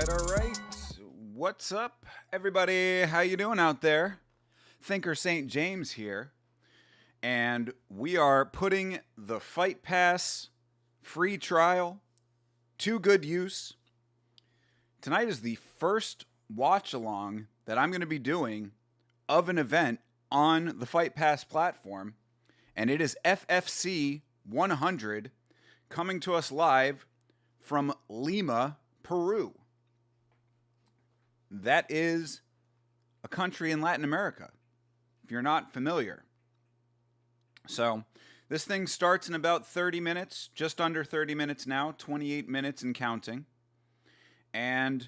All right. What's up, everybody? How you doing out there? Thinker St. James here, and we are putting the Fight Pass free trial to good use. Tonight is the first watch along that I'm going to be doing of an event on the Fight Pass platform, and it is FFC 100 coming to us live from Lima, Peru. That is a country in Latin America, if you're not familiar. So this thing starts in about 30 minutes, just under 30 minutes now, 28 minutes and counting. And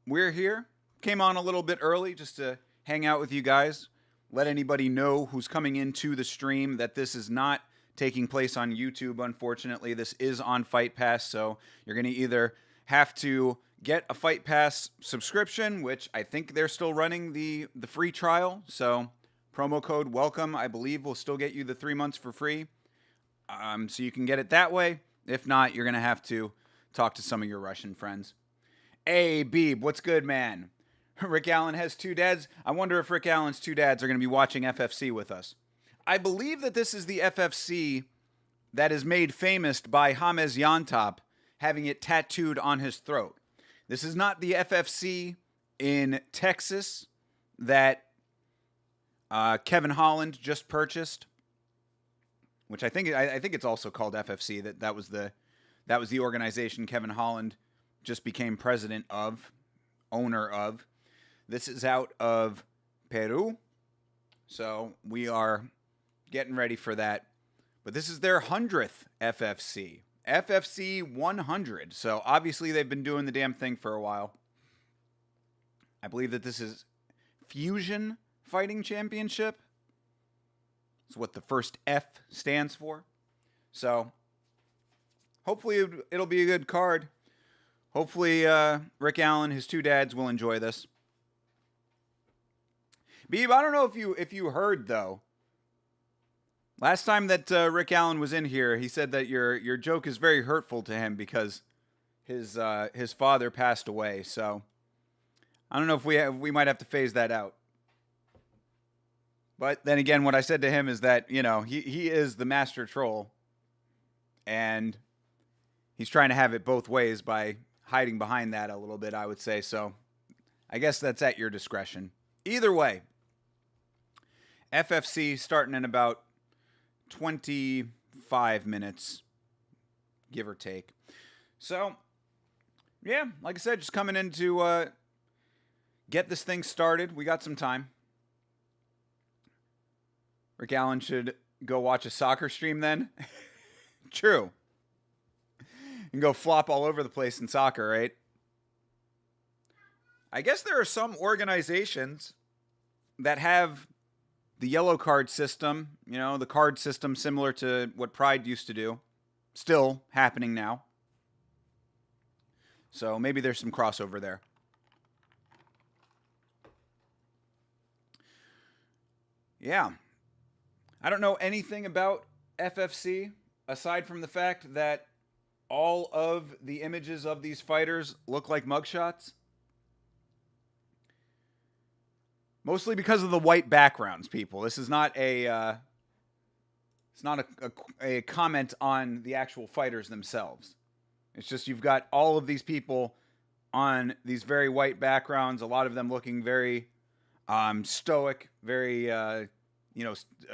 we're here. Came on a little bit early just to hang out with you guys, let anybody know who's coming into the stream that this is not taking place on YouTube, unfortunately. This is on Fight Pass, so you're going to either have to get a Fight Pass subscription, which I think they're still running the free trial. So promo code WELCOME, I believe, will still get you the 3 months for free. So you can get it that way. If not, you're going to have to talk to some of your Russian friends. Hey, Beeb, what's good, man? Rick Allen has two dads. I wonder if Rick Allen's two dads are going to be watching FFC with us. I believe that this is the FFC that is made famous by James Yantop having it tattooed on his throat. This is not the FFC in Texas that Kevin Holland just purchased, which I think it's also called FFC. That was the organization Kevin Holland just became president of, owner of. This is out of Peru, so we are getting ready for that. But this is their 100th FFC. FFC 100. So obviously they've been doing the damn thing for a while. I believe that this is Fusion Fighting Championship. It's what the first F stands for. So hopefully it'll be a good card. Hopefully Rick Allen, his two dads, will enjoy this. Beeb, I don't know if you heard though. Last time that Rick Allen was in here, he said that your joke is very hurtful to him because his father passed away. So I don't know if we might have to phase that out. But then again, what I said to him is that, you know, he is the master troll, and he's trying to have it both ways by hiding behind that a little bit, I would say. So I guess that's at your discretion. Either way, FFC starting in about 25 minutes, give or take. So, yeah, like I said, just coming in to get this thing started. We got some time. Rick Allen should go watch a soccer stream then. True. And go flop all over the place in soccer, right? I guess there are some organizations that have the yellow card system, you know, the card system similar to what Pride used to do, still happening now. So maybe there's some crossover there. Yeah. I don't know anything about FFC aside from the fact that all of the images of these fighters look like mugshots. Mostly because of the white backgrounds, people. This is not a comment on the actual fighters themselves. It's just you've got all of these people on these very white backgrounds. A lot of them looking very stoic, very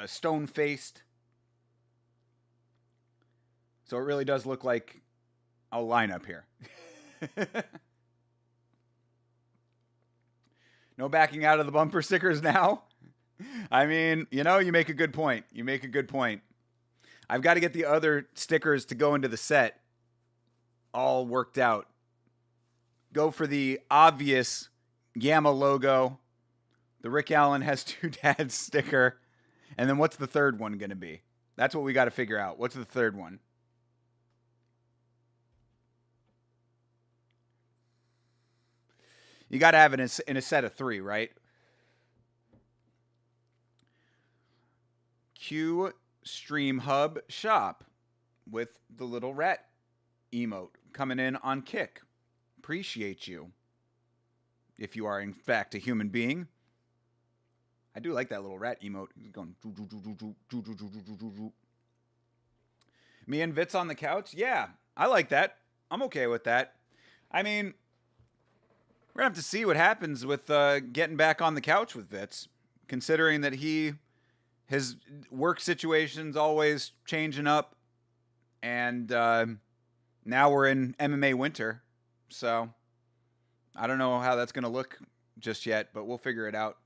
stone-faced. So it really does look like a lineup here. No backing out of the bumper stickers now? I mean, you know, you make a good point. You make a good point. I've got to get the other stickers to go into the set all worked out. Go for the obvious Gamma logo. The Rick Allen has two dads sticker. And then what's the third one going to be? That's what we got to figure out. What's the third one? You got to have it in a set of 3, right? Q Stream Hub Shop with the little rat emote coming in on Kick. Appreciate you. If you are in fact a human being. I do like that little rat emote. He's going. Me and Vitz on the couch? Yeah, I like that. I'm okay with that. I mean, we're going to have to see what happens with getting back on the couch with Vitz, considering that his work situation's always changing up, and now we're in MMA winter, so I don't know how that's going to look just yet, but we'll figure it out.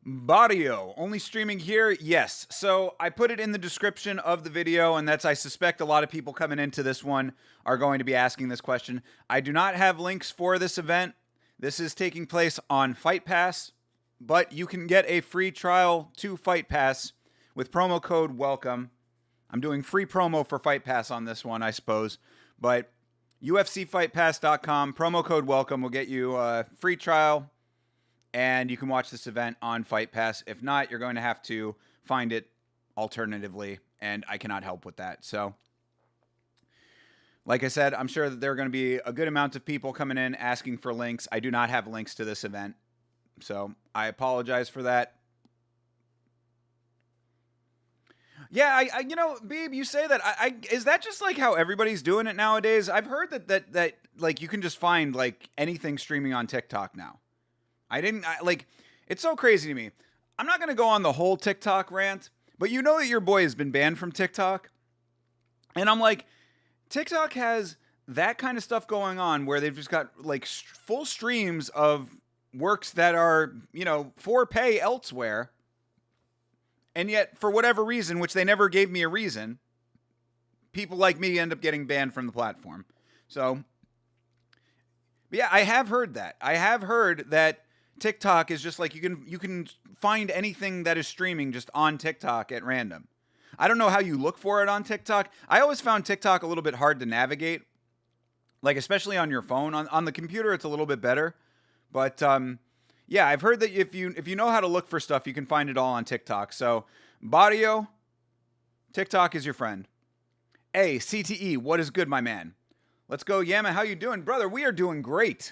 Barrio, only streaming here? Yes. So I put it in the description of the video, and I suspect a lot of people coming into this one are going to be asking this question. I do not have links for this event. This is taking place on Fight Pass, but you can get a free trial to Fight Pass with promo code WELCOME. I'm doing free promo for Fight Pass on this one, I suppose, but UFCFightPass.com, promo code WELCOME will get you a free trial, and you can watch this event on Fight Pass. If not, you're going to have to find it alternatively, and I cannot help with that. So, like I said, I'm sure that there are going to be a good amount of people coming in asking for links. I do not have links to this event, so I apologize for that. Yeah, I you know, Beeb, you say that. Is that just like how everybody's doing it nowadays? I've heard that like you can just find like anything streaming on TikTok now. It's so crazy to me. I'm not going to go on the whole TikTok rant, but you know that your boy has been banned from TikTok. And I'm like, TikTok has that kind of stuff going on where they've just got like full streams of works that are, you know, for pay elsewhere. And yet, for whatever reason, which they never gave me a reason, people like me end up getting banned from the platform. So, yeah, I have heard that. I have heard that TikTok is just like you can find anything that is streaming just on TikTok at random. I don't know how you look for it on TikTok. I always found TikTok a little bit hard to navigate, like especially on your phone. On the computer, it's a little bit better. But yeah, I've heard that if you know how to look for stuff, you can find it all on TikTok. So, Barrio, TikTok is your friend. Hey, CTE, what is good, my man? Let's go, Yama. How you doing, brother? We are doing great.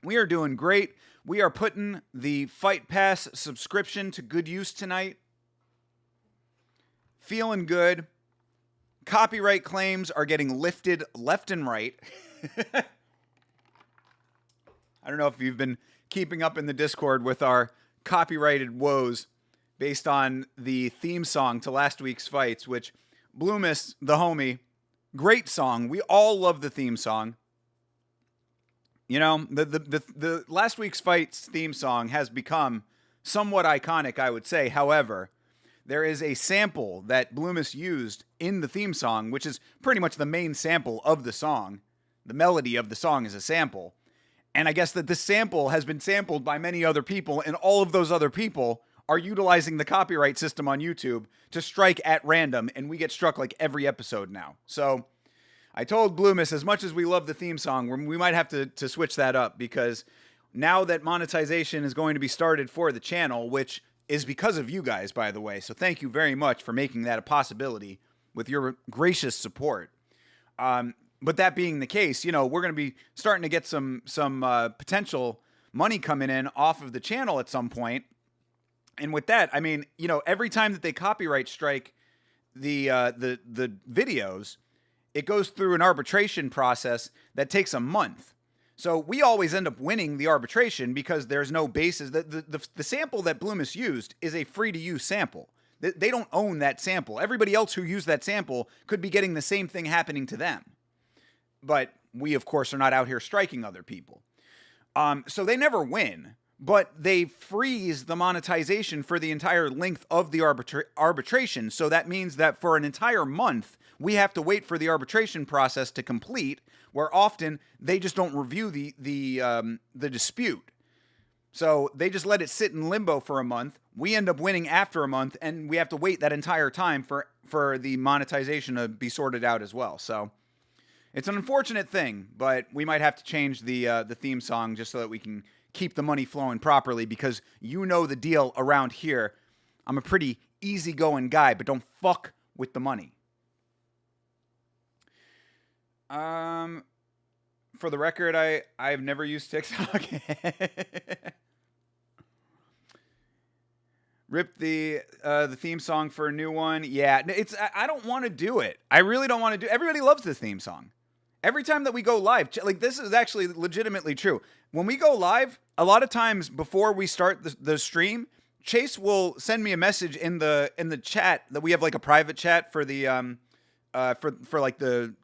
We are doing great. We are putting the Fight Pass subscription to good use tonight. Feeling good. Copyright claims are getting lifted left and right. I don't know if you've been keeping up in the Discord with our copyrighted woes based on the theme song to last week's fights, which Bloomis, the homie, great song. We all love the theme song. You know, the last week's fights theme song has become somewhat iconic, I would say. However, there is a sample that Bloomis used in the theme song, which is pretty much the main sample of the song. The melody of the song is a sample. And I guess that this sample has been sampled by many other people, and all of those other people are utilizing the copyright system on YouTube to strike at random, and we get struck like every episode now. So I told Bloomis, as much as we love the theme song, we might have to switch that up, because now that monetization is going to be started for the channel, which is because of you guys, by the way, so thank you very much for making that a possibility with your gracious support. But that being the case, you know, we're going to be starting to get some potential money coming in off of the channel at some point. And with that, I mean, you know, every time that they copyright strike the videos, it goes through an arbitration process that takes a month. So we always end up winning the arbitration because there's no basis. The sample that Bloomis used is a free-to-use sample. They don't own that sample. Everybody else who used that sample could be getting the same thing happening to them. But we, of course, are not out here striking other people. So they never win, but they freeze the monetization for the entire length of the arbitration. So that means that for an entire month, we have to wait for the arbitration process to complete, where often they just don't review the dispute. So they just let it sit in limbo for a month. We end up winning after a month, and we have to wait that entire time for the monetization to be sorted out as well. So it's an unfortunate thing, but we might have to change the theme song just so that we can keep the money flowing properly, because you know the deal around here. I'm a pretty easygoing guy, but don't fuck with the money. For the record, I've never used TikTok. Rip the theme song for a new one. Yeah, I don't want to do it. I really don't want to do. Everybody loves the theme song. Every time that we go live, like, this is actually legitimately true. When we go live, a lot of times before we start the stream, Chase will send me a message in the chat that we have, like a private chat for the for like the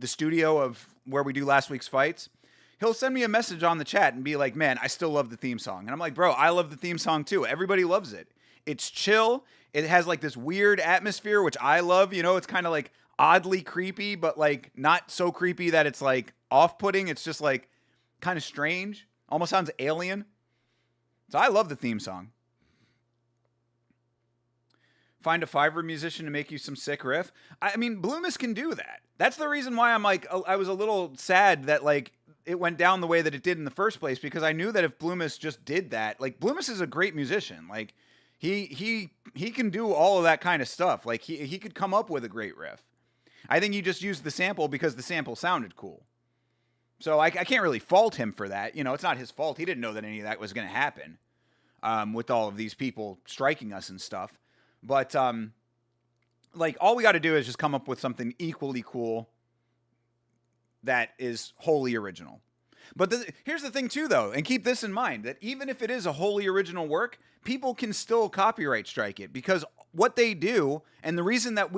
studio of where we do last week's fights. He'll send me a message on the chat and be like, "Man, I still love the theme song." And I'm like, "Bro, I love the theme song too. Everybody loves it. It's chill. It has like this weird atmosphere, which I love. You know, it's kind of like oddly creepy, but like not so creepy that it's like off-putting. It's just like kind of strange. Almost sounds alien. So I love the theme song. Find a Fiverr musician to make you some sick riff. I mean, Bloomis can do that. That's the reason why I'm like, I was a little sad that like it went down the way that it did in the first place, because I knew that if Bloomis just did that, like, Bloomis is a great musician. Like, he can do all of that kind of stuff. Like, he could come up with a great riff. I think he just used the sample because the sample sounded cool. So I can't really fault him for that. You know, it's not his fault. He didn't know that any of that was going to happen with all of these people striking us and stuff. But, like, all we got to do is just come up with something equally cool that is wholly original. But here's the thing, too, though, and keep this in mind, that even if it is a wholly original work, people can still copyright strike it, because what they do, and the reason that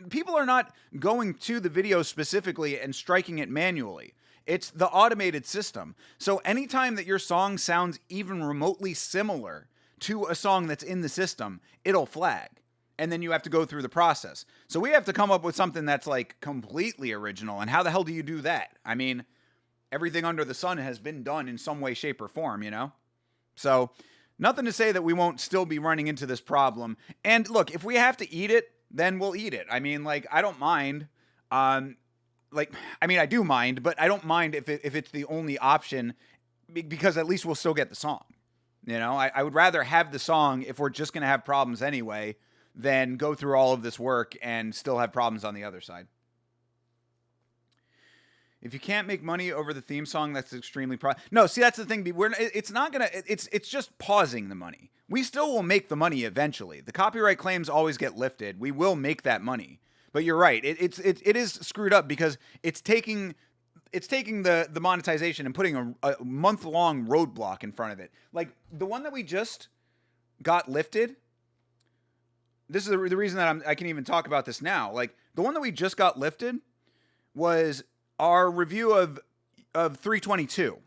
people are not going to the video specifically and striking it manually. It's the automated system. So anytime that your song sounds even remotely similar to a song that's in the system, it'll flag. And then you have to go through the process. So we have to come up with something that's like completely original. And how the hell do you do that? I mean, everything under the sun has been done in some way, shape, or form, you know? So nothing to say that we won't still be running into this problem. And look, if we have to eat it, then we'll eat it. I mean, like, I don't mind. I do mind, but I don't mind if it's the only option, because at least we'll still get the song. You know, I would rather have the song if we're just going to have problems anyway, than go through all of this work and still have problems on the other side. If you can't make money over the theme song, that's extremely no. See, that's the thing. It's not gonna. It's just pausing the money. We still will make the money eventually. The copyright claims always get lifted. We will make that money. But you're right. It is screwed up because it's taking the monetization and putting a month-long roadblock in front of it. Like the one that we just got lifted. This is the reason that I can even talk about this now. Like, the one that we just got lifted was our review of 322.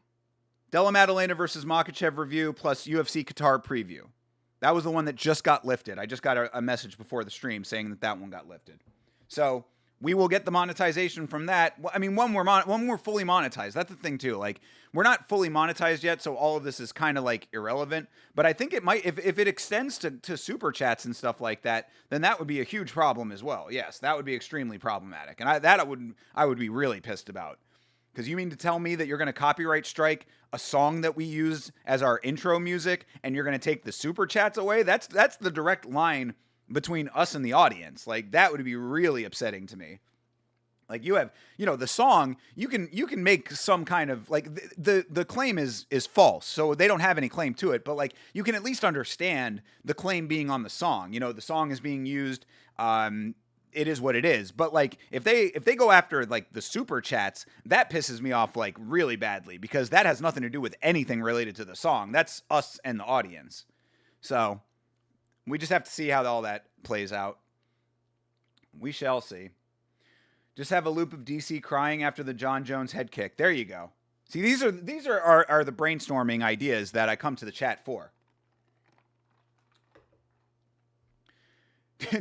Della Maddalena versus Makhachev review plus UFC Qatar preview. That was the one that just got lifted. I just got a message before the stream saying that one got lifted. So we will get the monetization from that. I mean, when we're fully monetized, that's the thing too. Like, we're not fully monetized yet, so all of this is kind of like irrelevant. But I think it might, if it extends to super chats and stuff like that, then that would be a huge problem as well. Yes, that would be extremely problematic, and I would be really pissed about. Because you mean to tell me that you're going to copyright strike a song that we use as our intro music, and you're going to take the super chats away? That's the direct line between us and the audience. Like, that would be really upsetting to me. Like, you have, the song, you can make some kind of, like, the claim is false, so they don't have any claim to it, but, like, you can at least understand the claim being on the song. The song is being used, it is what it is. But, like, if they go after, like, the super chats, that pisses me off, like, really badly, because that has nothing to do with anything related to the song. That's us and the audience. So we just have to see how all that plays out. We shall see. Just have a loop of DC crying after the John Jones head kick. There you go. See, these are the brainstorming ideas that I come to the chat for.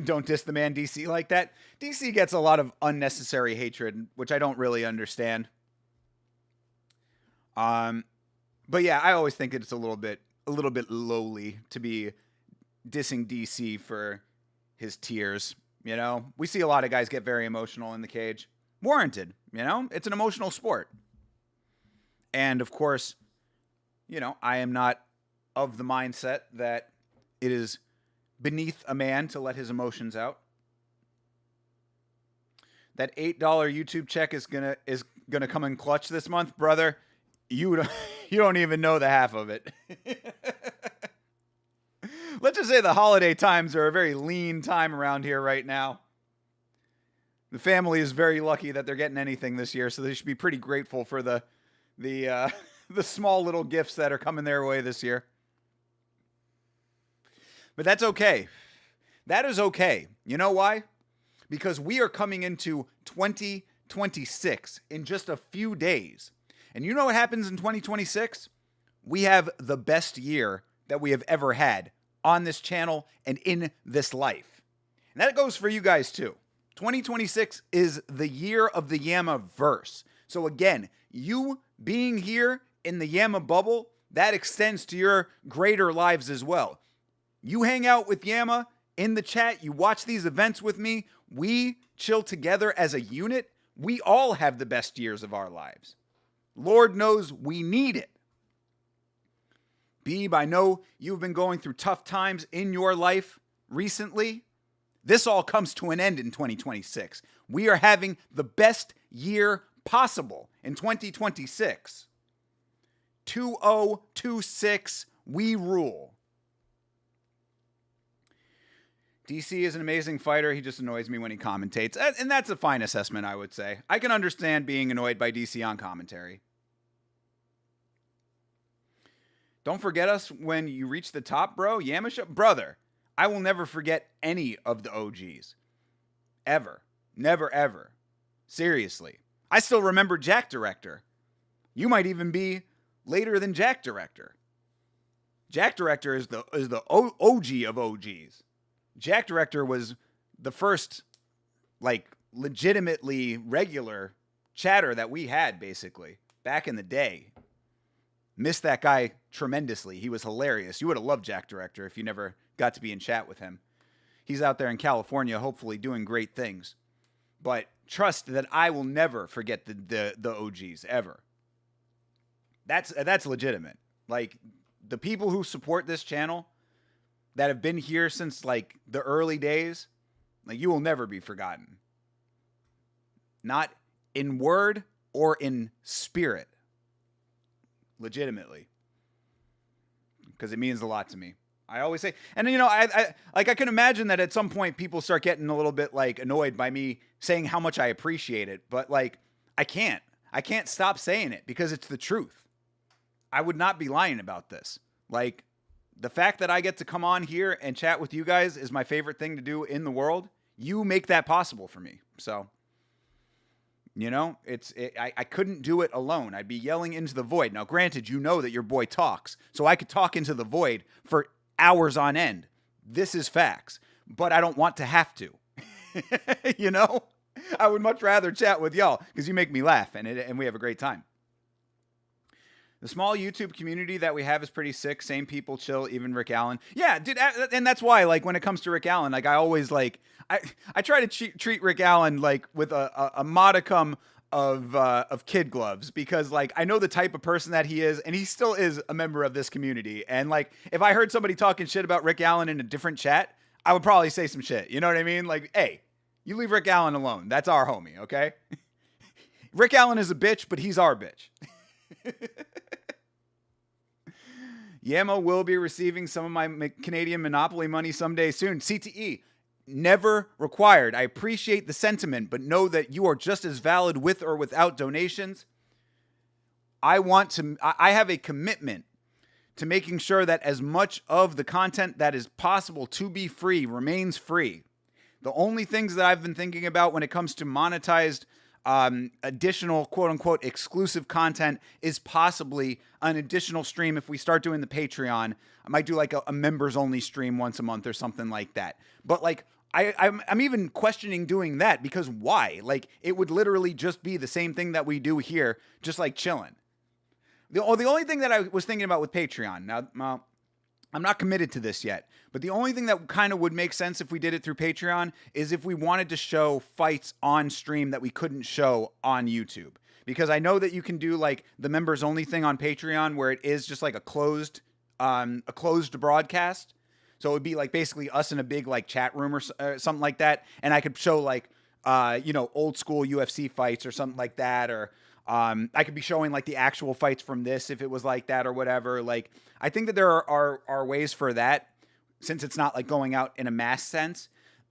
Don't diss the man DC like that. DC gets a lot of unnecessary hatred, which I don't really understand. But yeah, I always think it's a little bit lowly to be dissing DC for his tears. You know, we see a lot of guys get very emotional in the cage. Warranted, you know, it's an emotional sport. And of course, you know, I am not of the mindset that it is beneath a man to let his emotions out. That $8 YouTube check is gonna come in clutch this month, brother. You don't even know the half of it. Let's just say the holiday times are a very lean time around here right now. The family is very lucky that they're getting anything this year, so they should be pretty grateful for the small little gifts that are coming their way this year. But that's okay. That is okay. You know why? Because we are coming into 2026 in just a few days. And you know what happens in 2026? We have the best year that we have ever had on this channel and in this life. And that goes for you guys too. 2026 is the year of the Yama-verse. So again, you being here in the Yama bubble, that extends to your greater lives as well. You hang out with Yama in the chat, you watch these events with me, we chill together as a unit, we all have the best years of our lives. Lord knows we need it. Beeb, I know you've been going through tough times in your life recently. This all comes to an end in 2026. We are having the best year possible in 2026. 2026, we rule. DC is an amazing fighter. He just annoys me when he commentates. And that's a fine assessment, I would say. I can understand being annoyed by DC on commentary. Don't forget us when you reach the top, bro. Yamasha, brother, I will never forget any of the OGs. Ever. Never, ever. Seriously. I still remember Jack Director. You might even be later than Jack Director. Jack Director is the OG of OGs. Jack Director was the first, like, legitimately regular chatter that we had, basically, back in the day. Missed that guy tremendously. He was hilarious. You would have loved Jack Director if you never got to be in chat with him. He's out there in California, hopefully doing great things. But trust that I will never forget the OGs, ever. That's legitimate. Like, the people who support this channel that have been here since, like, the early days, like, you will never be forgotten. Not in word or in spirit. Legitimately. Because it means a lot to me. I always say, and you know, I can imagine that at some point people start getting a little bit, like, annoyed by me saying how much I appreciate it, but, like, I can't stop saying it because it's the truth. I would not be lying about this. Like, the fact that I get to come on here and chat with you guys is my favorite thing to do in the world. You make that possible for me. So, you know, I couldn't do it alone. I'd be yelling into the void. Now, granted, you know that your boy talks, so I could talk into the void for hours on end. This is facts, but I don't want to have to. You know, I would much rather chat with y'all because you make me laugh and we have a great time. The small YouTube community that we have is pretty sick. Same people, chill, even Rick Allen. Yeah, dude, and that's why, like, when it comes to Rick Allen, like, I always, like, I try to treat Rick Allen, like, with a modicum of kid gloves because, like, I know the type of person that he is, and he still is a member of this community. And, like, if I heard somebody talking shit about Rick Allen in a different chat, I would probably say some shit. You know what I mean? Like, hey, you leave Rick Allen alone. That's our homie, okay? Rick Allen is a bitch, but he's our bitch. Yama will be receiving some of my Canadian Monopoly money someday soon. CTE, never required. I appreciate the sentiment, but know that you are just as valid with or without donations. I have a commitment to making sure that as much of the content that is possible to be free remains free. The only things that I've been thinking about when it comes to monetized additional quote unquote exclusive content is possibly an additional stream. If we start doing the Patreon, I might do like a members only stream once a month or something like that. But like, I'm even questioning doing that, because why? Like, it would literally just be the same thing that we do here, just like chilling. The only thing that I was thinking about with Patreon, now I'm not committed to this yet, but the only thing that kind of would make sense if we did it through Patreon is if we wanted to show fights on stream that we couldn't show on YouTube. Because I know that you can do like the members only thing on Patreon, where it is just like a closed broadcast. So it would be like basically us in a big like chat room or something like that, and I could show like old school UFC fights or something like that, or I could be showing like the actual fights from this if it was like that or whatever. Like, I think that there are ways for that, since it's not like going out in a mass sense.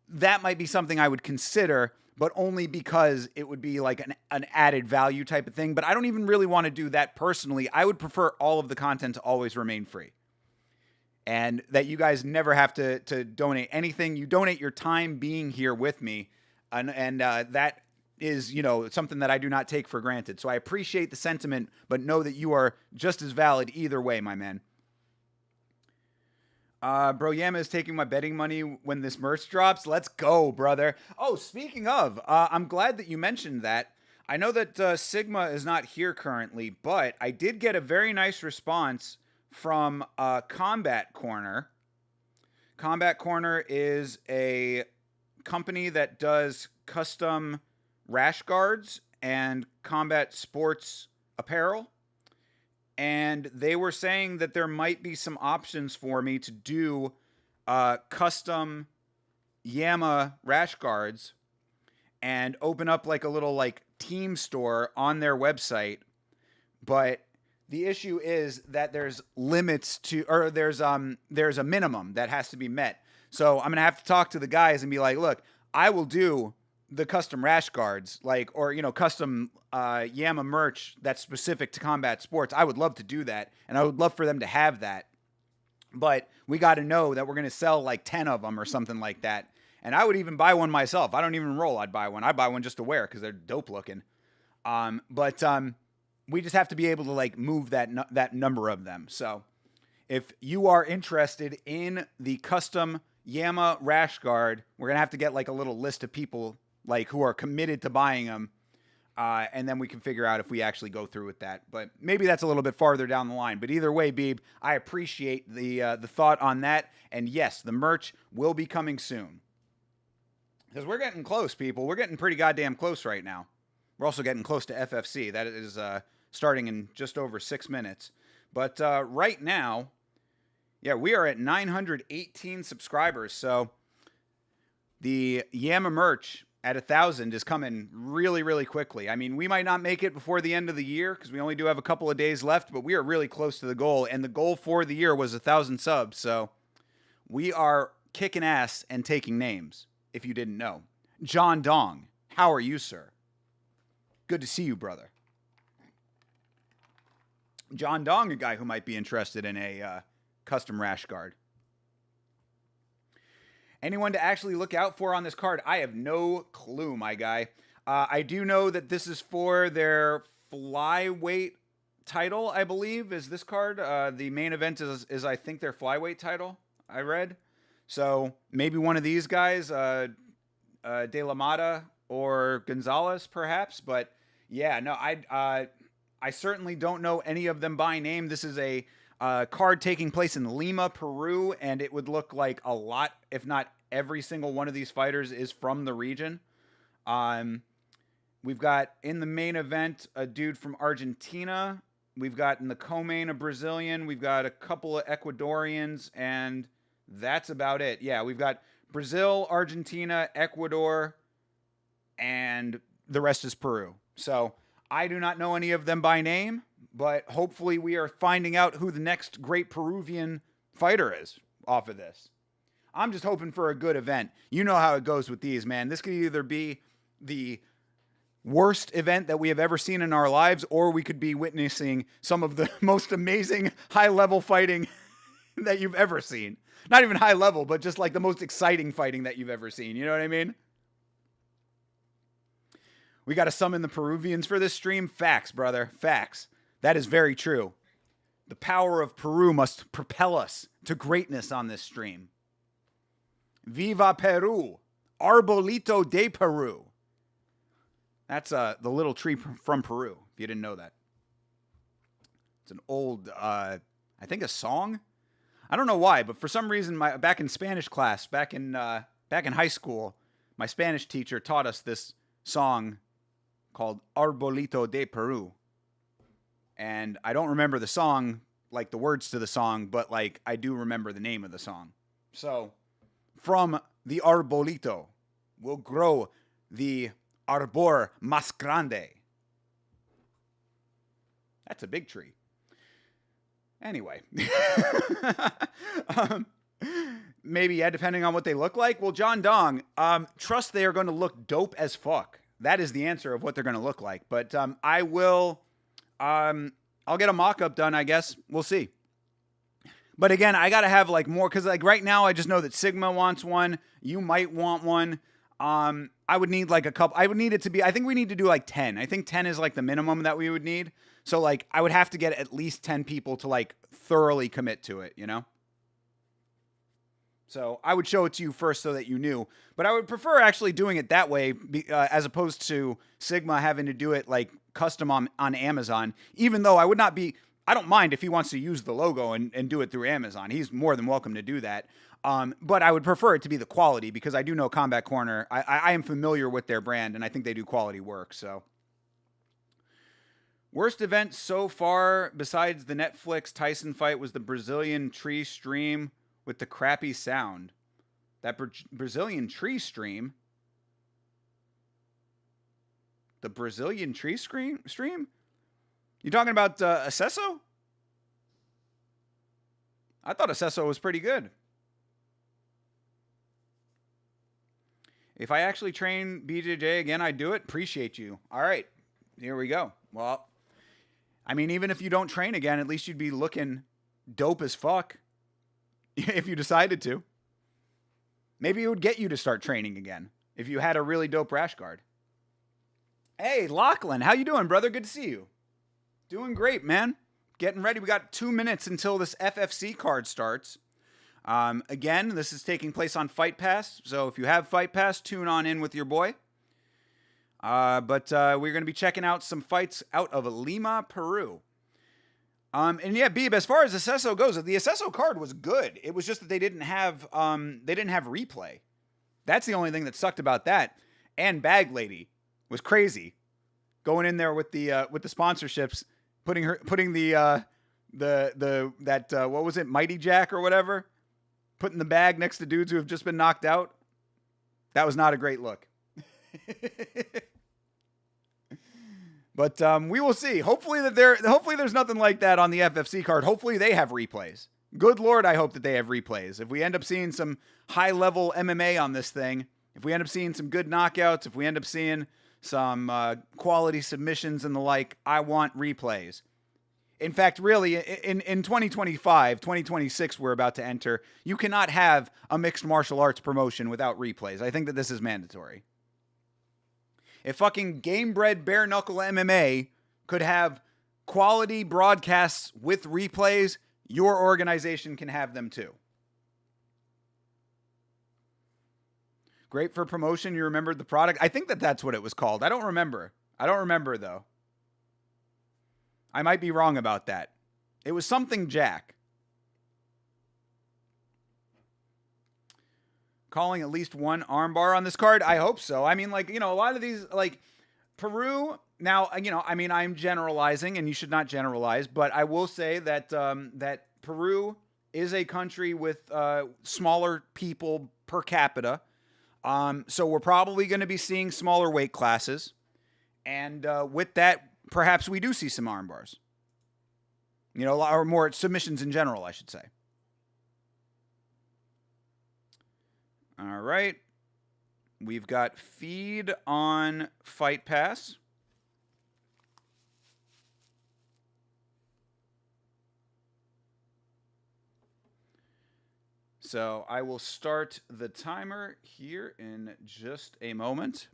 That might be something I would consider, but only because it would be like an added value type of thing. But I don't even really want to do that personally. I would prefer all of the content to always remain free, and that you guys never have to donate anything. You donate your time being here with me, and that is, something that I do not take for granted. So I appreciate the sentiment, but know that you are just as valid either way, my man. Bro Yama is taking my betting money when this merch drops. Let's go, brother. Oh, speaking of, I'm glad that you mentioned that. I know that Sigma is not here currently, but I did get a very nice response from Combat Corner. Combat Corner is a company that does custom rash guards and combat sports apparel. And they were saying that there might be some options for me to do custom Yama rash guards and open up like a little like team store on their website. But the issue is that there's limits to, or there's a minimum that has to be met. So I'm gonna have to talk to the guys and be like, look, I will do the custom rash guards, like, or custom Yama merch that's specific to combat sports. I would love to do that, and I would love for them to have that. But we got to know that we're gonna sell like 10 of them or something like that. And I would even buy one myself. I don't even roll. I'd buy one. I buy one just to wear because they're dope looking. But we just have to be able to like move that number of them. So if you are interested in the custom Yama rash guard, we're gonna have to get like a little list of people like who are committed to buying them, and then we can figure out if we actually go through with that. But maybe that's a little bit farther down the line. But either way, Beeb, I appreciate the thought on that. And yes, the merch will be coming soon, because we're getting close, people. We're getting pretty goddamn close right now. We're also getting close to FFC. That is starting in just over 6 minutes. But right now, yeah, we are at 918 subscribers. So the Yama merch at 1,000 is coming really, really quickly. I mean, we might not make it before the end of the year because we only do have a couple of days left, but we are really close to the goal. And the goal for the year was 1,000 subs. So we are kicking ass and taking names, if you didn't know. John Dong, how are you, sir? Good to see you, brother. John Dong, a guy who might be interested in a custom rash guard. Anyone to actually look out for on this card? I have no clue, my guy. I do know that this is for their flyweight title, I believe, is this card. The main event is I think, their flyweight title, I read. So maybe one of these guys, De La Mata or Gonzalez, perhaps. But yeah, no, I certainly don't know any of them by name. This is a card taking place in Lima, Peru, and it would look like a lot, if not every single one of these fighters is from the region. We've got in the main event a dude from Argentina. We've got in the co-main a Brazilian. We've got a couple of Ecuadorians, and that's about it. Yeah, we've got Brazil, Argentina, Ecuador, and the rest is Peru. So I do not know any of them by name, but hopefully we are finding out who the next great Peruvian fighter is off of this. I'm just hoping for a good event. You know how it goes with these, man. This could either be the worst event that we have ever seen in our lives, or we could be witnessing some of the most amazing high-level fighting that you've ever seen. Not even high level, but just like the most exciting fighting that you've ever seen. You know what I mean? We got to summon the Peruvians for this stream. Facts, brother. Facts. That is very true. The power of Peru must propel us to greatness on this stream. Viva Peru. Arbolito de Peru. That's the little tree from Peru, if you didn't know that. It's an old, I think a song. I don't know why, but for some reason, back in Spanish class, back in high school, my Spanish teacher taught us this song called Arbolito de Peru. And I don't remember the song, like the words to the song, but like I do remember the name of the song. So, from the arbolito will grow the arbor más grande. That's a big tree. Anyway. Maybe, yeah, depending on what they look like. Well, John Dong, trust they are going to look dope as fuck. That is the answer of what they're going to look like. But I will, I'll get a mock-up done, I guess. We'll see. But again, I got to have like more, because like right now I just know that Sigma wants one. You might want one. I would need like a couple. I would need it to be, I think we need to do like 10. I think 10 is like the minimum that we would need. So like I would have to get at least 10 people to like thoroughly commit to it, you know? So I would show it to you first so that you knew. But I would prefer actually doing it that way as opposed to Sigma having to do it like custom on Amazon. Even though I would not be, I don't mind if he wants to use the logo and do it through Amazon. He's more than welcome to do that. But I would prefer it to be the quality because I do know Combat Corner. I am familiar with their brand and I think they do quality work. So worst event so far besides the Netflix Tyson fight was the Brazilian tree stream with the crappy sound. That Brazilian tree stream? The Brazilian tree stream? You talking about Acesso? I thought Acesso was pretty good. If I actually train BJJ again, I'd do it. Appreciate you. All right. Here we go. Well, I mean, even if you don't train again, at least you'd be looking dope as fuck. If you decided to. Maybe it would get you to start training again if you had a really dope rash guard. Hey, Lachlan, how you doing, brother? Good to see you. Doing great, man. Getting ready. We got 2 minutes until this FFC card starts. Again, this is taking place on Fight Pass, so if you have Fight Pass, tune on in with your boy. But we're going to be checking out some fights out of Lima, Peru. And yeah, Beeb, as far as Acesso goes, the Acesso card was good. It was just that they didn't have replay. That's the only thing that sucked about that. And Bag Lady was crazy, going in there with the sponsorships, putting the what was it, Mighty Jack or whatever, putting the bag next to dudes who have just been knocked out. That was not a great look. But we will see. Hopefully there's nothing like that on the FFC card. Hopefully they have replays. Good Lord, I hope that they have replays. If we end up seeing some high-level MMA on this thing, if we end up seeing some good knockouts, if we end up seeing some quality submissions and the like, I want replays. In fact, really, in 2025, 2026 we're about to enter, you cannot have a mixed martial arts promotion without replays. I think that this is mandatory. If fucking game-bred bare-knuckle MMA could have quality broadcasts with replays, your organization can have them too. Great for promotion. You remembered the product? I think that that's what it was called. I don't remember. Though. I might be wrong about that. It was something Jack. Calling at least one armbar on this card? I hope so. I mean, like, you know, a lot of these, like, Peru, now, you know, I mean, I'm generalizing, and you should not generalize, but I will say that that Peru is a country with smaller people per capita, so we're probably going to be seeing smaller weight classes, and with that, perhaps we do see some arm bars. You know, or more submissions in general, I should say. All right. We've got feed on Fight Pass. So I will start the timer here in just a moment.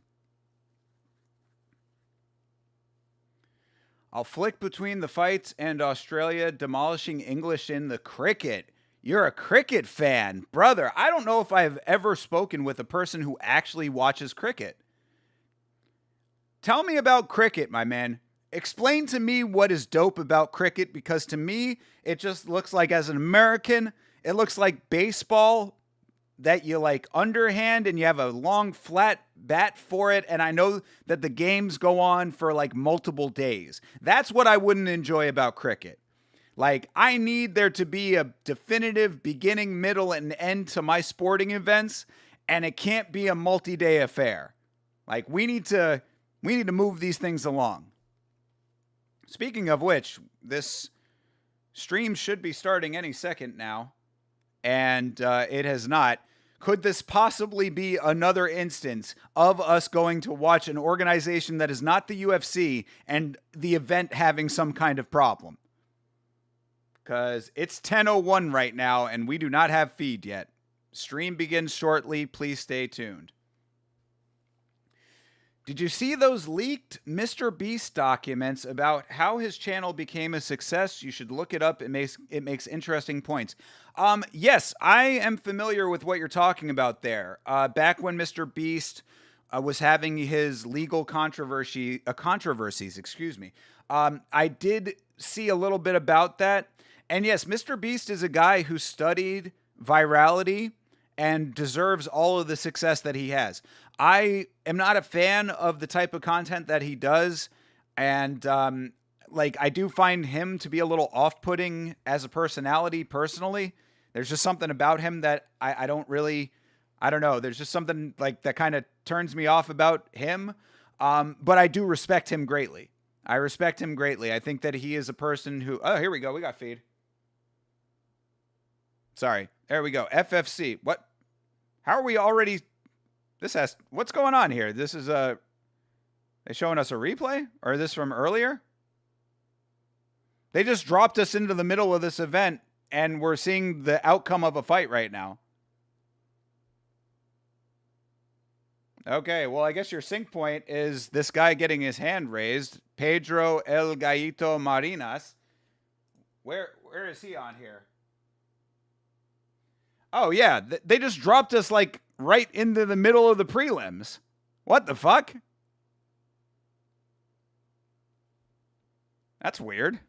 I'll flick between the fights and Australia demolishing English in the cricket. You're a cricket fan. Brother, I don't know if I've ever spoken with a person who actually watches cricket. Tell me about cricket, my man. Explain to me what is dope about cricket, because to me, it just looks like, as an American, it looks like baseball that you like underhand and you have a long flat bat for it. And I know that the games go on for like multiple days. That's what I wouldn't enjoy about cricket. Like, I need there to be a definitive beginning, middle, and end to my sporting events, and it can't be a multi-day affair. Like, we need to move these things along. Speaking of which, this stream should be starting any second now, and it has not. Could this possibly be another instance of us going to watch an organization that is not the UFC and the event having some kind of problem? Because it's 10:01 right now, and we do not have feed yet. Stream begins shortly. Please stay tuned. Did you see those leaked Mr. Beast documents about how his channel became a success? You should look it up. It makes interesting points. Yes, I am familiar with what you're talking about there. Back when Mr. Beast was having his legal controversies, I did see a little bit about that. And yes, Mr. Beast is a guy who studied virality and deserves all of the success that he has. I am not a fan of the type of content that he does. And I do find him to be a little off-putting as a personality personally. There's just something about him that I don't know. There's just something like that kind of turns me off about him. But I do respect him greatly. I respect him greatly. I think that he is a person who, oh, here we go. We got feed. Sorry. There we go. FFC. What? How are we already? What's going on here? This is they showing us a replay? Or is this from earlier? They just dropped us into the middle of this event, and we're seeing the outcome of a fight right now. Okay, well, I guess your sync point is this guy getting his hand raised. Pedro El Gallito Marinas. Where is he on here? Oh, yeah. They just dropped us, like, right into the middle of the prelims. What the fuck? That's weird.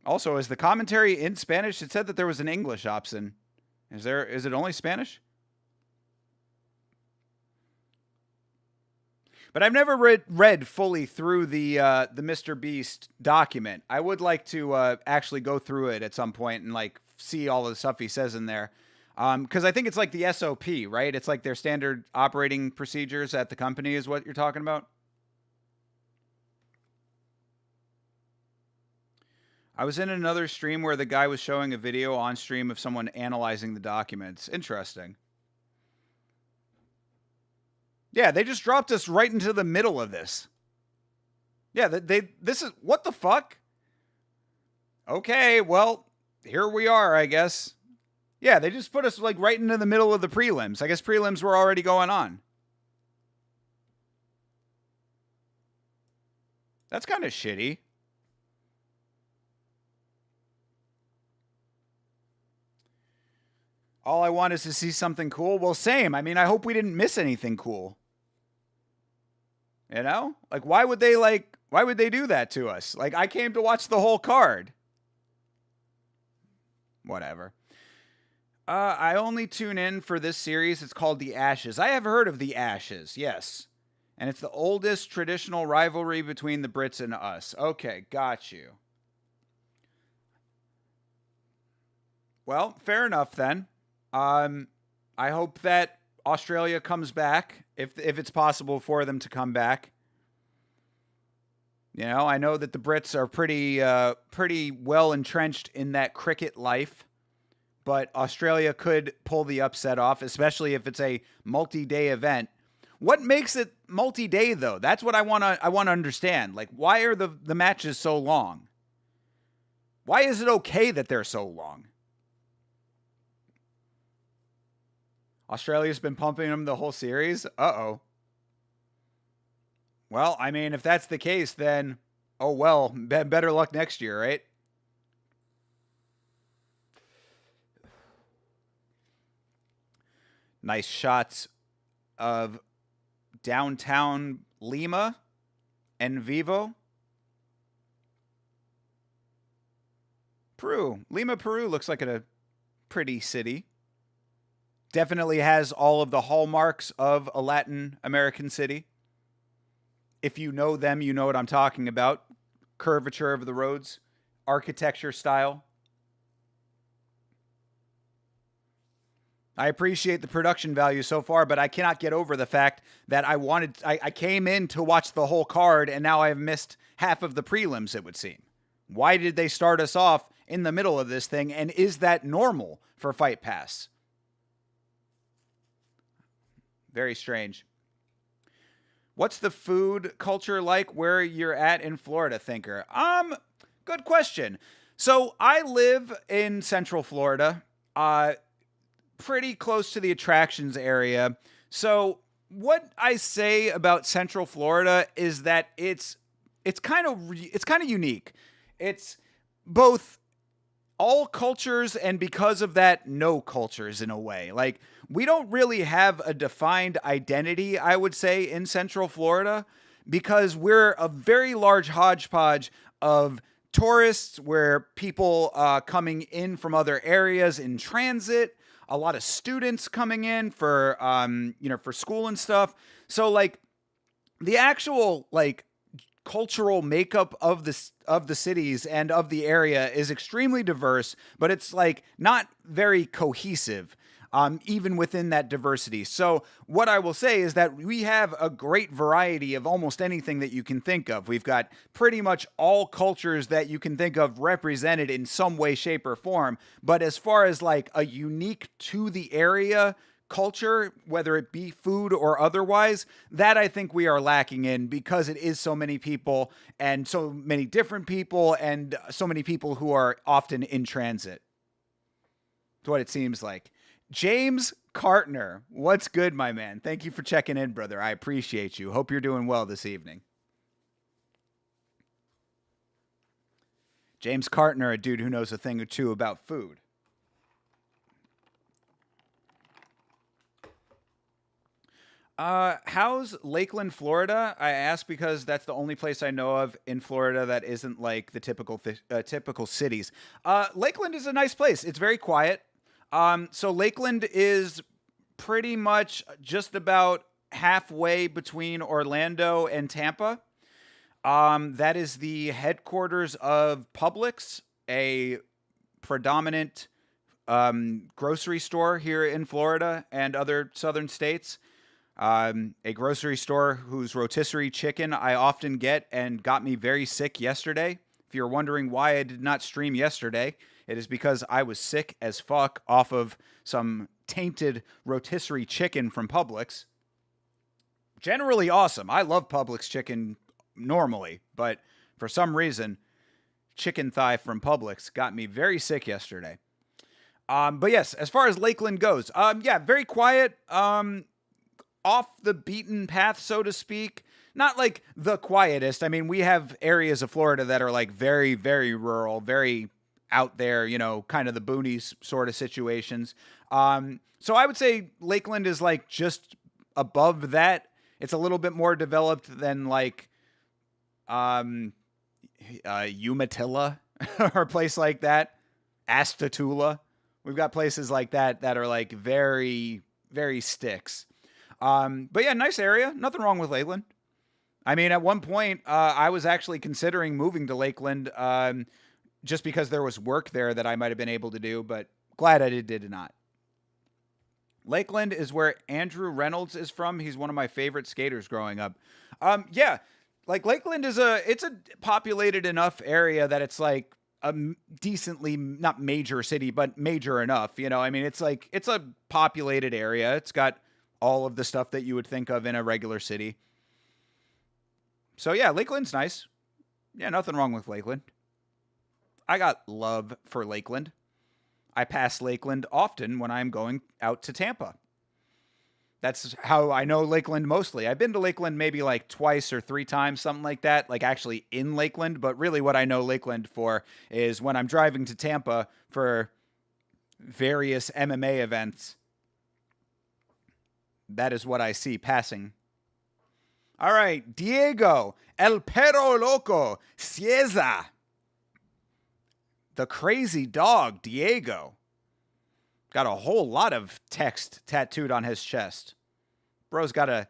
Also, is the commentary in Spanish? It said that there was an English option. Is it only Spanish? But I've never read fully through the Mr. Beast document. I would like to actually go through it at some point and like see all the stuff he says in there. Because I think it's like the SOP, right? It's like their standard operating procedures at the company is what you're talking about. I was in another stream where the guy was showing a video on stream of someone analyzing the documents. Interesting. Yeah, they just dropped us right into the middle of this. Yeah, this is, what the fuck? Okay, well, here we are, I guess. Yeah, they just put us like right into the middle of the prelims. I guess prelims were already going on. That's kind of shitty. All I want is to see something cool. Well, same. I mean, I hope we didn't miss anything cool. You know? Like, why would they do that to us? Like, I came to watch the whole card. Whatever. I only tune in for this series. It's called The Ashes. I have heard of The Ashes, yes. And it's the oldest traditional rivalry between the Brits and us. Okay, got you. Well, fair enough then. I hope that Australia comes back, if it's possible for them to come back. You know, I know that the Brits are pretty well entrenched in that cricket life, but Australia could pull the upset off, especially if it's a multi-day event. What makes it multi-day though? That's what I want to understand. Like, why are the matches so long? Why is it okay that they're so long? Australia's been pumping them the whole series? Uh-oh. Well, I mean, if that's the case, then oh well, better luck next year, right? Nice shots of downtown Lima and Vivo. Peru. Lima, Peru looks like a pretty city. Definitely has all of the hallmarks of a Latin American city. If you know them, you know what I'm talking about. Curvature of the roads, architecture style. I appreciate the production value so far, but I cannot get over the fact that I came in to watch the whole card and now I've missed half of the prelims, it would seem. Why did they start us off in the middle of this thing, and is that normal for Fight Pass? Very strange. What's the food culture like where you're at in Florida, Thinker? Good question. So I live in Central Florida, pretty close to the attractions area. So what I say about Central Florida is that it's kind of unique. It's both all cultures and because of that, no cultures in a way. Like we don't really have a defined identity, I would say, in Central Florida because we're a very large hodgepodge of tourists where people coming in from other areas in transit, a lot of students coming in for for school and stuff. So like the actual like cultural makeup of the cities and of the area is extremely diverse, but it's like not very cohesive. Even within that diversity. So what I will say is that we have a great variety of almost anything that you can think of. We've got pretty much all cultures that you can think of represented in some way, shape, or form. But as far as like a unique to the area culture, whether it be food or otherwise, that I think we are lacking in because it is so many people and so many different people and so many people who are often in transit. That's what it seems like. James Cartner, what's good, my man? Thank you for checking in, brother. I appreciate you. Hope you're doing well this evening. James Cartner, a dude who knows a thing or two about food. How's Lakeland, Florida? I ask because that's the only place I know of in Florida that isn't like the typical cities. Lakeland is a nice place. It's very quiet. So Lakeland is pretty much just about halfway between Orlando and Tampa. That is the headquarters of Publix, a predominant grocery store here in Florida and other southern states. A grocery store whose rotisserie chicken I often get and got me very sick yesterday. If you're wondering why I did not stream yesterday, it is because I was sick as fuck off of some tainted rotisserie chicken from Publix. Generally awesome. I love Publix chicken normally, but for some reason, chicken thigh from Publix got me very sick yesterday. But yes, as far as Lakeland goes, very quiet, off the beaten path, so to speak. Not like the quietest. I mean, we have areas of Florida that are like very, very rural, very out there, kind of the boonies sort of situations. So I would say Lakeland is like just above that. It's a little bit more developed than like Umatilla or a place like that. Astatula. We've got places like that that are like very, very sticks. But yeah, nice area. Nothing wrong with Lakeland. I mean, at one point, I was actually considering moving to Lakeland just because there was work there that I might have been able to do, but glad I did not. Lakeland is where Andrew Reynolds is from. He's one of my favorite skaters growing up. Like Lakeland is it's a populated enough area that it's like a decently, not major city, but major enough. I mean, it's a populated area. It's got all of the stuff that you would think of in a regular city. So yeah, Lakeland's nice. Yeah, nothing wrong with Lakeland. I got love for Lakeland. I pass Lakeland often when I'm going out to Tampa. That's how I know Lakeland mostly. I've been to Lakeland maybe like twice or three times, something like that, like actually in Lakeland. But really, what I know Lakeland for is when I'm driving to Tampa for various MMA events. That is what I see passing. All right, Diego, El Perro Loco, Cieza. The crazy dog, Diego. Got a whole lot of text tattooed on his chest. Bro's got a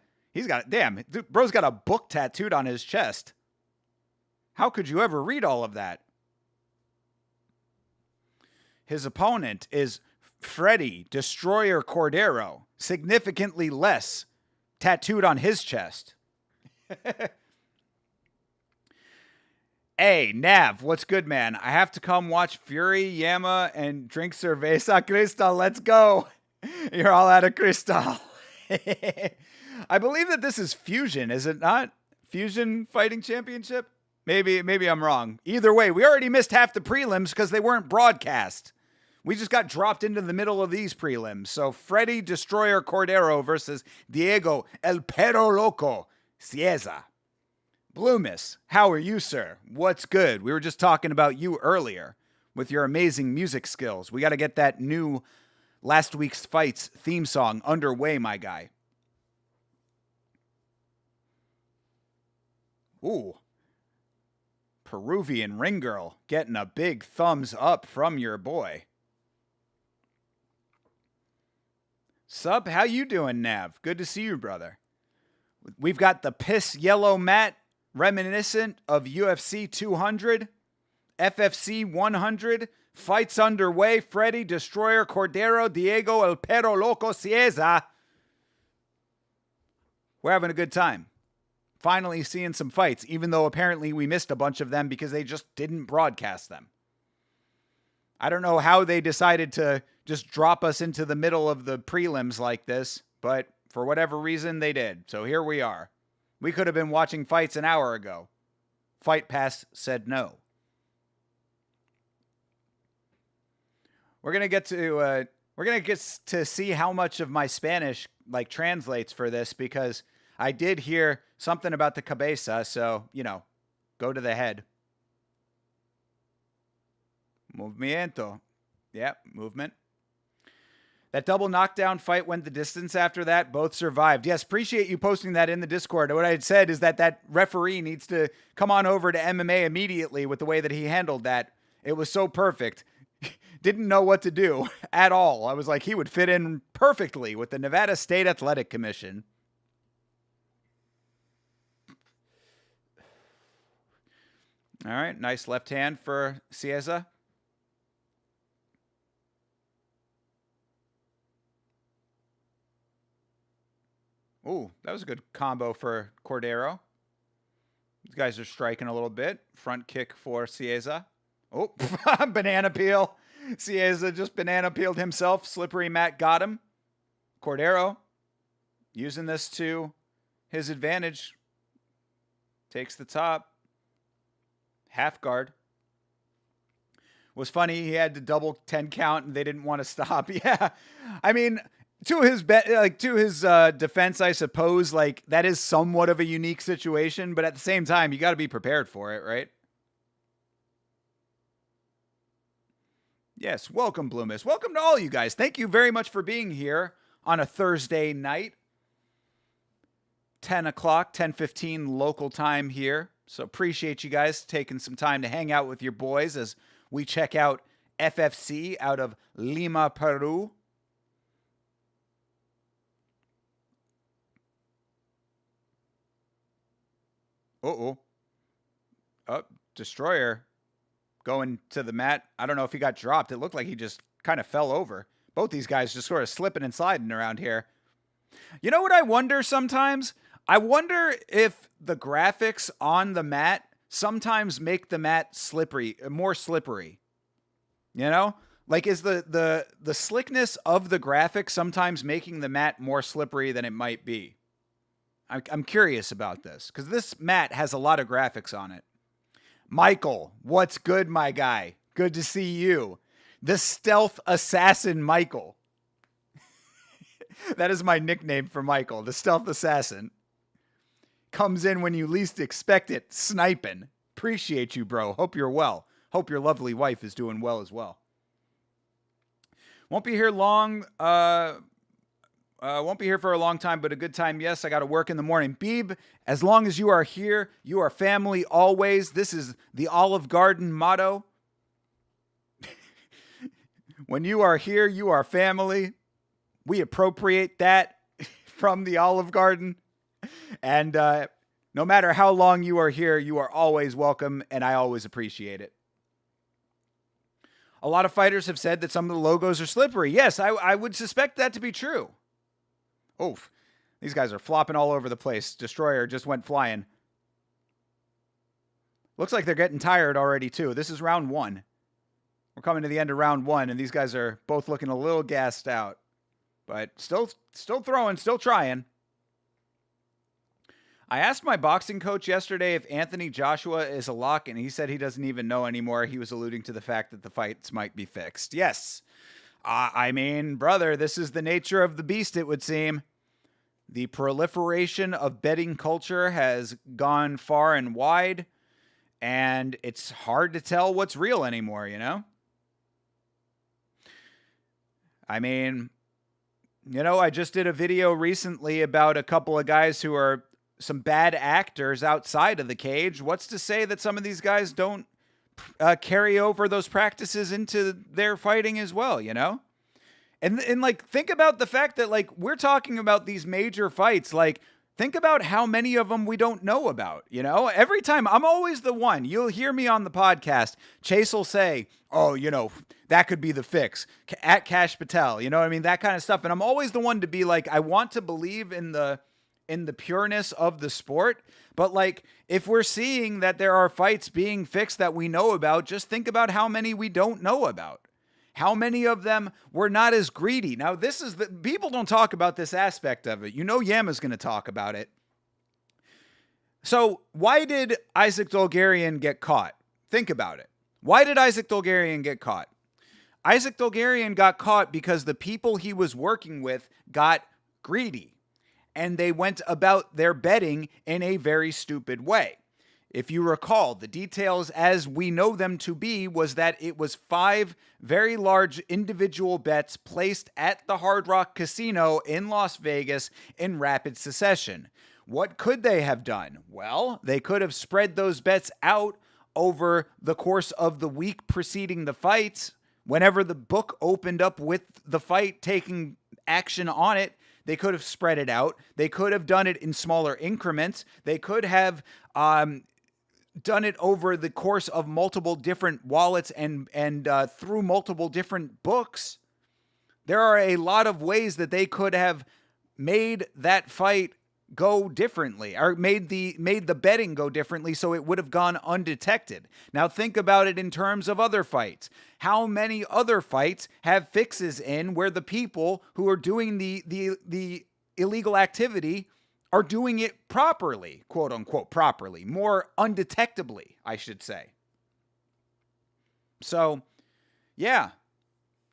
book tattooed on his chest. How could you ever read all of that? His opponent is Freddy Destroyer Cordero, significantly less tattooed on his chest. Hey, Nav, what's good, man? I have to come watch Fury, Yama, and drink cerveza cristal. Let's go. You're all out of cristal. I believe that this is Fusion, is it not? Fusion Fighting Championship? Maybe I'm wrong. Either way, we already missed half the prelims because they weren't broadcast. We just got dropped into the middle of these prelims. So Freddy Destroyer Cordero versus Diego El Perro Loco Cieza. Bloomis, how are you, sir? What's good? We were just talking about you earlier with your amazing music skills. We got to get that new Last Week's Fights theme song underway, my guy. Ooh. Peruvian ring girl getting a big thumbs up from your boy. Sup, how you doing, Nav? Good to see you, brother. We've got the piss yellow mat reminiscent of UFC 200, FFC 100, fights underway, Freddy Destroyer Cordero, Diego El Perro Loco Cieza. We're having a good time. Finally seeing some fights, even though apparently we missed a bunch of them because they just didn't broadcast them. I don't know how they decided to just drop us into the middle of the prelims like this, but for whatever reason, they did. So here we are. We could have been watching fights an hour ago. Fight Pass said no. We're gonna get to see how much of my Spanish translates for this because I did hear something about the cabeza. So go to the head. Movimiento. Yeah, movement. That double knockdown fight went the distance after that. Both survived. Yes, appreciate you posting that in the Discord. What I had said is that referee needs to come on over to MMA immediately with the way that he handled that. It was so perfect. Didn't know what to do at all. I was like, he would fit in perfectly with the Nevada State Athletic Commission. All right, nice left hand for Cieza. Ooh, that was a good combo for Cordero. These guys are striking a little bit. Front kick for Cieza. Oh, banana peel. Cieza just banana peeled himself. Slippery Matt got him. Cordero using this to his advantage. Takes the top. Half guard. Was funny. He had to double 10 count and they didn't want to stop. Yeah. I mean, to his defense, I suppose, that is somewhat of a unique situation, but at the same time, you got to be prepared for it, right? Yes, welcome, Bloomis. Welcome to all you guys. Thank you very much for being here on a Thursday night. 10 o'clock, 10:15 local time here. So appreciate you guys taking some time to hang out with your boys as we check out FFC out of Lima, Peru. Uh-oh. Oh, Destroyer going to the mat. I don't know if he got dropped. It looked like he just kind of fell over. Both these guys just sort of slipping and sliding around here. You know what I wonder sometimes? I wonder if the graphics on the mat sometimes make the mat more slippery. You know? Is the slickness of the graphics sometimes making the mat more slippery than it might be? I'm curious about this because this mat has a lot of graphics on it. Michael, what's good, my guy? Good to see you. The stealth assassin, Michael. That is my nickname for Michael, the stealth assassin. Comes in when you least expect it, sniping. Appreciate you, bro. Hope you're well. Hope your lovely wife is doing well as well. Won't be here long. Won't be here for a long time, but a good time. Yes, I got to work in the morning. Beeb, as long as you are here, you are family always. This is the Olive Garden motto. When you are here, you are family. We appropriate that from the Olive Garden. And no matter how long you are here, you are always welcome, and I always appreciate it. A lot of fighters have said that some of the logos are slippery. Yes, I would suspect that to be true. Oof. These guys are flopping all over the place. Destroyer just went flying. Looks like they're getting tired already, too. This is round 1. We're coming to the end of round 1, and these guys are both looking a little gassed out. But still throwing, still trying. I asked my boxing coach yesterday if Anthony Joshua is a lock, and he said he doesn't even know anymore. He was alluding to the fact that the fights might be fixed. Yes. I mean, brother, this is the nature of the beast, it would seem. The proliferation of betting culture has gone far and wide, and it's hard to tell what's real anymore, you know? I mean, you know, I just did a video recently about a couple of guys who are some bad actors outside of the cage. What's to say that some of these guys don't carry over those practices into their fighting as well, you know? And like, think about the fact that, like, we're talking about these major fights. Like, think about how many of them we don't know about, you know? Every time, I'm always the one. You'll hear me on the podcast. Chase will say, oh, you know, that could be the fix. At Cash Patel, you know what I mean? That kind of stuff. And I'm always the one to be like, I want to believe in the pureness of the sport. But, like, if we're seeing that there are fights being fixed that we know about, just think about how many we don't know about. How many of them were not as greedy? Now, this is people don't talk about this aspect of it. You know, Yama's going to talk about it. So why did Isaac Dolgarian get caught? Think about it. Why did Isaac Dolgarian get caught? Isaac Dolgarian got caught because the people he was working with got greedy, and they went about their betting in a very stupid way. If you recall, the details as we know them to be was that it was 5 very large individual bets placed at the Hard Rock Casino in Las Vegas in rapid succession. What could they have done? Well, they could have spread those bets out over the course of the week preceding the fights. Whenever the book opened up with the fight taking action on it, they could have spread it out. They could have done it in smaller increments. They could have done it over the course of multiple different wallets and through multiple different books. There are a lot of ways that they could have made that fight go differently, or made the betting go differently, so it would have gone undetected. Now think about it in terms of other fights. How many other fights have fixes in where the people who are doing the illegal activity are doing it properly, quote unquote properly, more undetectably, I should say. So, yeah,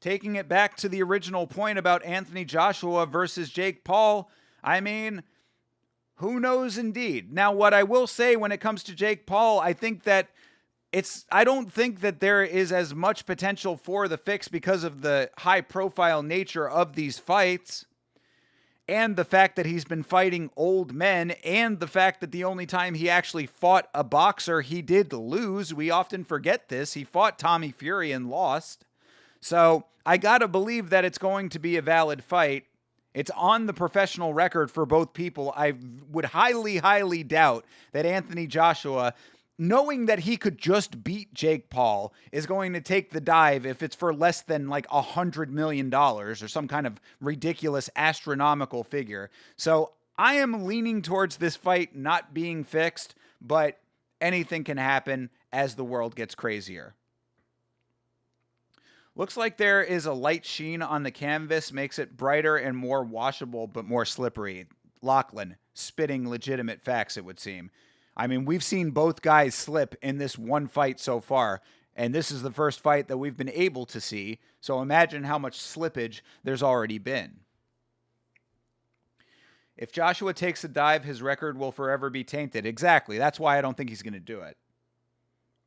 taking it back to the original point about Anthony Joshua versus Jake Paul, I mean, who knows indeed. Now, what I will say when it comes to Jake Paul, I think that I don't think that there is as much potential for the fix because of the high profile nature of these fights, and the fact that he's been fighting old men, and the fact that the only time he actually fought a boxer, he did lose. We often forget this. He fought Tommy Fury and lost. So I gotta believe that it's going to be a valid fight. It's on the professional record for both people. I would highly, highly doubt that Anthony Joshua, knowing that he could just beat Jake Paul, is going to take the dive if it's for less than like $100 million or some kind of ridiculous astronomical figure. So I am leaning towards this fight not being fixed, but anything can happen as the world gets crazier. Looks like there is a light sheen on the canvas, makes it brighter and more washable, but more slippery. Lachlan, spitting legitimate facts, it would seem. I mean, we've seen both guys slip in this one fight so far, and this is the first fight that we've been able to see. So imagine how much slippage there's already been. If Joshua takes a dive, his record will forever be tainted. Exactly. That's why I don't think he's going to do it.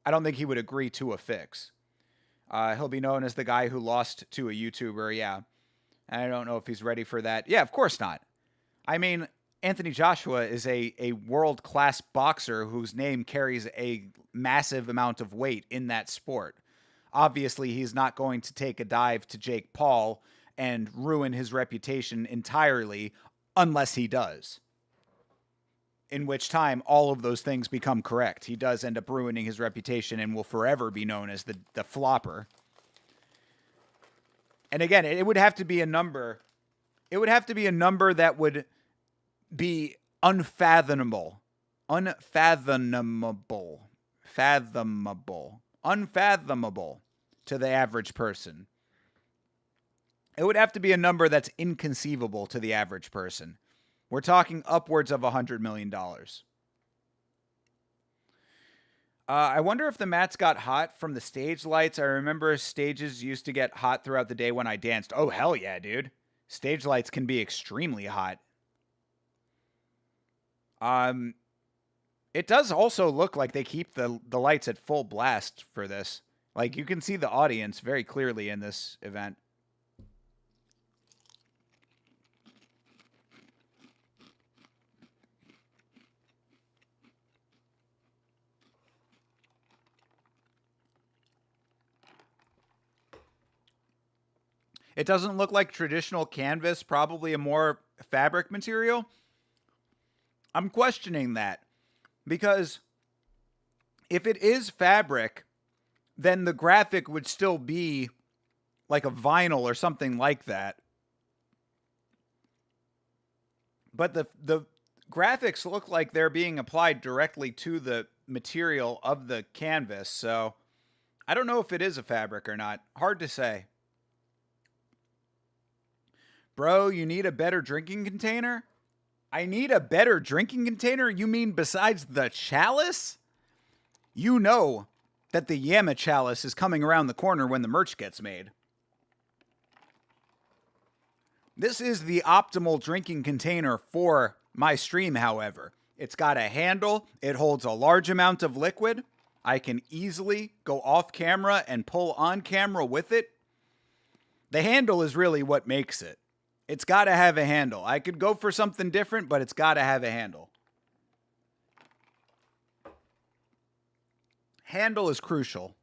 I don't think he would agree to a fix. He'll be known as the guy who lost to a YouTuber. Yeah. I don't know if he's ready for that. Yeah, of course not. I mean, Anthony Joshua is a world-class boxer whose name carries a massive amount of weight in that sport. Obviously, he's not going to take a dive to Jake Paul and ruin his reputation entirely unless he does. In which time, all of those things become correct. He does end up ruining his reputation and will forever be known as the flopper. And again, it would have to be a number. It would have to be a number that would be unfathomable to the average person. It would have to be a number that's inconceivable to the average person. We're talking upwards of $100 million. I wonder if the mats got hot from the stage lights. I remember stages used to get hot throughout the day when I danced. Oh, hell yeah, dude. Stage lights can be extremely hot. It does also look like they keep the lights at full blast for this. Like, you can see the audience very clearly in this event. It doesn't look like traditional canvas, probably a more fabric material. I'm questioning that because if it is fabric, then the graphic would still be like a vinyl or something like that. But the graphics look like they're being applied directly to the material of the canvas, so I don't know if it is a fabric or not. Hard to say. Bro, you need a better drinking container? I need a better drinking container? You mean besides the chalice? You know that the Yama chalice is coming around the corner when the merch gets made. This is the optimal drinking container for my stream, however. It's got a handle. It holds a large amount of liquid. I can easily go off camera and pull on camera with it. The handle is really what makes it. It's got to have a handle. I could go for something different, but it's got to have a handle. Handle is crucial.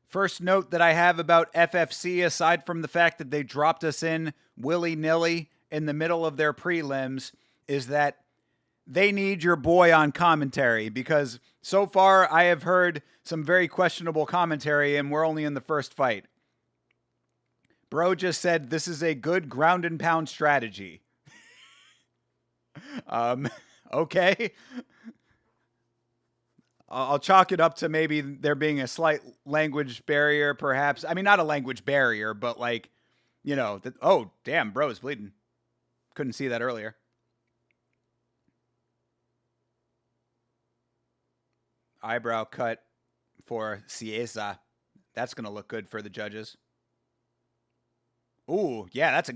First note that I have about FFC, aside from the fact that they dropped us in willy-nilly in the middle of their prelims, is that they need your boy on commentary, because so far I have heard some very questionable commentary and we're only in the first fight. Bro just said this is a good ground and pound strategy. Okay. I'll chalk it up to maybe there being a slight language barrier, perhaps. I mean, not a language barrier, but like, you know, oh, damn, bro is bleeding. Couldn't see that earlier. Eyebrow cut for Cieza. That's going to look good for the judges. Ooh, yeah, that's a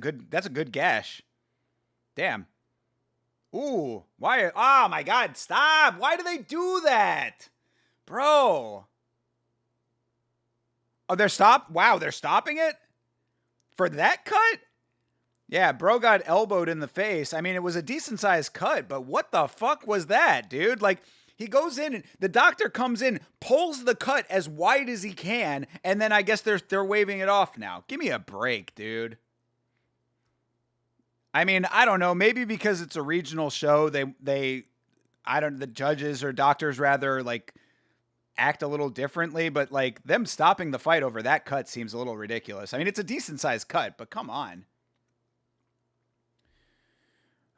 good gash. Damn. Ooh, why? Oh my God, stop. Why do they do that? Bro. Oh, they're stopping it? For that cut? Yeah, bro got elbowed in the face. I mean, it was a decent sized cut, but what the fuck was that, dude? Like, he goes in and the doctor comes in, pulls the cut as wide as he can, and then I guess they're waving it off now. Give me a break, dude. I mean, I don't know, maybe because it's a regional show, the judges or doctors rather, like, act a little differently, but like them stopping the fight over that cut seems a little ridiculous. I mean, it's a decent sized cut, but come on.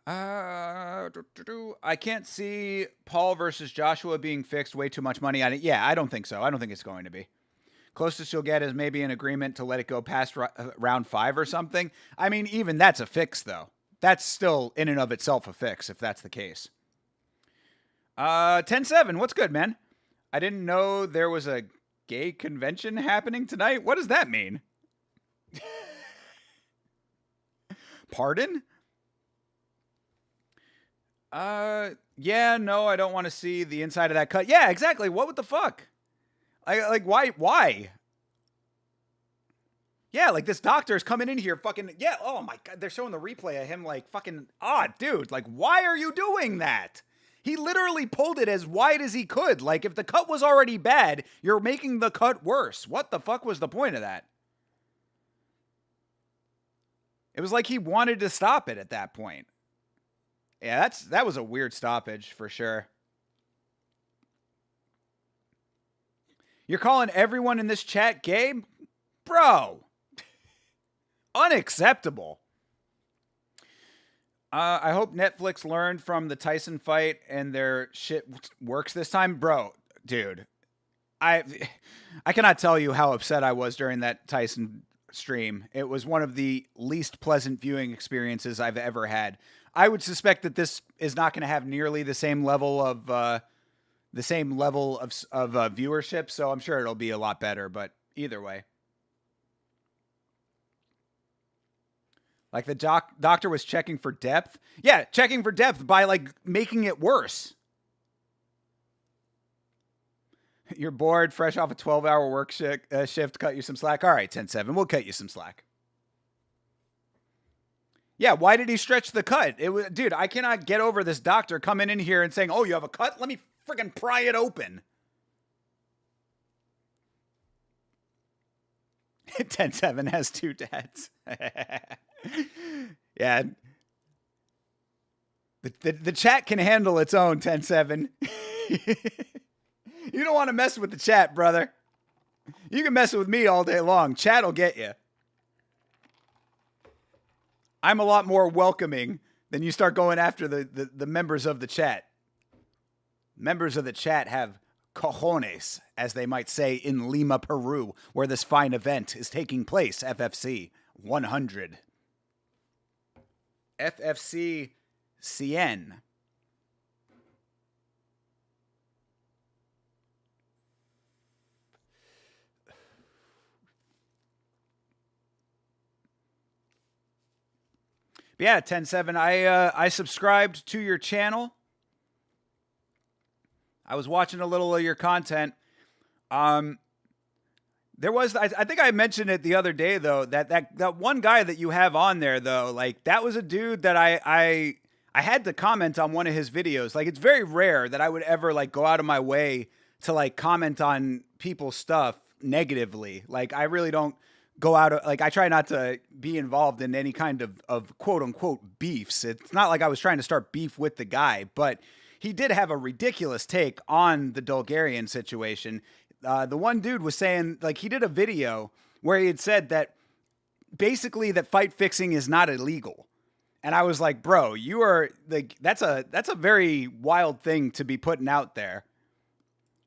I can't see Paul versus Joshua being fixed. Way too much money on it. Yeah, I don't think so. I don't think it's going to be. Closest you'll get is maybe an agreement to let it go past round 5 or something. I mean, even that's a fix, though. That's still in and of itself a fix, if that's the case. 10-7, what's good, man? I didn't know there was a gay convention happening tonight. What does that mean? Pardon? Yeah, no, I don't want to see the inside of that cut. Yeah, exactly. What the fuck? Why? Yeah, like this doctor is coming in here fucking, yeah, oh my God, they're showing the replay of him like fucking, dude, like why are you doing that? He literally pulled it as wide as he could. Like if the cut was already bad, you're making the cut worse. What the fuck was the point of that? It was like he wanted to stop it at that point. Yeah, that was a weird stoppage for sure. You're calling everyone in this chat gay? Bro. Unacceptable. I hope Netflix learned from the Tyson fight and their shit works this time. Bro, dude. I cannot tell you how upset I was during that Tyson stream. It was one of the least pleasant viewing experiences I've ever had. I would suspect that this is not going to have nearly the same level of viewership, so I'm sure it'll be a lot better, but either way. Like the doctor was checking for depth. Yeah, checking for depth by like making it worse. You're bored, fresh off a 12-hour work shift, cut you some slack. All right, 10-7, we'll cut you some slack. Yeah, why did he stretch the cut? It was, dude, I cannot get over this doctor coming in here and saying, oh, you have a cut? Let me freaking pry it open. 10-7 has two dads. Yeah. The chat can handle its own, 10-7. You don't want to mess with the chat, brother. You can mess with me all day long. Chat will get you. I'm a lot more welcoming than you start going after the members of the chat. Members of the chat have cojones, as they might say in Lima, Peru, where this fine event is taking place, FFC 100. FFC Cien. But yeah, 10-7, I subscribed to your channel. I was watching a little of your content. There was, I think I mentioned it the other day though, that one guy that you have on there though, like that was a dude that I had to comment on one of his videos. Like it's very rare that I would ever like go out of my way to like comment on people's stuff negatively. Like I really don't go out, like I try not to be involved in any kind of quote unquote beefs. It's not like I was trying to start beef with the guy, but he did have a ridiculous take on the Bulgarian situation. The one dude was saying, like, he did a video where he had said that basically that fight fixing is not illegal. And I was like, bro, you are like, that's a very wild thing to be putting out there.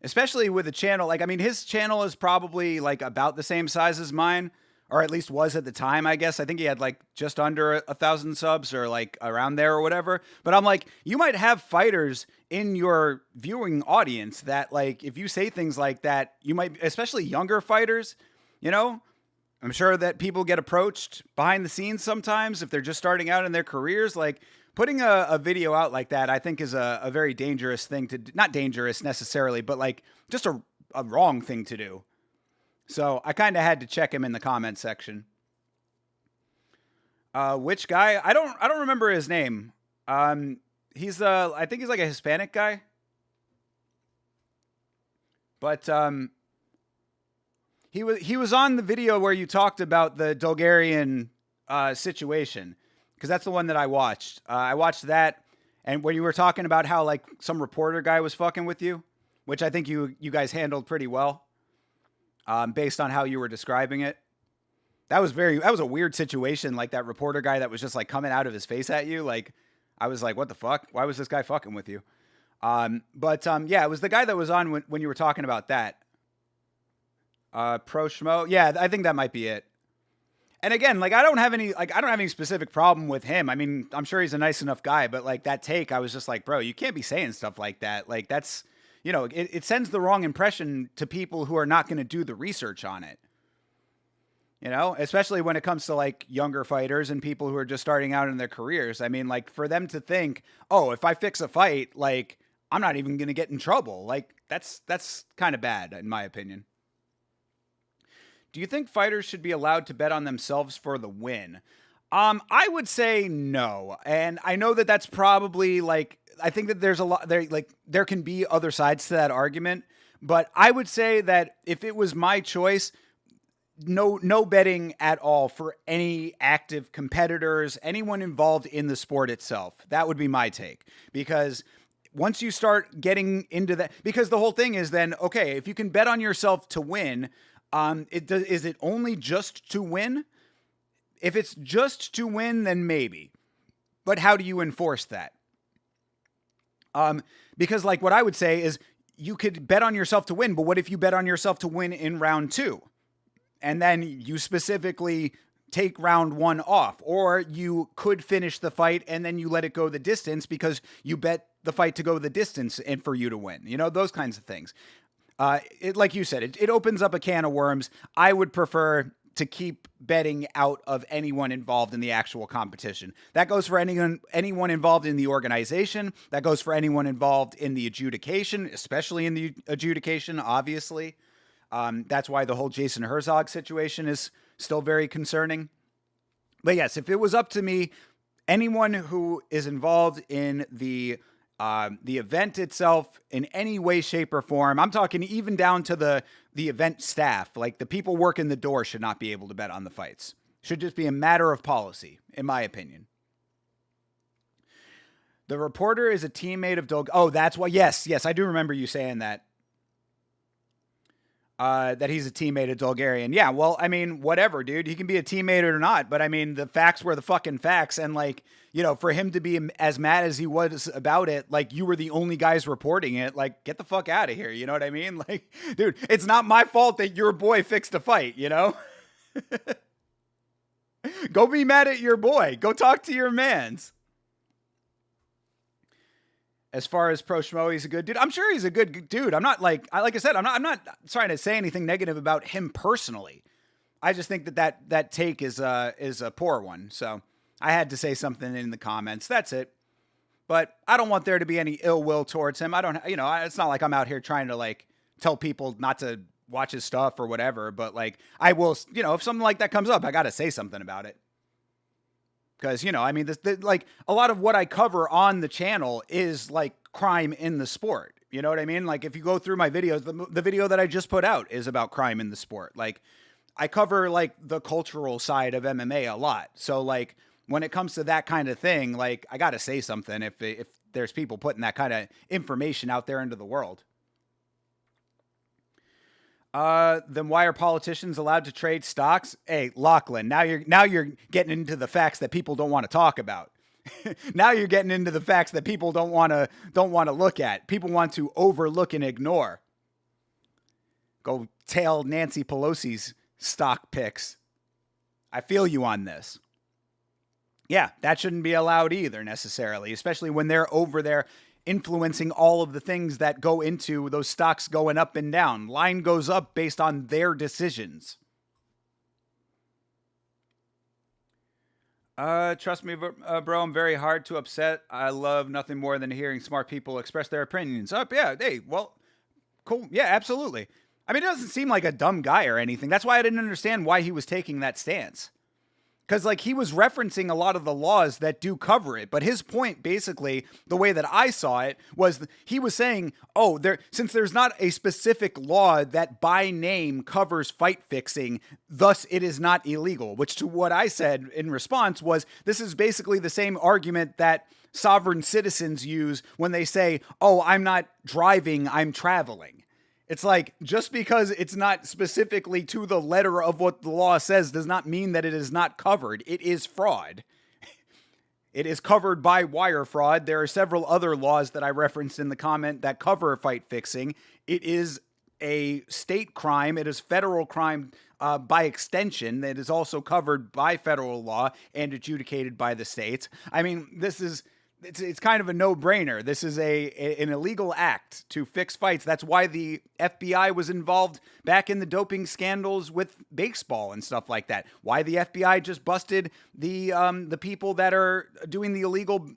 Especially with a channel, like, I mean, his channel is probably like about the same size as mine, or at least was at the time, I guess. I think he had like just under 1,000 subs or like around there or whatever. But I'm like, you might have fighters in your viewing audience that like, if you say things like that, you might, especially younger fighters, you know, I'm sure that people get approached behind the scenes sometimes if they're just starting out in their careers. Like putting a video out like that, I think is a very dangerous thing to do. Not dangerous necessarily, but like just a wrong thing to do. So I kind of had to check him in the comment section. Which guy? I don't remember his name. He's I think he's like a Hispanic guy. But he was on the video where you talked about the Bulgarian situation, because that's the one that I watched. I watched that, and when you were talking about how like some reporter guy was fucking with you, which I think you guys handled pretty well. Based on how you were describing it. That was a weird situation. Like that reporter guy that was just like coming out of his face at you. Like, I was like, what the fuck? Why was this guy fucking with you? Yeah, it was the guy that was on when you were talking about that. Pro Schmo. Yeah, I think that might be it. And again, like I don't have any specific problem with him. I mean, I'm sure he's a nice enough guy, but like that take, I was just like, bro, you can't be saying stuff like that. Like that's, it sends the wrong impression to people who are not going to do the research on it. Especially when it comes to like younger fighters and people who are just starting out in their careers. I mean, like for them to think, oh, if I fix a fight, like I'm not even going to get in trouble. Like that's kind of bad in my opinion. Do you think fighters should be allowed to bet on themselves for the win? I would say no. And I know that that's probably like, I think that there's a lot there, like there can be other sides to that argument, but I would say that if it was my choice, no betting at all for any active competitors, anyone involved in the sport itself. That would be my take. Because once you start getting into that, because the whole thing is then, okay, if you can bet on yourself to win, is it only just to win? If it's just to win, then maybe. But how do you enforce that? Because like what I would say is you could bet on yourself to win, but what if you bet on yourself to win in round 2? And then you specifically take round 1 off, or you could finish the fight and then you let it go the distance because you bet the fight to go the distance and for you to win, those kinds of things. Like you said, it opens up a can of worms. I would prefer to keep betting out of anyone involved in the actual competition. That goes for anyone involved in the organization. That goes for anyone involved in the adjudication, especially in the adjudication, obviously. That's why the whole Jason Herzog situation is still very concerning. But yes, if it was up to me, anyone who is involved in the event itself in any way, shape, or form, I'm talking even down to the event staff, like the people working the door should not be able to bet on the fights. Should just be a matter of policy, in my opinion. The reporter is a teammate of Dog. Oh, that's why. Yes, I do remember you saying that. That he's a teammate of Dolgarian. Yeah, well, I mean, whatever, dude. He can be a teammate or not, but I mean, the facts were the fucking facts. And like, for him to be as mad as he was about it, like you were the only guys reporting it, like get the fuck out of here. You know what I mean? Like, dude, it's not my fault that your boy fixed a fight, Go be mad at your boy. Go talk to your mans. As far as Pro Schmo, he's a good dude. I'm sure he's a good dude. I'm not like I said, I'm not trying to say anything negative about him personally. I just think that take is a poor one. So I had to say something in the comments. That's it. But I don't want there to be any ill will towards him. I don't, it's not like I'm out here trying to like tell people not to watch his stuff or whatever. But like I will, if something like that comes up, I got to say something about it. Because, I mean, like a lot of what I cover on the channel is like crime in the sport. You know what I mean? Like if you go through my videos, the video that I just put out is about crime in the sport. Like I cover like the cultural side of MMA a lot. So like when it comes to that kind of thing, like I got to say something if there's people putting that kind of information out there into the world. Then why are politicians allowed to trade stocks? Hey, Lachlan, now you're getting into the facts that people don't want to talk about. Now you're getting into the facts that people don't want to look at. People want to overlook and ignore. Go tail Nancy Pelosi's stock picks. I feel you on this. Yeah, that shouldn't be allowed either necessarily, especially when they're over there influencing all of the things that go into those stocks going up and down. Line goes up based on their decisions. Trust me, bro, I'm very hard to upset. I love nothing more than hearing smart people express their opinions. Yeah, hey, well, cool. Yeah, absolutely. I mean, it doesn't seem like a dumb guy or anything. That's why I didn't understand why he was taking that stance. Because, like, he was referencing a lot of the laws that do cover it. But his point, basically, the way that I saw it, was he was saying, since there's not a specific law that by name covers fight fixing, thus it is not illegal. Which, to what I said in response, was this is basically the same argument that sovereign citizens use when they say, I'm not driving, I'm traveling. It's like, just because it's not specifically to the letter of what the law says does not mean that it is not covered. It is fraud. It is covered by wire fraud. There are several other laws that I referenced in the comment that cover fight fixing. It is a state crime. It is federal crime by extension, that is also covered by federal law and adjudicated by the states. I mean, it's kind of a no-brainer. This is an illegal act to fix fights. That's why the FBI was involved back in the doping scandals with baseball and stuff like that. Why the FBI just busted the people that are doing the illegal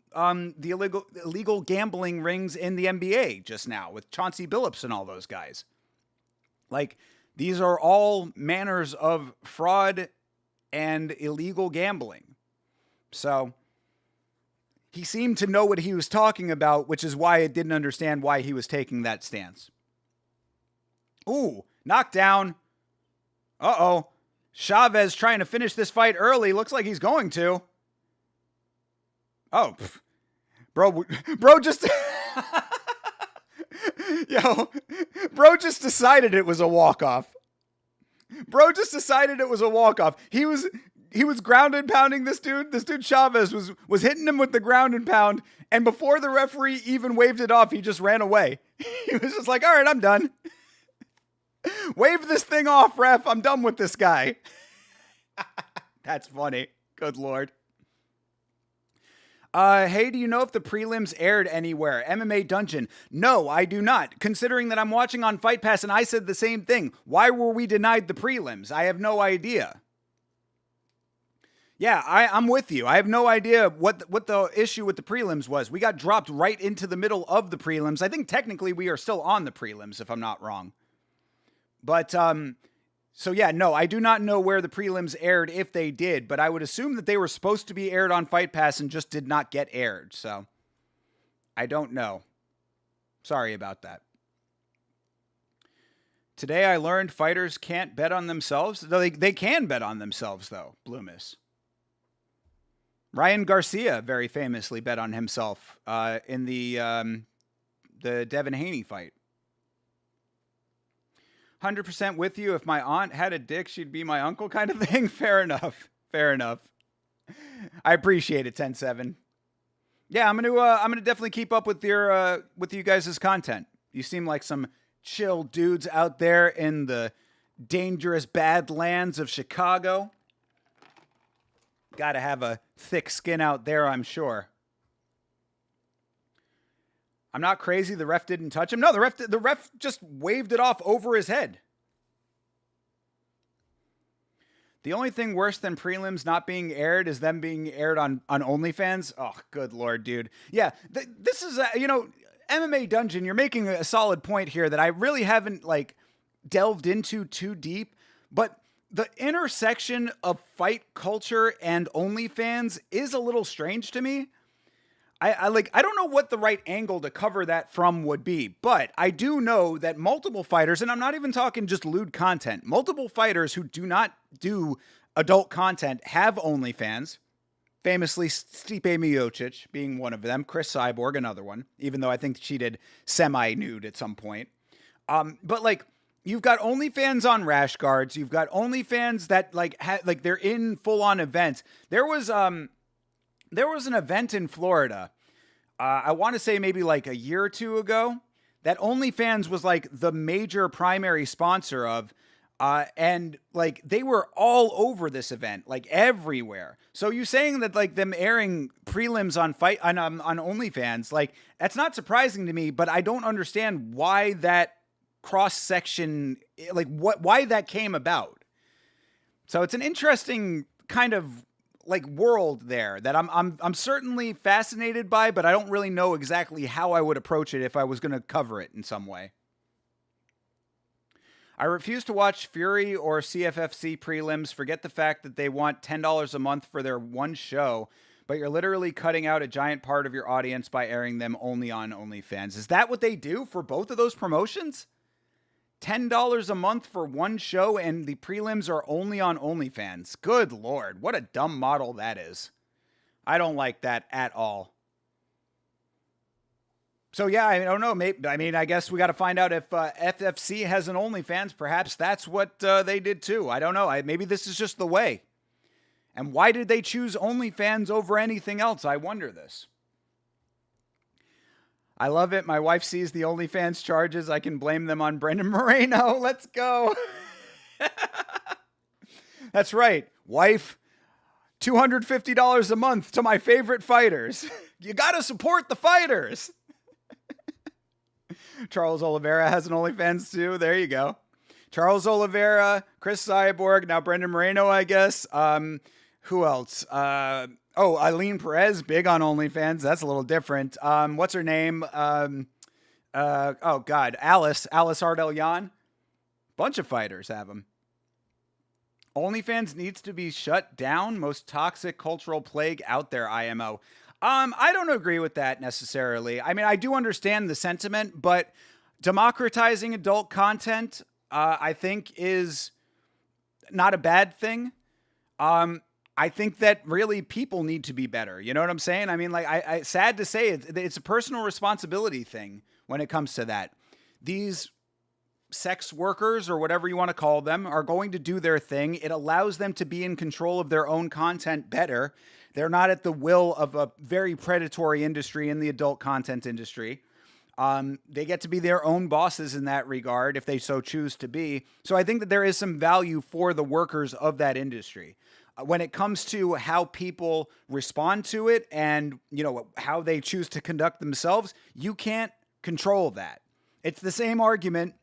gambling rings in the NBA just now with Chauncey Billups and all those guys. Like, these are all manners of fraud and illegal gambling. So he seemed to know what he was talking about, which is why I didn't understand why he was taking that stance. Ooh, knockdown. Uh-oh. Chavez trying to finish this fight early. Looks like he's going to. Oh, bro just... Yo, bro just decided it was a walk-off. He was ground and pounding this dude. This dude Chavez was hitting him with the ground and pound, and before the referee even waved it off, he just ran away. He was just like, all right, I'm done. Wave this thing off, ref. I'm done with this guy. That's funny. Good Lord. Hey, do you know if the prelims aired anywhere? MMA Dungeon. No, I do not. Considering that I'm watching on Fight Pass and I said the same thing. Why were we denied the prelims? I have no idea. Yeah, I'm with you. I have no idea what the issue with the prelims was. We got dropped right into the middle of the prelims. I think technically we are still on the prelims, if I'm not wrong. But, so yeah, no, I do not know where the prelims aired if they did, but I would assume that they were supposed to be aired on Fight Pass and just did not get aired. So I don't know. Sorry about that. Today I learned fighters can't bet on themselves. They can bet on themselves though, Bloomis. Ryan Garcia very famously bet on himself in the Devin Haney fight. 100% with you. If my aunt had a dick, she'd be my uncle kind of thing. Fair enough. I appreciate it, 10-7. Yeah, I'm gonna definitely keep up with you guys' content. You seem like some chill dudes out there in the dangerous badlands of Chicago. Gotta have a thick skin out there, I'm sure. I'm not crazy. The ref didn't touch him. No, the ref just waved it off over his head. The only thing worse than prelims not being aired is them being aired on OnlyFans. Oh, good Lord, dude. Yeah, this is, MMA Dungeon, you're making a solid point here that I really haven't, delved into too deep. But the intersection of fight culture and OnlyFans is a little strange to me. I don't know what the right angle to cover that from would be, but I do know that multiple fighters, and I'm not even talking just lewd content, multiple fighters who do not do adult content have OnlyFans, famously Stipe Miocic being one of them, Chris Cyborg another one, even though I think she did semi-nude at some point. But you've got OnlyFans on rash guards, you've got OnlyFans that they're in full-on events. There was an event in Florida, I want to say maybe a year or two ago, that OnlyFans was the major primary sponsor of, and they were all over this event, everywhere. So you saying that them airing prelims on OnlyFans, that's not surprising to me, but I don't understand why that cross section, why that came about. So it's an interesting kind of world there that I'm certainly fascinated by, but I don't really know exactly how I would approach it if I was going to cover it in some way. I refuse to watch Fury or CFFC prelims. Forget the fact that they want $10 a month for their one show, but you're literally cutting out a giant part of your audience by airing them only on OnlyFans. Is that what they do for both of those promotions? $10 a month for one show, and the prelims are only on OnlyFans. Good Lord, what a dumb model that is. I don't like that at all. So yeah, I don't know. I guess we got to find out if FFC has an OnlyFans. Perhaps that's what they did too. I don't know. Maybe this is just the way. And why did they choose OnlyFans over anything else? I wonder this. I love it. My wife sees the OnlyFans charges. I can blame them on Brendan Moreno. Let's go. That's right. Wife, $250 a month to my favorite fighters. You got to support the fighters. Charles Oliveira has an OnlyFans too. There you go. Charles Oliveira, Chris Cyborg, now Brendan Moreno, I guess. Who else? Eileen Perez, big on OnlyFans. That's a little different. What's her name? Alice Ardell-Yan. Bunch of fighters have them. OnlyFans needs to be shut down. Most toxic cultural plague out there, IMO. I don't agree with that necessarily. I mean, I do understand the sentiment, but democratizing adult content, I think, is not a bad thing. I think that really people need to be better. You know what I'm saying? I mean, like, I sad to say it's a personal responsibility thing when it comes to that. These sex workers, or whatever you want to call them, are going to do their thing. It allows them to be in control of their own content better. They're not at the will of a very predatory industry in the adult content industry. They get to be their own bosses in that regard if they so choose to be. So I think that there is some value for the workers of that industry. When it comes to how people respond to it and, you know, how they choose to conduct themselves, you can't control that. It's the same argument.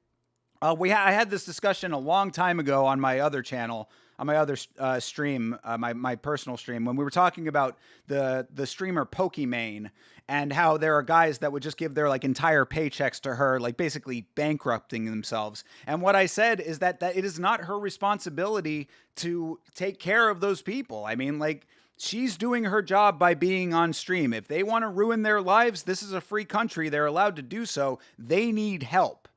I had this discussion a long time ago on my other channel, on my other stream, my personal stream, when we were talking about the streamer Pokimane and how there are guys that would just give their like entire paychecks to her, like basically bankrupting themselves. And what I said is that it is not her responsibility to take care of those people. I mean, like, she's doing her job by being on stream. If they want to ruin their lives, this is a free country. They're allowed to do so. They need help.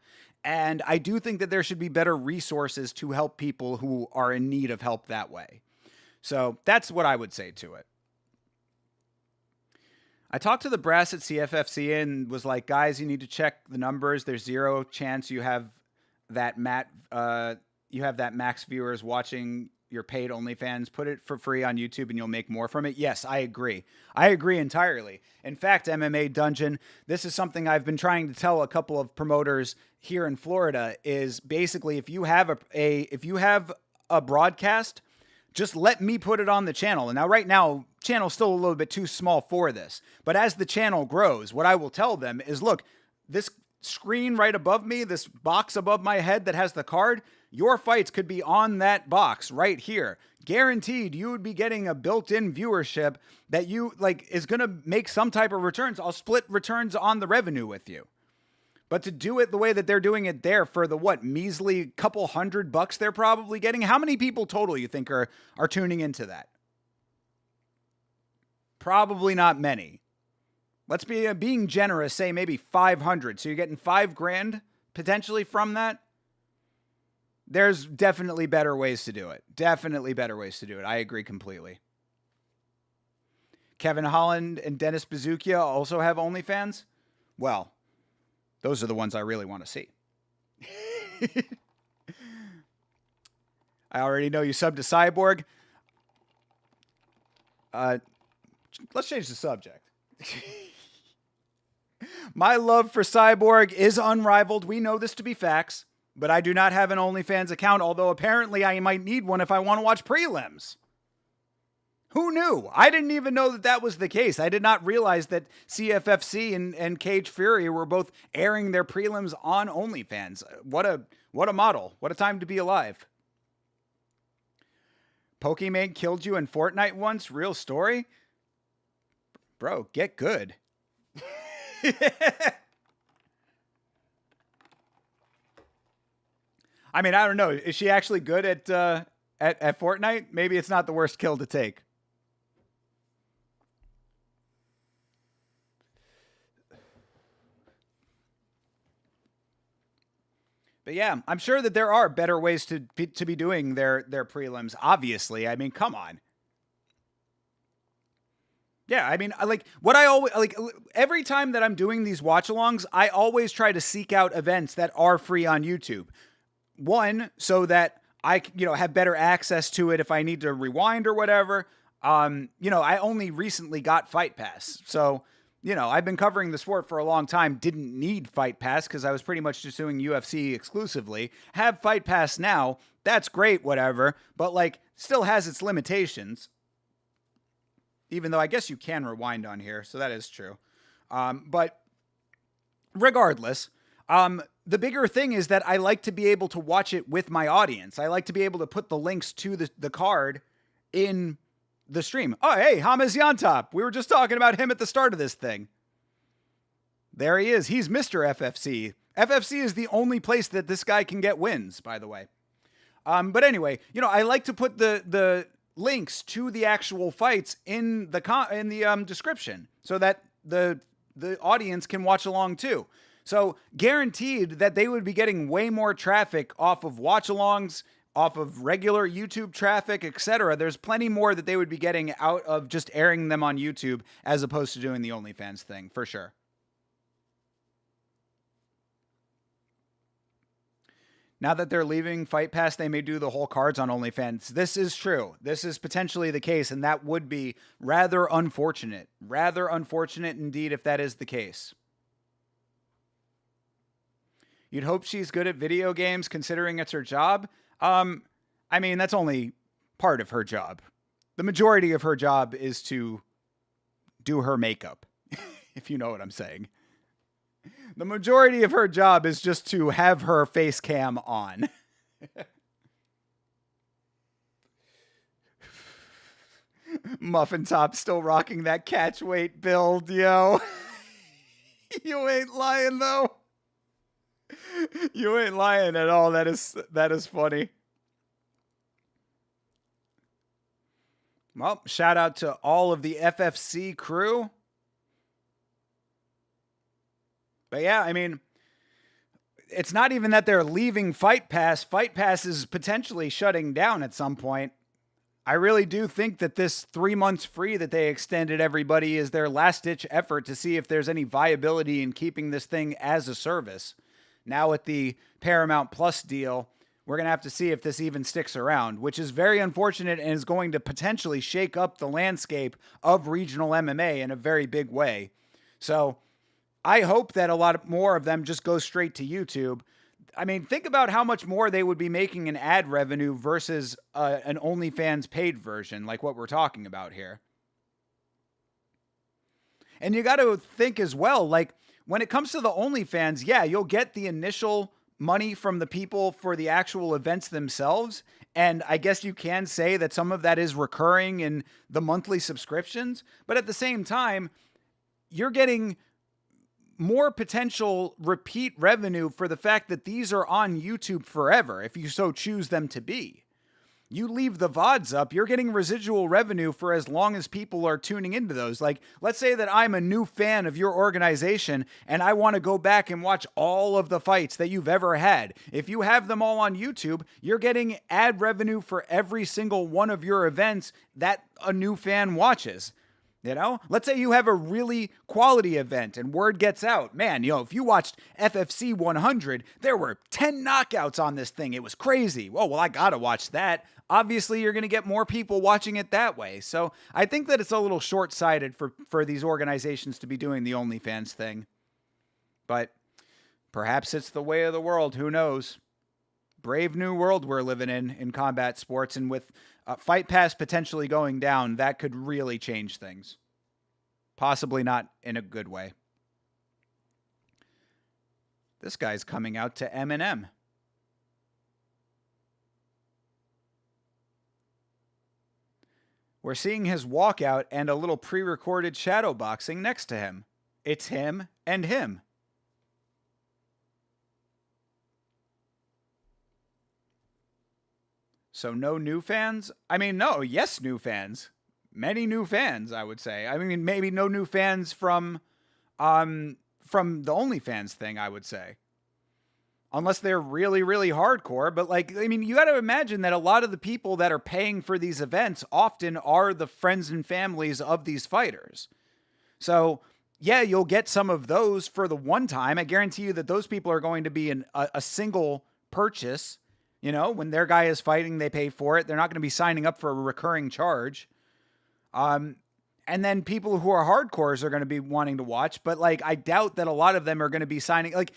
And I do think that there should be better resources to help people who are in need of help that way. So that's what I would say to it. I talked to the brass at CFFC and was like, guys, you need to check the numbers. There's zero chance you have that max viewers watching your paid OnlyFans. Put it for free on YouTube and you'll make more from it. Yes, I agree. I agree entirely. In fact, MMA Dungeon, this is something I've been trying to tell a couple of promoters here in Florida, is basically if you have a broadcast, just let me put it on the channel. And now right now, channel's still a little bit too small for this. But as the channel grows, what I will tell them is, look, this screen right above me, this box above my head that has the card, your fights could be on that box right here. Guaranteed, you would be getting a built-in viewership that you like is going to make some type of returns. I'll split returns on the revenue with you. But to do it the way that they're doing it there for the measly couple $100 they're probably getting, how many people total you think are tuning into that? Probably not many. Let's be being generous, say maybe 500. So you're getting $5,000 potentially from that. There's definitely better ways to do it. Definitely better ways to do it. I agree completely. Kevin Holland and Dennis Bazookia also have OnlyFans. Well, those are the ones I really want to see. I already know you subbed to Cyborg. Let's change the subject. My love for Cyborg is unrivaled. We know this to be facts, but I do not have an OnlyFans account, although apparently I might need one if I want to watch prelims. Who knew? I didn't even know that was the case. I did not realize that CFFC and Cage Fury were both airing their prelims on OnlyFans. What a model. What a time to be alive. Pokimane killed you in Fortnite once? Real story? Bro, get good. I mean, I don't know. Is she actually good at Fortnite? Maybe it's not the worst kill to take. But yeah, I'm sure that there are better ways to be doing their prelims. Obviously, I mean, come on. Yeah, I mean, like what I always like every time that I'm doing these watch-alongs, I always try to seek out events that are free on YouTube. One, so that I have better access to it if I need to rewind or whatever. I only recently got Fight Pass, so I've been covering the sport for a long time, didn't need Fight Pass because I was pretty much just doing UFC exclusively. Have Fight Pass now, that's great, whatever, but like still has its limitations. Even though I guess you can rewind on here, so that is true. But regardless, the bigger thing is that I like to be able to watch it with my audience. I like to be able to put the links to the card in the stream. Oh, hey, Hamez Yantop. We were just talking about him at the start of this thing. There he is. He's Mr. FFC. FFC is the only place that this guy can get wins, by the way. But anyway, I like to put the links to the actual fights in the description so that the audience can watch along too. So guaranteed that they would be getting way more traffic off of watch-alongs, off of regular YouTube traffic, etc. There's plenty more that they would be getting out of just airing them on YouTube as opposed to doing the OnlyFans thing, for sure. Now that they're leaving Fight Pass, they may do the whole cards on OnlyFans. This is true. This is potentially the case, and that would be rather unfortunate. Rather unfortunate indeed if that is the case. You'd hope she's good at video games considering it's her job. I mean, that's only part of her job. The majority of her job is to do her makeup, if you know what I'm saying. The majority of her job is just to have her face cam on. Muffin Top still rocking that catch weight build, yo. You ain't lying, though. You ain't lying at all. That is funny. Well, shout out to all of the FFC crew. But yeah, I mean, it's not even that they're leaving Fight Pass. Fight Pass is potentially shutting down at some point. I really do think that this 3 months free that they extended everybody is their last-ditch effort to see if there's any viability in keeping this thing as a service. Now with the Paramount Plus deal, we're going to have to see if this even sticks around, which is very unfortunate and is going to potentially shake up the landscape of regional MMA in a very big way. So I hope that a lot more of them just go straight to YouTube. I mean, think about how much more they would be making in ad revenue versus an OnlyFans paid version, like what we're talking about here. And you got to think as well, like when it comes to the OnlyFans, yeah, you'll get the initial money from the people for the actual events themselves. And I guess you can say that some of that is recurring in the monthly subscriptions. But at the same time, you're getting more potential repeat revenue for the fact that these are on YouTube forever, if you so choose them to be. You leave the VODs up, you're getting residual revenue for as long as people are tuning into those. Like, let's say that I'm a new fan of your organization and I want to go back and watch all of the fights that you've ever had. If you have them all on YouTube, you're getting ad revenue for every single one of your events that a new fan watches. You know, let's say you have a really quality event and word gets out. Man, if you watched FFC 100, there were 10 knockouts on this thing. It was crazy. Oh, well, I got to watch that. Obviously, you're going to get more people watching it that way. So I think that it's a little short-sighted for these organizations to be doing the OnlyFans thing. But perhaps it's the way of the world. Who knows? Brave new world we're living in combat sports, and with Fight Pass potentially going down, that could really change things. Possibly not in a good way. This guy's coming out to Eminem. We're seeing his walkout and a little pre-recorded shadowboxing next to him. It's him and him. So no new fans? I mean, no, yes, new fans. Many new fans, I would say. I mean, maybe no new fans from the OnlyFans thing, I would say. Unless they're really, really hardcore. But, like, I mean, you got to imagine that a lot of the people that are paying for these events often are the friends and families of these fighters. So, yeah, you'll get some of those for the one time. I guarantee you that those people are going to be a single purchase. You know, when their guy is fighting, they pay for it. They're not going to be signing up for a recurring charge. And And then people who are hardcores are going to be wanting to watch, but like I doubt that a lot of them are going to be signing. Like,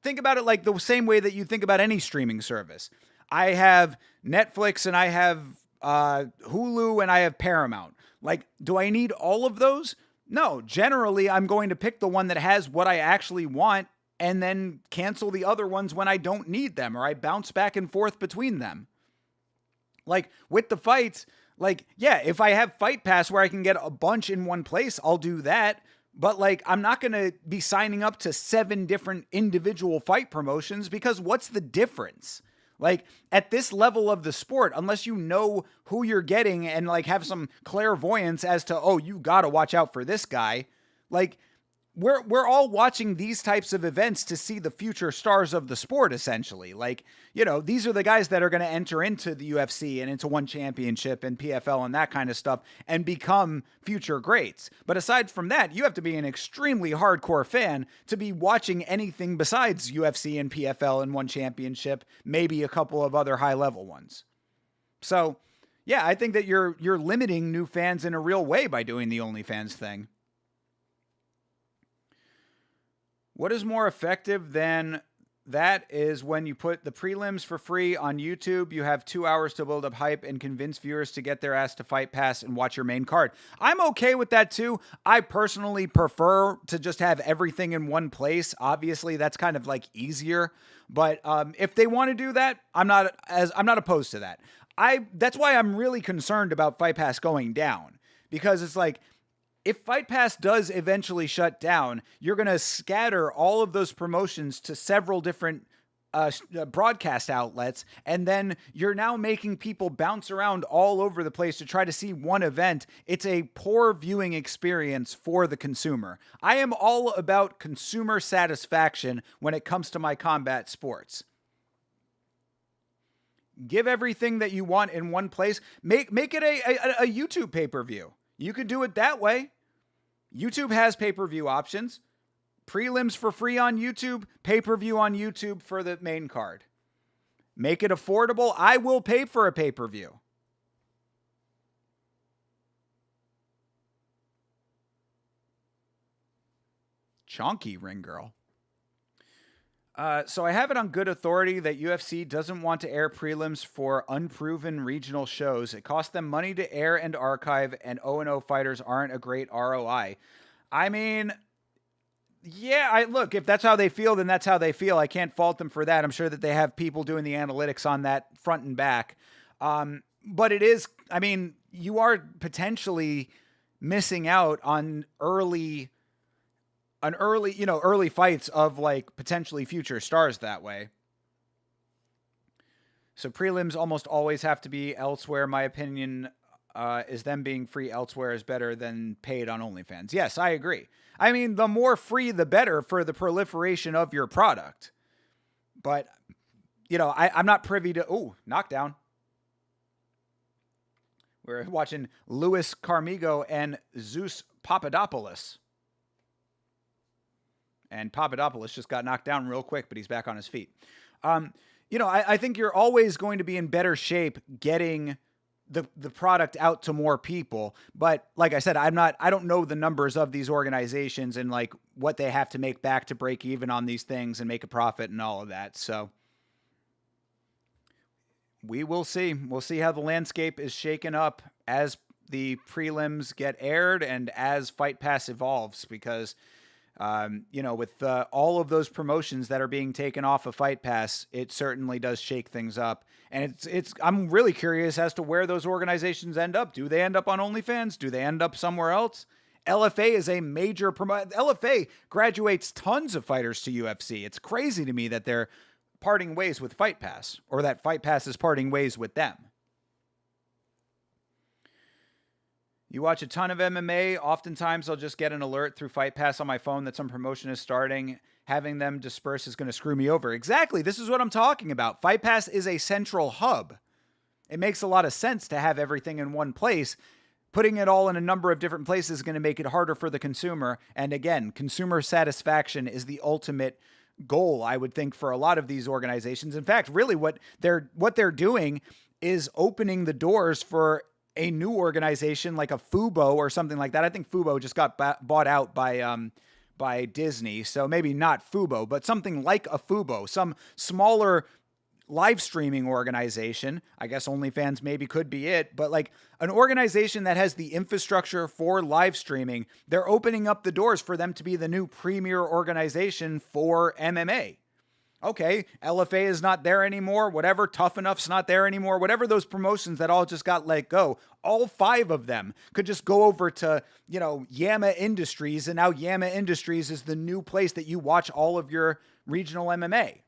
think about it like the same way that you think about any streaming service. I have Netflix and I have Hulu and I have Paramount. Like, do I need all of those? No. Generally, I'm going to pick the one that has what I actually want and then cancel the other ones when I don't need them, or I bounce back and forth between them. Like with the fights, like, yeah, if I have Fight Pass where I can get a bunch in one place, I'll do that. But like, I'm not going to be signing up to 7 different individual fight promotions, because what's the difference? Like at this level of the sport, unless you know who you're getting and like have some clairvoyance as to, oh, you got to watch out for this guy. Like we're all watching these types of events to see the future stars of the sport, essentially. Like, you know, these are the guys that are going to enter into the UFC and into One Championship and PFL and that kind of stuff and become future greats. But aside from that, you have to be an extremely hardcore fan to be watching anything besides UFC and PFL and One Championship, maybe a couple of other high-level ones. So, yeah, I think that you're limiting new fans in a real way by doing the OnlyFans thing. What is more effective than that is when you put the prelims for free on YouTube. You have 2 hours to build up hype and convince viewers to get their ass to Fight Pass and watch your main card. I'm okay with that too. I personally prefer to just have everything in one place. Obviously, that's kind of like easier. But if they want to do that, I'm not opposed to that. That's why I'm really concerned about Fight Pass going down, because it's like, if Fight Pass does eventually shut down, you're going to scatter all of those promotions to several different broadcast outlets, and then you're now making people bounce around all over the place to try to see one event. It's a poor viewing experience for the consumer. I am all about consumer satisfaction when it comes to my combat sports. Give everything that you want in one place. Make it a YouTube pay-per-view. You could do it that way. YouTube has pay-per-view options. Prelims for free on YouTube, pay-per-view on YouTube for the main card. Make it affordable. I will pay for a pay-per-view. Chonky ring girl. So I have it on good authority that UFC doesn't want to air prelims for unproven regional shows. It costs them money to air and archive, and 0-0 fighters aren't a great ROI. I mean, yeah, look, if that's how they feel, then that's how they feel. I can't fault them for that. I'm sure that they have people doing the analytics on that front and back. But it is, I mean, you are potentially missing out on early fights of like potentially future stars that way. So prelims almost always have to be elsewhere. My opinion is them being free elsewhere is better than paid on OnlyFans. Yes, I agree. I mean, the more free, the better for the proliferation of your product. But, you know, I'm not privy to... Ooh, knockdown. We're watching Louis Carmigo and Zeus Papadopoulos. And Papadopoulos just got knocked down real quick, but he's back on his feet. You know, I think you're always going to be in better shape getting the product out to more people. But like I said, I don't know the numbers of these organizations and like what they have to make back to break even on these things and make a profit and all of that. So we will see. We'll see how the landscape is shaken up as the prelims get aired and as Fight Pass evolves, because you know, with all of those promotions that are being taken off of Fight Pass, it certainly does shake things up. And I'm really curious as to where those organizations end up. Do they end up on OnlyFans? Do they end up somewhere else? LFA is a major LFA graduates tons of fighters to UFC. It's crazy to me that they're parting ways with Fight Pass, or that Fight Pass is parting ways with them. You watch a ton of MMA. Oftentimes, I'll just get an alert through Fight Pass on my phone that some promotion is starting. Having them disperse is going to screw me over. Exactly. This is what I'm talking about. Fight Pass is a central hub. It makes a lot of sense to have everything in one place. Putting it all in a number of different places is going to make it harder for the consumer. And again, consumer satisfaction is the ultimate goal, I would think, for a lot of these organizations. In fact, really what they're doing is opening the doors for a new organization like a Fubo or something like that. I think Fubo just got bought out by Disney, so maybe not Fubo, but something like a Fubo, some smaller live streaming organization. I guess OnlyFans maybe could be it, but like an organization that has the infrastructure for live streaming, they're opening up the doors for them to be the new premier organization for MMA. Okay, LFA is not there anymore, whatever, Tough Enough's not there anymore, whatever those promotions that all just got let go, all 5 of them could just go over to, Yama Industries, and now Yama Industries is the new place that you watch all of your regional MMA.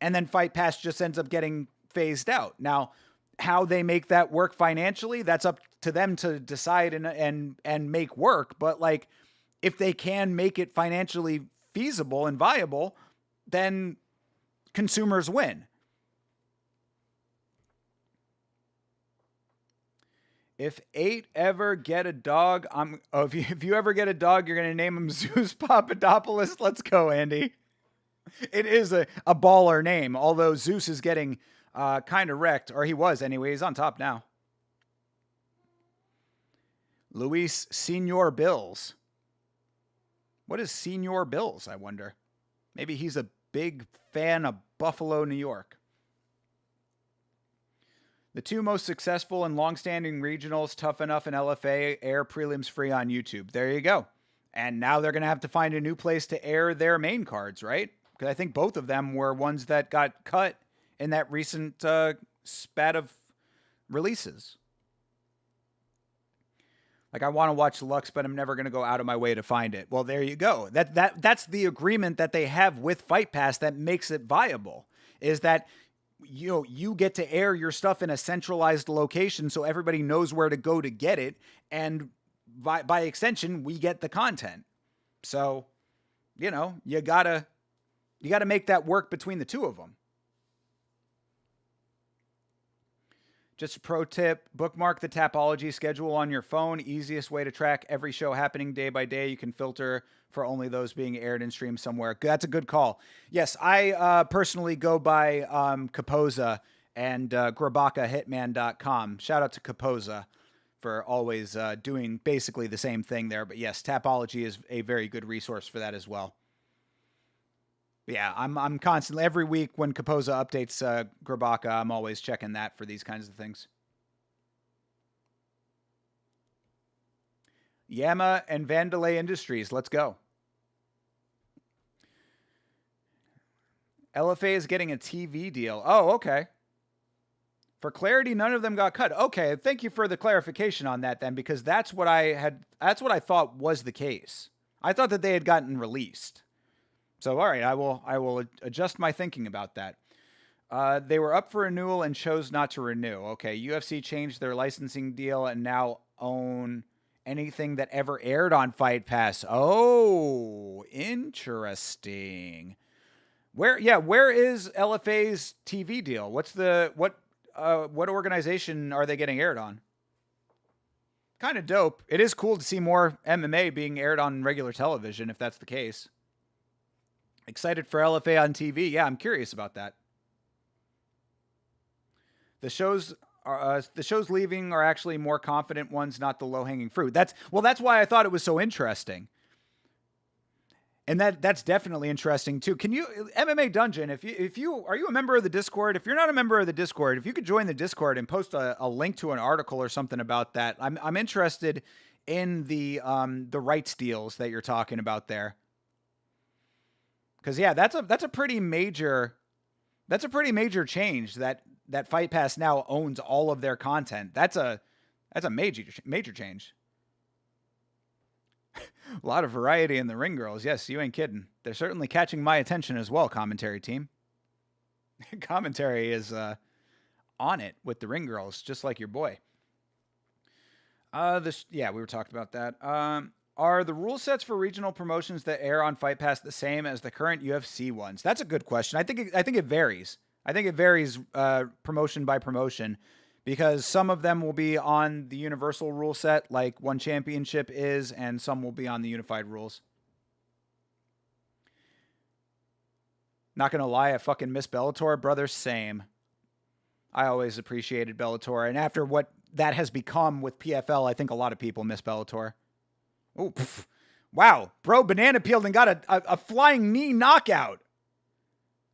And then Fight Pass just ends up getting phased out. Now, how they make that work financially, that's up to them to decide and make work. But like, if they can make it financially feasible and viable, then consumers win. If 8 ever get a dog, if you ever get a dog, you're gonna name him Zeus Papadopoulos. Let's go, Andy. It is a baller name, although Zeus is getting kind of wrecked, or he was anyway. He's on top now. Luis Senior Bills. What is Senior Bills, I wonder? Maybe he's a big fan of Buffalo, New York. The 2 most successful and long-standing regionals, Tough Enough and LFA, air prelims free on YouTube. There you go. And now they're going to have to find a new place to air their main cards, right? Because I think both of them were ones that got cut in that recent spat of releases. Like, I want to watch Lux, but I'm never going to go out of my way to find it. Well, there you go. That's the agreement that they have with Fight Pass that makes it viable, is that you get to air your stuff in a centralized location so everybody knows where to go to get it, and by extension, we get the content. So, you gotta make that work between the 2 of them. Just a pro tip, bookmark the Tapology schedule on your phone. Easiest way to track every show happening day by day. You can filter for only those being aired and streamed somewhere. That's a good call. Yes, I personally go by Kapoza and grabakahitman.com. Shout out to Kapoza for always doing basically the same thing there. But yes, Tapology is a very good resource for that as well. Yeah, I'm constantly, every week when Kapoza updates Grabaka, I'm always checking that for these kinds of things. Yama and Vandalay Industries, let's go. LFA is getting a TV deal. Oh, okay. For clarity, none of them got cut. Okay, thank you for the clarification on that then, because that's what I thought was the case. I thought that they had gotten released. So, all right, I will adjust my thinking about that. They were up for renewal and chose not to renew. Okay, UFC changed their licensing deal and now own anything that ever aired on Fight Pass. Oh, interesting. Where is LFA's TV deal? What organization are they getting aired on? Kind of dope. It is cool to see more MMA being aired on regular television, if that's the case. Excited for LFA on TV. Yeah, I'm curious about that. The shows leaving are actually more confident ones, not the low-hanging fruit. That's why I thought it was so interesting. And that's definitely interesting too. Can you MMA Dungeon, if you are you a member of the Discord? If you're not a member of the Discord, if you could join the Discord and post a link to an article or something about that. I'm interested in the rights deals that you're talking about there. Cuz yeah, that's a pretty major change that Fight Pass now owns all of their content. That's a major change. A lot of variety in the ring girls. Yes, you ain't kidding. They're certainly catching my attention as well, commentary team. Commentary is on it with the ring girls, just like your boy. We were talking about that. Are the rule sets for regional promotions that air on Fight Pass the same as the current UFC ones? That's a good question. I think it varies. I think it varies promotion by promotion, because some of them will be on the universal rule set, like One Championship is, and some will be on the unified rules. Not gonna lie, I fucking miss Bellator, brother. Same. I always appreciated Bellator, and after what that has become with PFL. I think a lot of people miss Bellator. Oh, wow. Bro, banana peeled and got a flying knee knockout.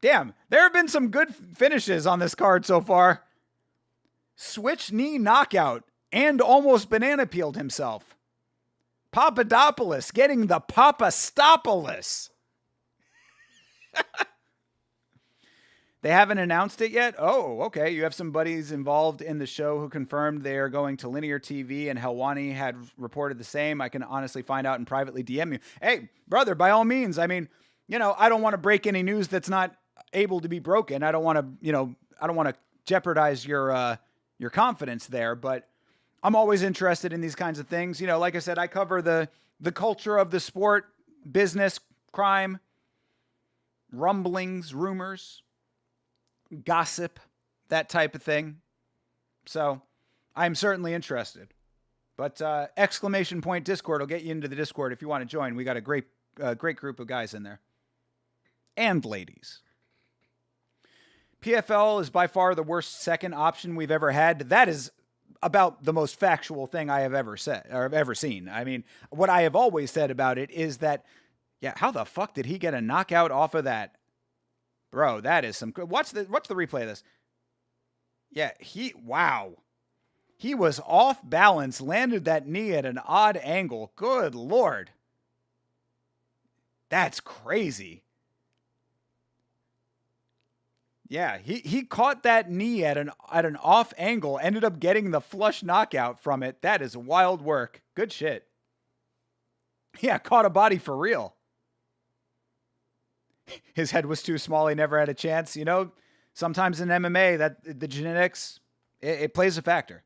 Damn, there have been some good finishes on this card so far. Switch knee knockout and almost banana peeled himself. Papadopoulos getting the Papastopolis. They haven't announced it yet? Oh, okay. You have some buddies involved in the show who confirmed they are going to linear TV, and Helwani had reported the same. I can honestly find out and privately DM you. Hey, brother, by all means. I mean, I don't want to break any news that's not able to be broken. I don't want to, I don't want to jeopardize your confidence there, but I'm always interested in these kinds of things. Like I said, I cover the culture of the sport, business, crime, rumblings, rumors, gossip, that type of thing. So I'm certainly interested. But exclamation point Discord will get you into the Discord if you want to join. We got a great group of guys in there. And ladies. PFL is by far the worst second option we've ever had. That is about the most factual thing I have ever said or ever seen. I mean, what I have always said about it is that, how the fuck did he get a knockout off of that? Bro, that is some... What's the replay of this? Wow. He was off balance, landed that knee at an odd angle. Good Lord. That's crazy. Yeah, he caught that knee at an off angle, ended up getting the flush knockout from it. That is wild work. Good shit. Yeah, caught a body for real. His head was too small. He never had a chance. Sometimes in MMA, that the genetics, it plays a factor.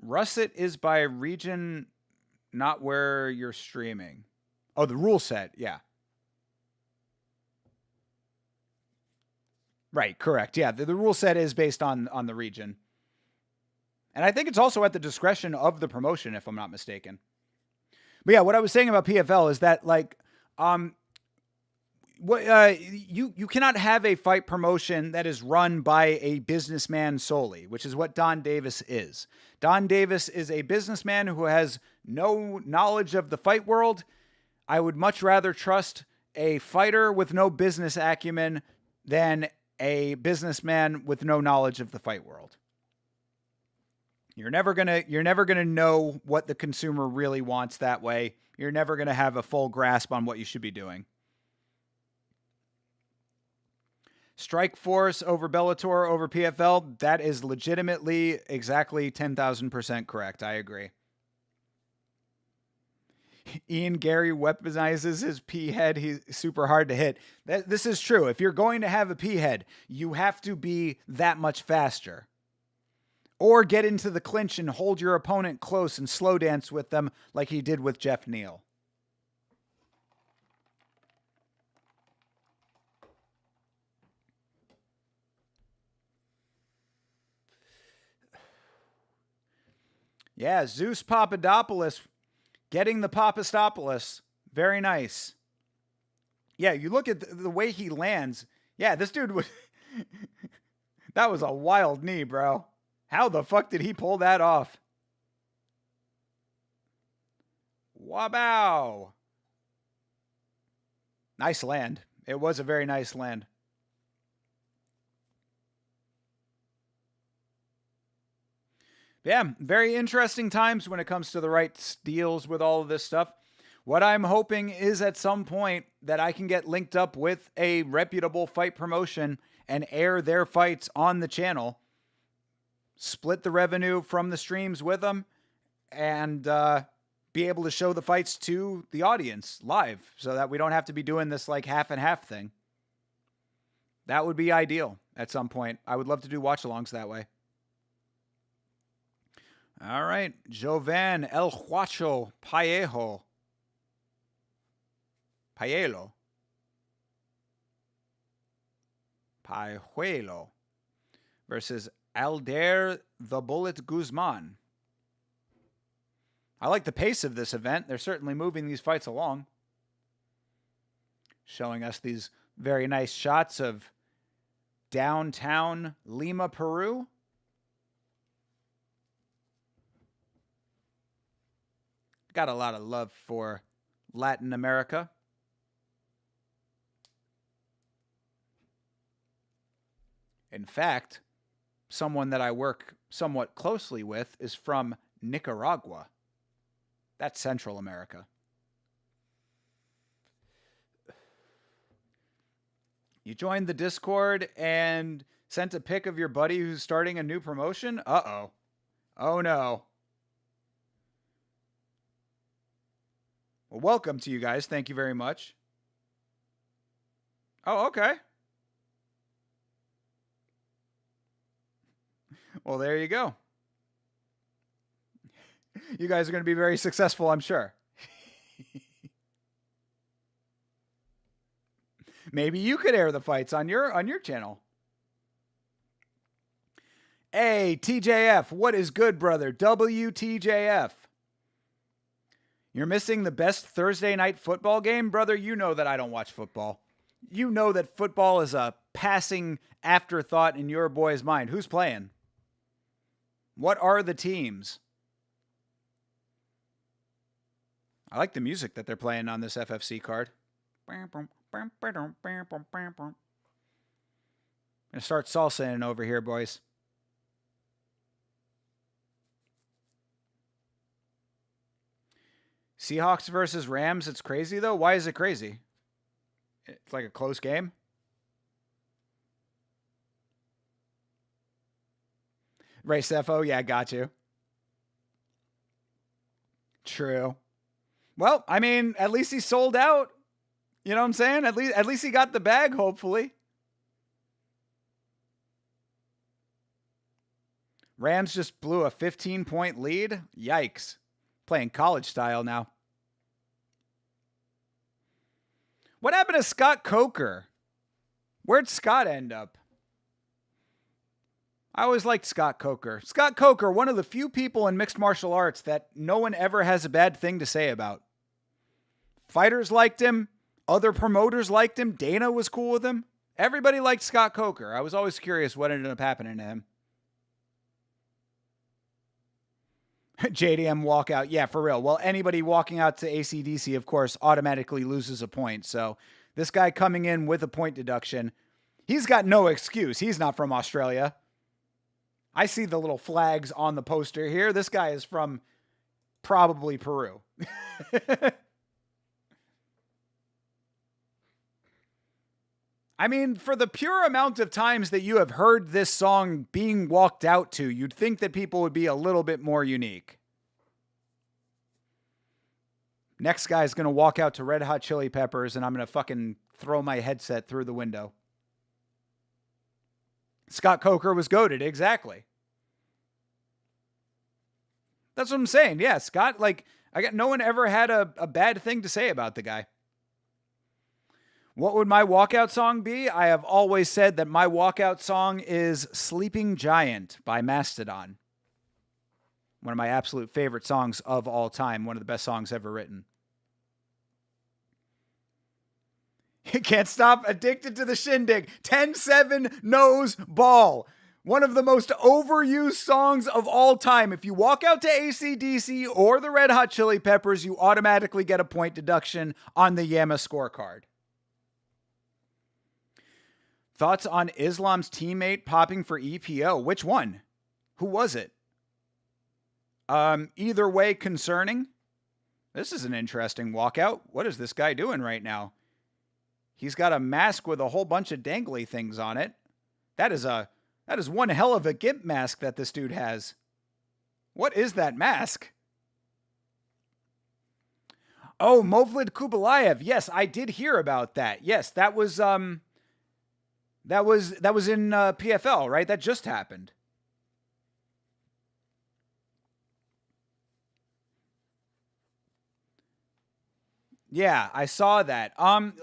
Russet is by region, not where you're streaming. Oh, the rule set. Yeah. Right. Correct. Yeah. The rule set is based on the region. And I think it's also at the discretion of the promotion, if I'm not mistaken. But yeah, what I was saying about PFL is that you cannot have a fight promotion that is run by a businessman solely, which is what Don Davis is. Don Davis is a businessman who has no knowledge of the fight world. I would much rather trust a fighter with no business acumen than a businessman with no knowledge of the fight world. You're never gonna know what the consumer really wants that way. You're never gonna have a full grasp on what you should be doing. Strike Force over Bellator over PFL, that is legitimately exactly 10,000% correct. I agree. Ian Gary weaponizes his P head. He's super hard to hit. This is true. If you're going to have a P head, you have to be that much faster. Or get into the clinch and hold your opponent close and slow dance with them like he did with Jeff Neal. Yeah, Zeus Papadopoulos getting the Papastopolis. Very nice. Yeah, you look at the way he lands. Yeah, this dude was... that was a wild knee, bro. How the fuck did he pull that off? Wabow. Nice land. It was a very nice land. Yeah, very interesting times when it comes to the right deals with all of this stuff. What I'm hoping is at some point that I can get linked up with a reputable fight promotion and air their fights on the channel, split the revenue from the streams with them, and be able to show the fights to the audience live so that we don't have to be doing this like half and half thing. That would be ideal at some point. I would love to do watch-alongs that way. All right, Jovan El Huacho Paello versus Alder the Bullet Guzman. I like the pace of this event. They're certainly moving these fights along. Showing us these very nice shots of downtown Lima, Peru. got a lot of love for Latin America. In fact, someone that I work somewhat closely with is from Nicaragua. That's Central America. You joined the Discord and sent a pic of your buddy who's starting a new promotion? Uh-oh. Oh, no. Well, welcome to you guys. Thank you very much. Oh, okay. Well, there you go. You guys are going to be very successful, I'm sure. Maybe you could air the fights on your channel. Hey, TJF, what is good, brother? WTJF. You're missing the best Thursday night football game? Brother, you know that I don't watch football. You know that football is a passing afterthought in your boy's mind. Who's playing? What are the teams? I like the music that they're playing on this FFC card. I'm going to start salsaing over here, boys. Seahawks versus Rams. It's crazy, though. Why is it crazy? It's like a close game. Ray Sefo, yeah, got you. True. Well, I mean, at least he sold out. You know what I'm saying? At least he got the bag, hopefully. Rams just blew a 15-point lead. Yikes. Playing college style now. What happened to Scott Coker? Where'd Scott end up? I always liked Scott Coker. Scott Coker, one of the few people in mixed martial arts that no one ever has a bad thing to say about. Fighters liked him. Other promoters liked him. Dana was cool with him. Everybody liked Scott Coker. I was always curious what ended up happening to him. JDM walkout. Yeah, for real. Well, anybody walking out to AC/DC, of course, automatically loses a point. So this guy coming in with a point deduction, he's got no excuse. He's not from Australia. I see the little flags on the poster here. This guy is from probably Peru. I mean, for the pure amount of times that you have heard this song being walked out to, you'd think that people would be a little bit more unique. Next guy's going to walk out to Red Hot Chili Peppers, and I'm going to fucking throw my headset through the window. Scott Coker was goated, exactly. That's what I'm saying. Yeah, Scott, no one ever had a bad thing to say about the guy. What would my walkout song be? I have always said that my walkout song is Sleeping Giant by Mastodon. One of my absolute favorite songs of all time. One of the best songs ever written. Can't stop, addicted to the shindig. 10-7 nose ball. One of the most overused songs of all time. If you walk out to AC/DC or the Red Hot Chili Peppers, you automatically get a point deduction on the Yama scorecard. Thoughts on Islam's teammate popping for EPO? Which one? Who was it? Either way, concerning. This is an interesting walkout. What is this guy doing right now? He's got a mask with a whole bunch of dangly things on it. That is one hell of a gimp mask that this dude has. What is that mask? Oh, Movlid Kubalayev. Yes, I did hear about that. Yes, that was in PFL, right? That just happened. Yeah, I saw that.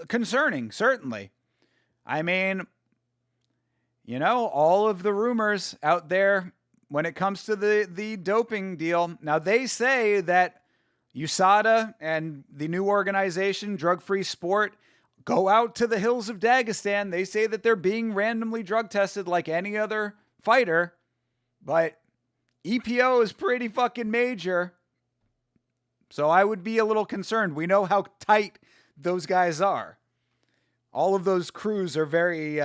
Concerning, certainly. I mean, all of the rumors out there when it comes to the doping deal. Now, they say that USADA and the new organization, Drug Free Sport, go out to the hills of Dagestan. They say that they're being randomly drug tested like any other fighter, but EPO is pretty fucking major. So I would be a little concerned. We know how tight those guys are. All of those crews are very,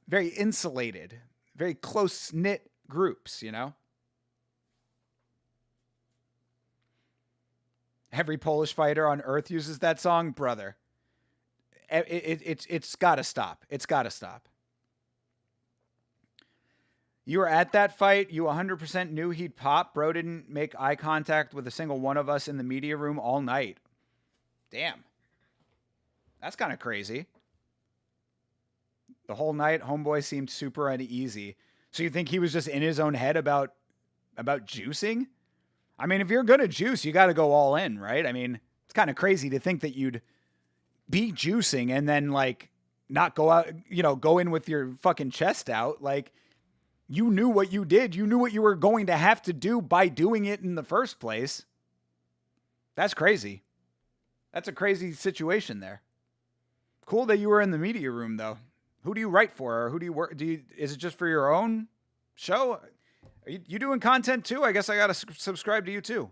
very insulated, very close-knit groups, you know? Every Polish fighter on earth uses that song, brother. It's got to stop. It's got to stop. You were at that fight. You 100% knew he'd pop. Bro didn't make eye contact with a single one of us in the media room all night. Damn. That's kind of crazy. The whole night, homeboy seemed super uneasy. So you think he was just in his own head about juicing? I mean, if you're going to juice, you got to go all in, right? I mean, it's kind of crazy to think that you'd be juicing and then, like, not go out, you know, go in with your fucking chest out. Like, you knew what you did. You knew what you were going to have to do by doing it in the first place. That's crazy. That's a crazy situation there. Cool that you were in the media room, though. Who do you write for? Or who do you work? Is it just for your own show? Are you doing content too? I guess I got to subscribe to you too.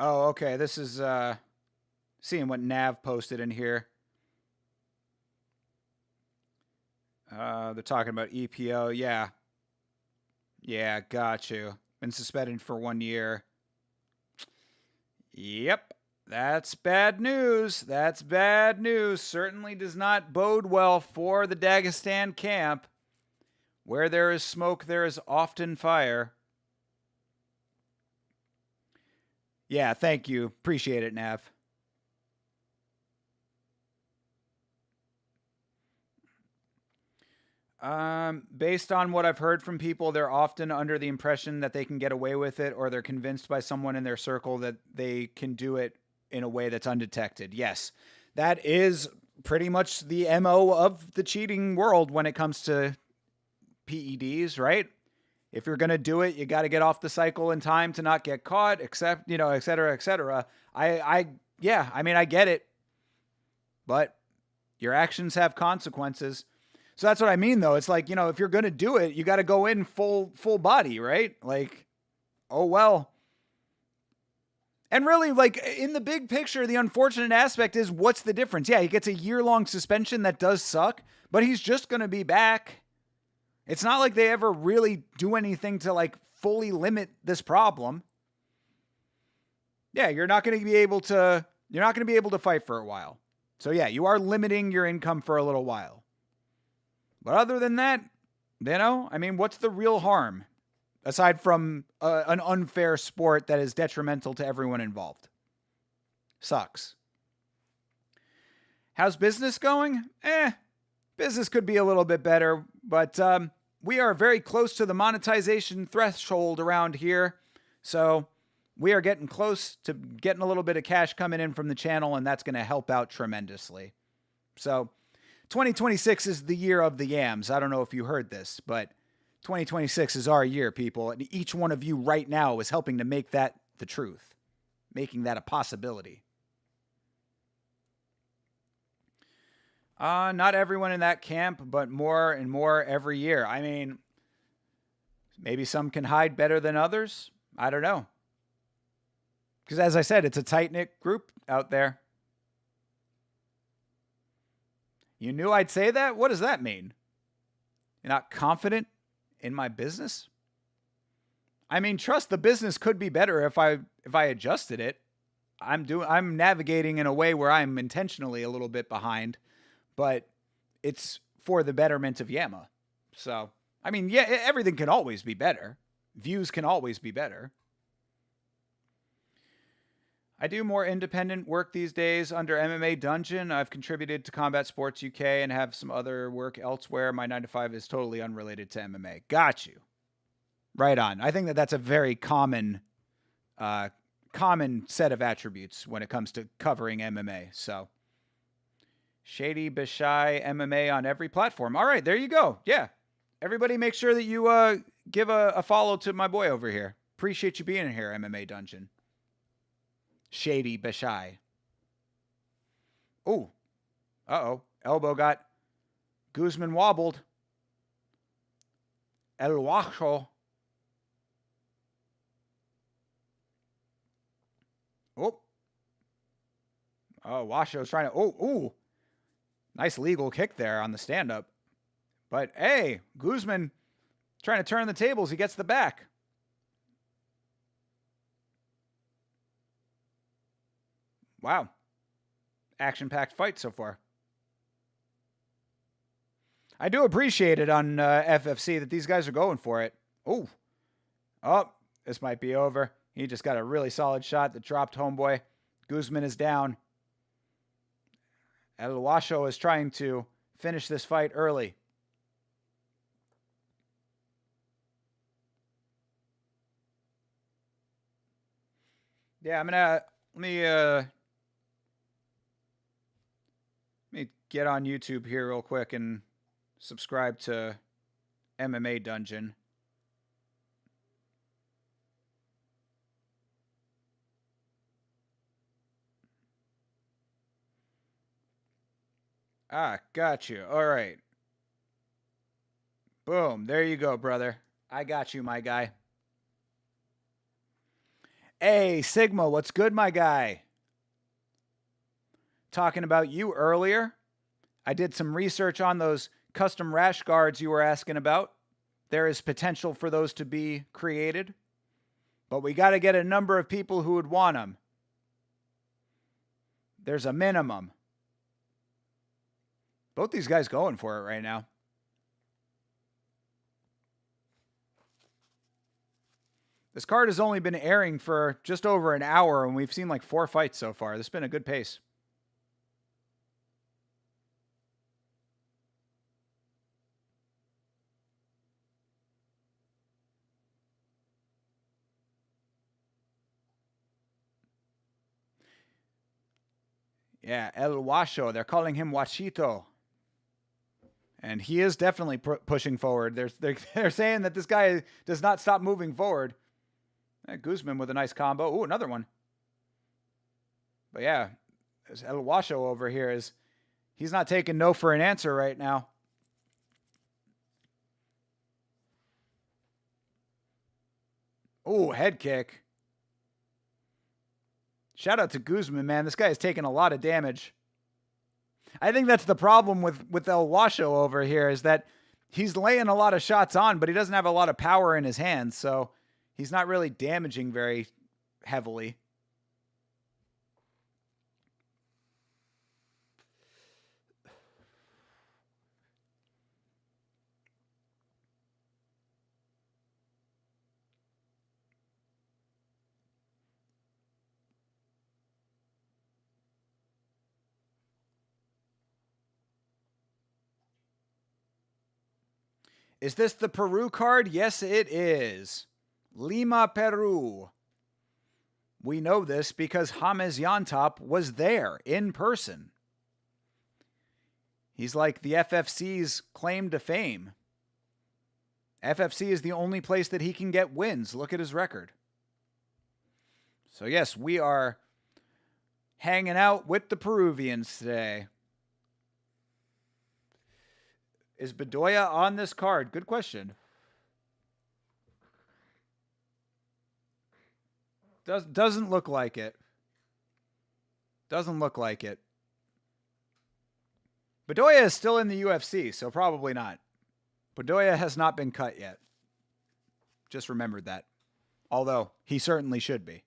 Oh, okay. This is seeing what Nav posted in here. They're talking about EPO. Yeah. Yeah, got you. Been suspended for 1 year. Yep. That's bad news. That's bad news. Certainly does not bode well for the Dagestan camp. Where there is smoke, there is often fire. Yeah, thank you. Appreciate it, Nav. Based on what I've heard from people, they're often under the impression that they can get away with it, or they're convinced by someone in their circle that they can do it in a way that's undetected. Yes, that is pretty much the MO of the cheating world when it comes to PEDs, right? If you're going to do it, you got to get off the cycle in time to not get caught, except, you know, et cetera, et cetera. Yeah, I mean, I get it, but your actions have consequences. So that's what I mean, though. It's like, you know, if you're going to do it, you got to go in full body, right? Like, oh, well. And really, like, in the big picture, the unfortunate aspect is, what's the difference? Yeah, he gets a year-long suspension. That does suck, but he's just going to be back. It's not like they ever really do anything to, like, fully limit this problem. Yeah, you're not going to be able to fight for a while. So yeah, you are limiting your income for a little while. But other than that, you know, I mean, what's the real harm aside from an unfair sport that is detrimental to everyone involved? Sucks. How's business going? Business could be a little bit better, but we are very close to the monetization threshold around here. So we are getting close to getting a little bit of cash coming in from the channel, and that's going to help out tremendously. So 2026 is the year of the yams. I don't know if you heard this, but 2026 is our year, people. And each one of you right now is helping to make that the truth, making that a possibility. Not everyone in that camp, but more and more every year. I mean, maybe some can hide better than others. I don't know. Because as I said, it's a tight-knit group out there. You knew I'd say that? What does that mean? You're not confident in my business? I mean, trust the business could be better if I adjusted it. I'm navigating in a way where I'm intentionally a little bit behind, but it's for the betterment of Yama. So, I mean, yeah, everything can always be better. Views can always be better. I do more independent work these days under MMA Dungeon. I've contributed to Combat Sports UK and have some other work elsewhere. My 9 to 5 is totally unrelated to MMA. Got you. Right on. I think that that's a very common set of attributes when it comes to covering MMA. So, Shady Bashai MMA on every platform. All right, there you go. Yeah. Everybody make sure that you give a follow to my boy over here. Appreciate you being here, MMA Dungeon. Shady Bashai. Oh, Uh-oh. Elbow got Guzman wobbled. El Washo. Oh. Oh, Washo's trying to... Oh, ooh. Nice legal kick there on the stand-up. But, hey, Guzman trying to turn the tables. He gets the back. Wow. Action-packed fight so far. I do appreciate it on FFC that these guys are going for it. Oh. Oh, this might be over. He just got a really solid shot that dropped homeboy. Guzman is down. El Washo is trying to finish this fight early. Yeah, I'm gonna let me get on YouTube here real quick and subscribe to MMA Dungeon. Ah, got you. All right. Boom. There you go, brother. I got you, my guy. Hey, Sigma, what's good, my guy? Talking about you earlier. I did some research on those custom rash guards you were asking about. There is potential for those to be created, but we got to get a number of people who would want them. There's a minimum. Both these guys going for it right now. This card has only been airing for just over an hour, and we've seen like 4 fights so far. This has been a good pace. Yeah, El Washo. They're calling him Washito. And he is definitely pushing forward. They're saying that this guy does not stop moving forward. Guzman with a nice combo. Ooh, another one. But yeah, El Washo over here he's not taking no for an answer right now. Ooh, head kick. Shout out to Guzman, man. This guy is taking a lot of damage. I think that's the problem with El Washo over here is that he's laying a lot of shots on, but he doesn't have a lot of power in his hands, so he's not really damaging very heavily. Is this the Peru card? Yes, it is. Lima, Peru. We know this because James Yantop was there in person. He's like the FFC's claim to fame. FFC is the only place that he can get wins. Look at his record. So yes, we are hanging out with the Peruvians today. Is Bedoya on this card? Good question. Doesn't look like it. Doesn't look like it. Bedoya is still in the UFC, so probably not. Bedoya has not been cut yet. Just remembered that. Although, he certainly should be.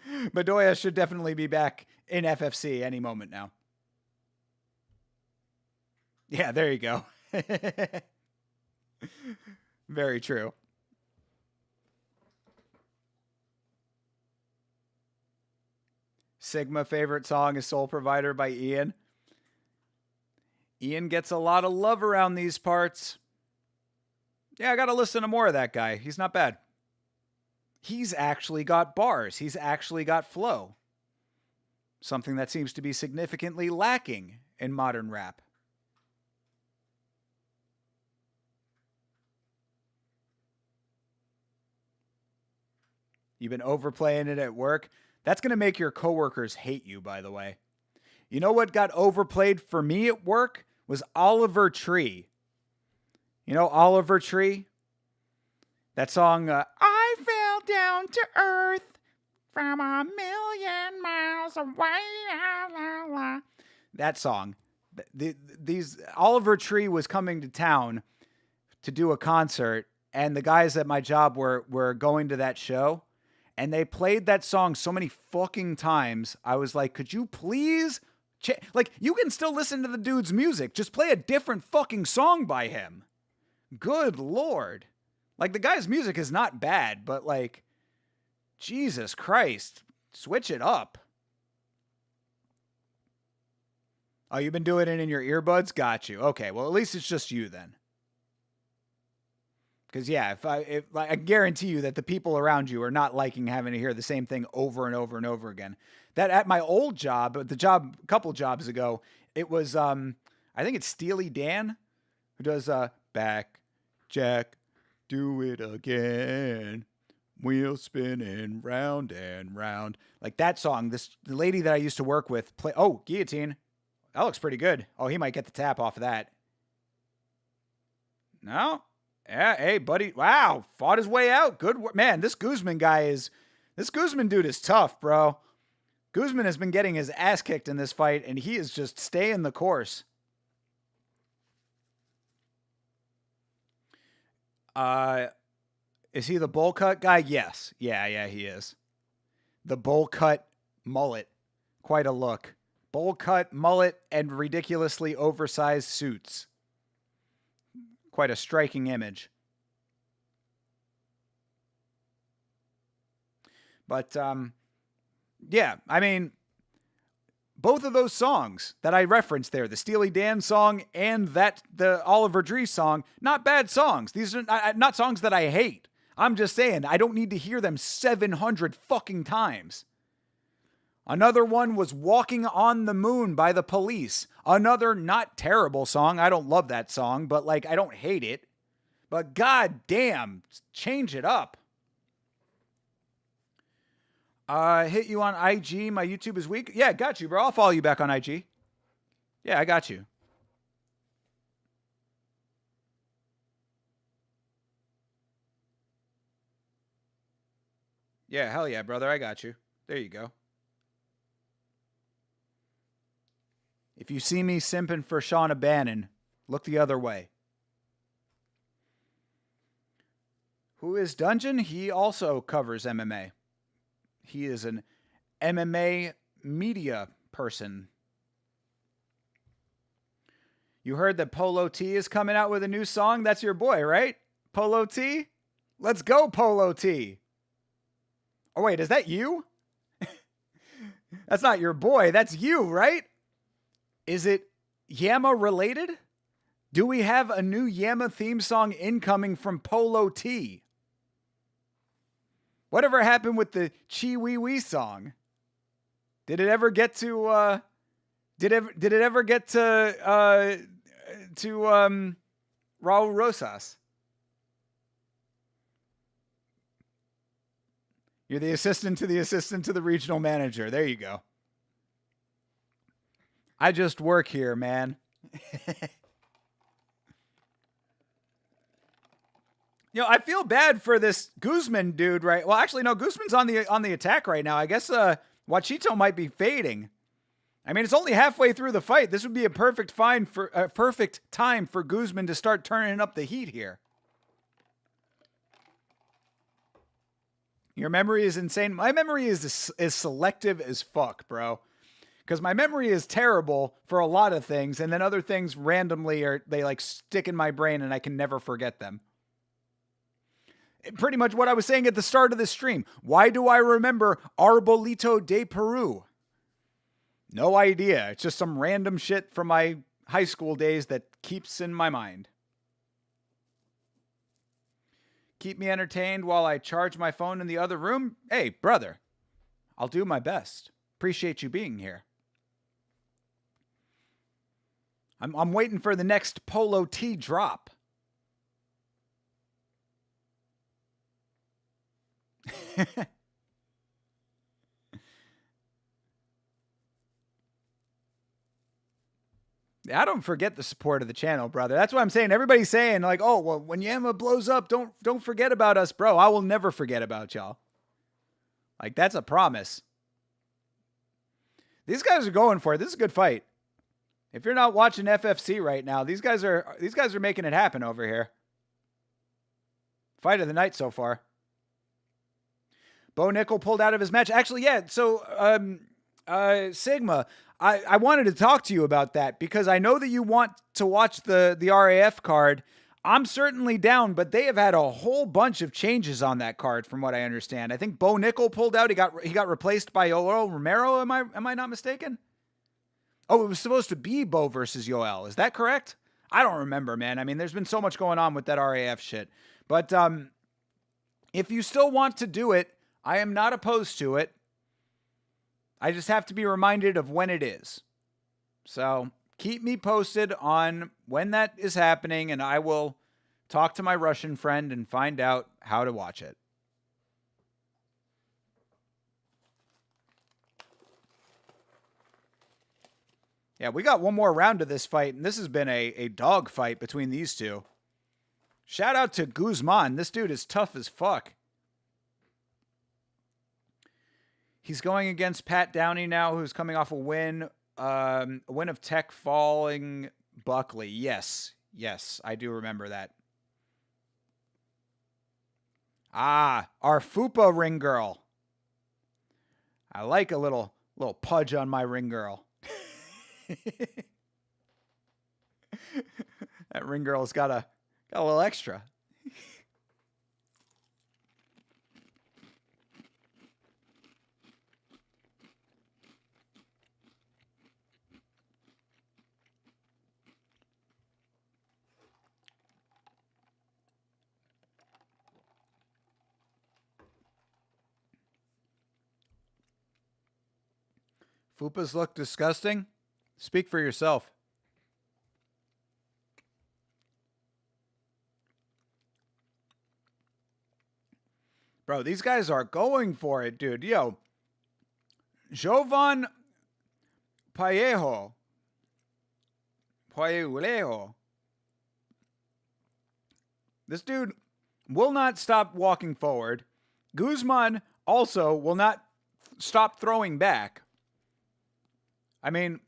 Bedoya should definitely be back in FFC any moment now. Yeah, there you go. Very true. Sigma favorite song is Soul Provider by Ian. Ian gets a lot of love around these parts. Yeah, I got to listen to more of that guy. He's not bad. He's actually got bars. He's actually got flow. Something that seems to be significantly lacking in modern rap. You've been overplaying it at work. That's going to make your coworkers hate you, by the way. You know what got overplayed for me at work was Oliver Tree. You know Oliver Tree? That song, I fell down to earth from a million miles away. La, la, la. That song. These Oliver Tree was coming to town to do a concert, and the guys at my job were going to that show, and they played that song so many fucking times. I was like, could you please like, you can still listen to the dude's music, just play a different fucking song by him. Good Lord. Like, the guy's music is not bad, but like, Jesus Christ, switch it up. Oh, you've been doing it in your earbuds? Got you. Okay, well, at least it's just you then. Because, yeah, if I guarantee you that the people around you are not liking having to hear the same thing over and over and over again. That at my old job, a couple jobs ago, it was, I think it's Steely Dan who does Back, Jack, do it again. Wheel spinning round and round. Like that song, the lady that I used to work with, Guillotine. That looks pretty good. Oh, he might get the tap off of that. No? Yeah, hey, buddy. Wow, fought his way out. Good work. Man, this Guzman dude is tough, bro. Guzman has been getting his ass kicked in this fight, and he is just staying the course. Is he the bowl cut guy? Yes. Yeah, he is. The bowl cut mullet. Quite a look. Bowl cut, mullet, and ridiculously oversized suits. Quite a striking image. But, yeah, I mean, both of those songs that I referenced there, the Steely Dan song and the Oliver Tree song, not bad songs. These are not songs that I hate. I'm just saying, I don't need to hear them 700 fucking times. Another one was Walking on the Moon by the Police. Another not terrible song. I don't love that song, but like, I don't hate it. But god damn, change it up. Hit you on IG. My YouTube is weak. Yeah, got you, bro. I'll follow you back on IG. Yeah, I got you. Yeah, hell yeah, brother. I got you. There you go. If you see me simping for Shauna Bannon, look the other way. Who is Dungeon? He also covers MMA. He is an MMA media person. You heard that Polo T is coming out with a new song? That's your boy, right? Polo T? Let's go, Polo T. Oh, wait, is that you? That's not your boy. That's you, right? Is it Yama related? Do we have a new Yama theme song incoming from Polo T? Whatever happened with the Chi Wee Wee song? Did it ever get to did it ever get to Raul Rosas? You're the assistant to the regional manager. There you go. I just work here, man. You know, I feel bad for this Guzman dude, right? Well, actually, no, Guzman's on the attack right now. I guess Wachito might be fading. I mean, it's only halfway through the fight. This would be a perfect time for Guzman to start turning up the heat here. Your memory is insane. My memory is selective as fuck, bro. Because my memory is terrible for a lot of things, and then other things randomly they like stick in my brain and I can never forget them. Pretty much what I was saying at the start of this stream. Why do I remember Arbolito de Peru? No idea. It's just some random shit from my high school days that keeps in my mind. Keep me entertained while I charge my phone in the other room? Hey, brother, I'll do my best. Appreciate you being here. I'm waiting for the next Polo T drop. I don't forget the support of the channel, brother. That's what I'm saying. Everybody's saying like, "Oh, well, when Yama blows up, don't forget about us, bro." I will never forget about y'all. Like that's a promise. These guys are going for it. This is a good fight. If you're not watching FFC right now, these guys are making it happen over here. Fight of the night so far. Bo Nickel pulled out of his match. Actually, yeah. So, Sigma, I wanted to talk to you about that because I know that you want to watch the RAF card. I'm certainly down, but they have had a whole bunch of changes on that card, from what I understand. I think Bo Nickel pulled out. He got replaced by Yoel Romero. Am I not mistaken? Oh, it was supposed to be Bo versus Yoel. Is that correct? I don't remember, man. I mean, there's been so much going on with that RAF shit. But if you still want to do it, I am not opposed to it. I just have to be reminded of when it is. So keep me posted on when that is happening, and I will talk to my Russian friend and find out how to watch it. Yeah, we got one more round of this fight, and this has been a dog fight between these two. Shout out to Guzman. This dude is tough as fuck. He's going against Pat Downey now, who's coming off a win of Tech falling Buckley. Yes, I do remember that. Ah, our Fupa ring girl. I like a little pudge on my ring girl. That ring girl's got a little extra. Fupas look disgusting. Speak for yourself. Bro, these guys are going for it, dude. Yo, Jovan Payejo. This dude will not stop walking forward. Guzman also will not stop throwing back. I mean,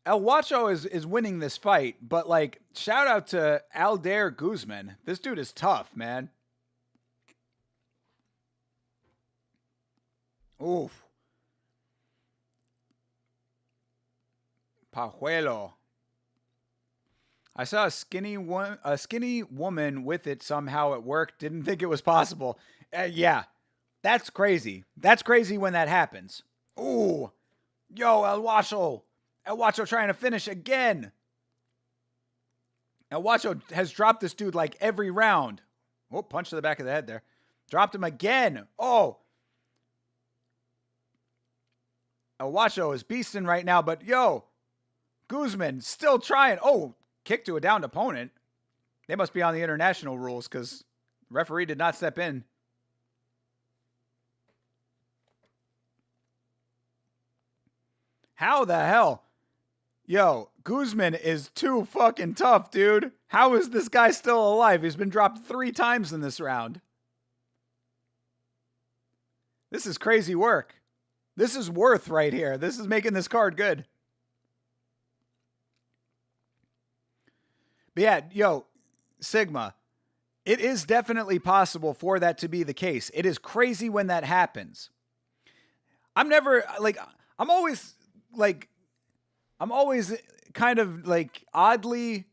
El Huacho is winning this fight, but like, shout out to Aldair Guzman. This dude is tough, man. Oof. Pajuelo. I saw a skinny woman with it somehow at work. Didn't think it was possible. Yeah, that's crazy. That's crazy when that happens. Ooh. Yo, El Huacho. El Huacho trying to finish again. El Huacho has dropped this dude like every round. Oh, punch to the back of the head there. Dropped him again. Oh. El Huacho is beasting right now, but yo, Guzman still trying. Oh, kick to a downed opponent. They must be on the international rules because referee did not step in. How the hell? Yo, Guzman is too fucking tough, dude. How is this guy still alive? He's been dropped 3 times in this round. This is crazy work. This is worth right here. This is making this card good. But yeah, yo, Sigma, it is definitely possible for that to be the case. It is crazy when that happens. I'm always kind of like oddly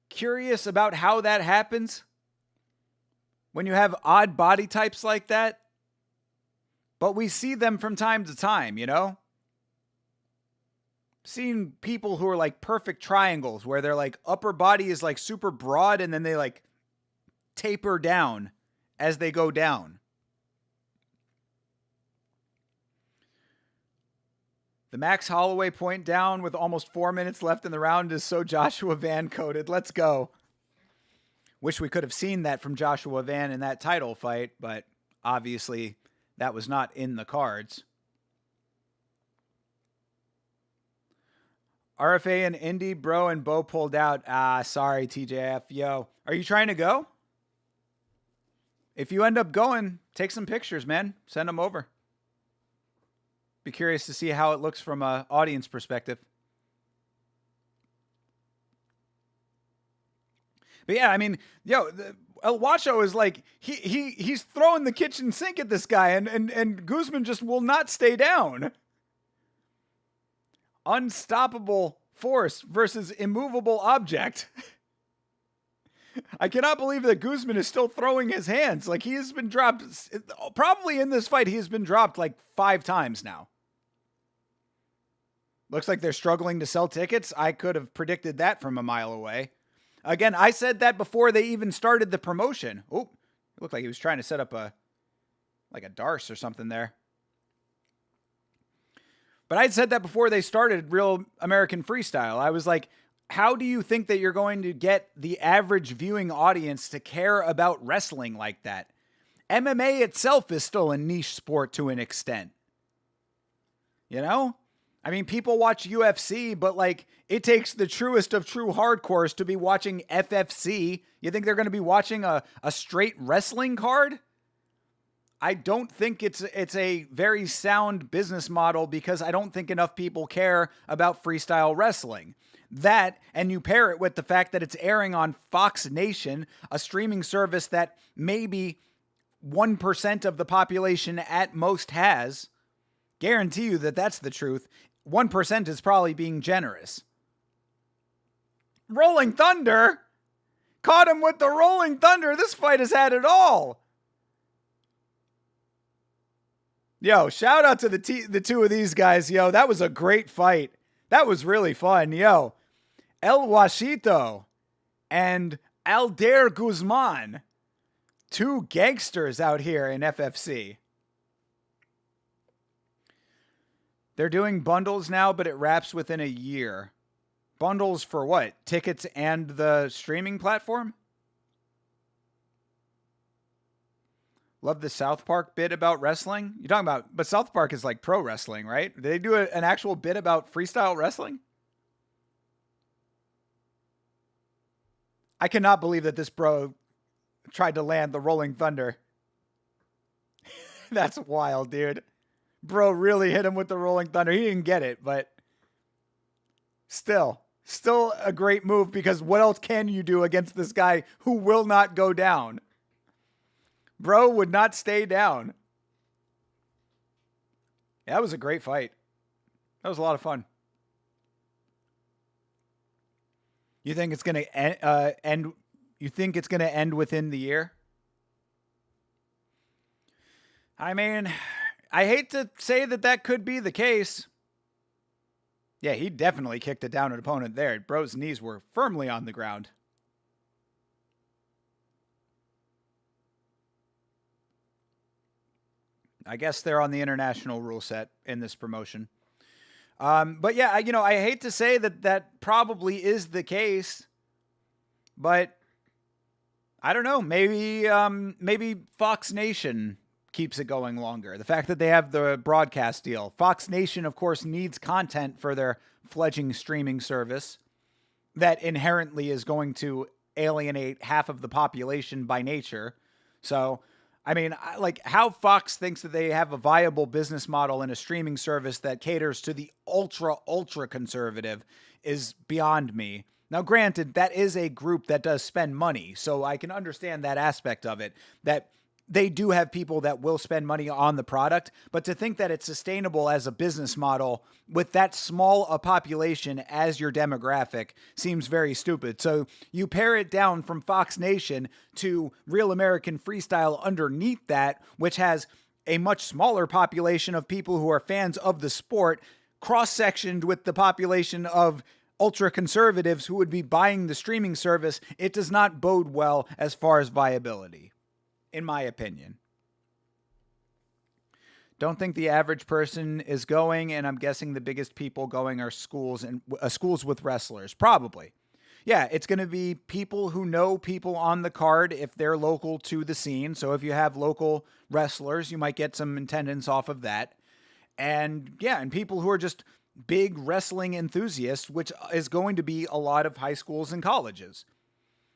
curious about how that happens when you have odd body types like that. But we see them from time to time, you know? Seen people who are like perfect triangles where their like upper body is like super broad and then they like taper down as they go down. The Max Holloway point down with almost 4 minutes left in the round is so Joshua Van coded. Let's go. Wish we could have seen that from Joshua Van in that title fight, but obviously that was not in the cards. RFA and Indy, bro, and Bo pulled out. Sorry, TJF. Yo, are you trying to go? If you end up going, take some pictures, man. Send them over. Be curious to see how it looks from an audience perspective. But yeah, I mean, El Wacho is like he's throwing the kitchen sink at this guy, and Guzman just will not stay down. Unstoppable force versus immovable object. I cannot believe that Guzman is still throwing his hands. Like, he has been dropped, probably in this fight, he has been dropped like 5 times now. Looks like they're struggling to sell tickets. I could have predicted that from a mile away. Again, I said that before they even started the promotion. Oh, it looked like he was trying to set up a Darce or something there. But I'd said that before they started Real American Freestyle. I was like, how do you think that you're going to get the average viewing audience to care about wrestling like that? MMA itself is still a niche sport to an extent. You know? I mean, people watch UFC, but like, it takes the truest of true hardcores to be watching FFC. You think they're going to be watching a straight wrestling card? I don't think it's a very sound business model, because I don't think enough people care about freestyle wrestling. That, and you pair it with the fact that it's airing on Fox Nation, a streaming service that maybe 1% of the population at most has. Guarantee you that that's the truth. 1% is probably being generous. Rolling Thunder? Caught him with the Rolling Thunder. This fight has had it all. Yo, shout out to the two of these guys. Yo, that was a great fight. That was really fun. Yo, El Washito and Alder Guzman. 2 gangsters out here in FFC. They're doing bundles now, but it wraps within a year. Bundles for what? Tickets and the streaming platform? Love the South Park bit about wrestling. You're talking about, but South Park is like pro wrestling, right? Did they do an actual bit about freestyle wrestling? I cannot believe that this bro tried to land the Rolling Thunder. That's wild, dude. Bro really hit him with the Rolling Thunder. He didn't get it, but still a great move, because what else can you do against this guy who will not go down? Bro would not stay down. Yeah, that was a great fight. That was a lot of fun. You think it's going to end? You think it's going to end within the year? I mean, I hate to say that could be the case. Yeah, he definitely kicked a downed opponent there. Bro's knees were firmly on the ground. I guess they're on the international rule set in this promotion. But yeah, I hate to say that probably is the case, but I don't know. Maybe Fox Nation keeps it going longer. The fact that they have the broadcast deal. Fox Nation, of course, needs content for their fledgling streaming service that inherently is going to alienate half of the population by nature. So, I mean, like, how Fox thinks that they have a viable business model in a streaming service that caters to the ultra conservative is beyond me. Now, granted, that is a group that does spend money, so I can understand that aspect of it, that they do have people that will spend money on the product, but to think that it's sustainable as a business model with that small a population as your demographic seems very stupid. So you pare it down from Fox Nation to Real American Freestyle underneath that, which has a much smaller population of people who are fans of the sport, cross-sectioned with the population of ultra conservatives who would be buying the streaming service. It does not bode well as far as viability, in my opinion. Don't think the average person is going, and I'm guessing the biggest people going are schools and schools with wrestlers. Probably. Yeah, it's going to be people who know people on the card if they're local to the scene. So if you have local wrestlers, you might get some attendance off of that. And yeah, and people who are just big wrestling enthusiast, which is going to be a lot of high schools and colleges.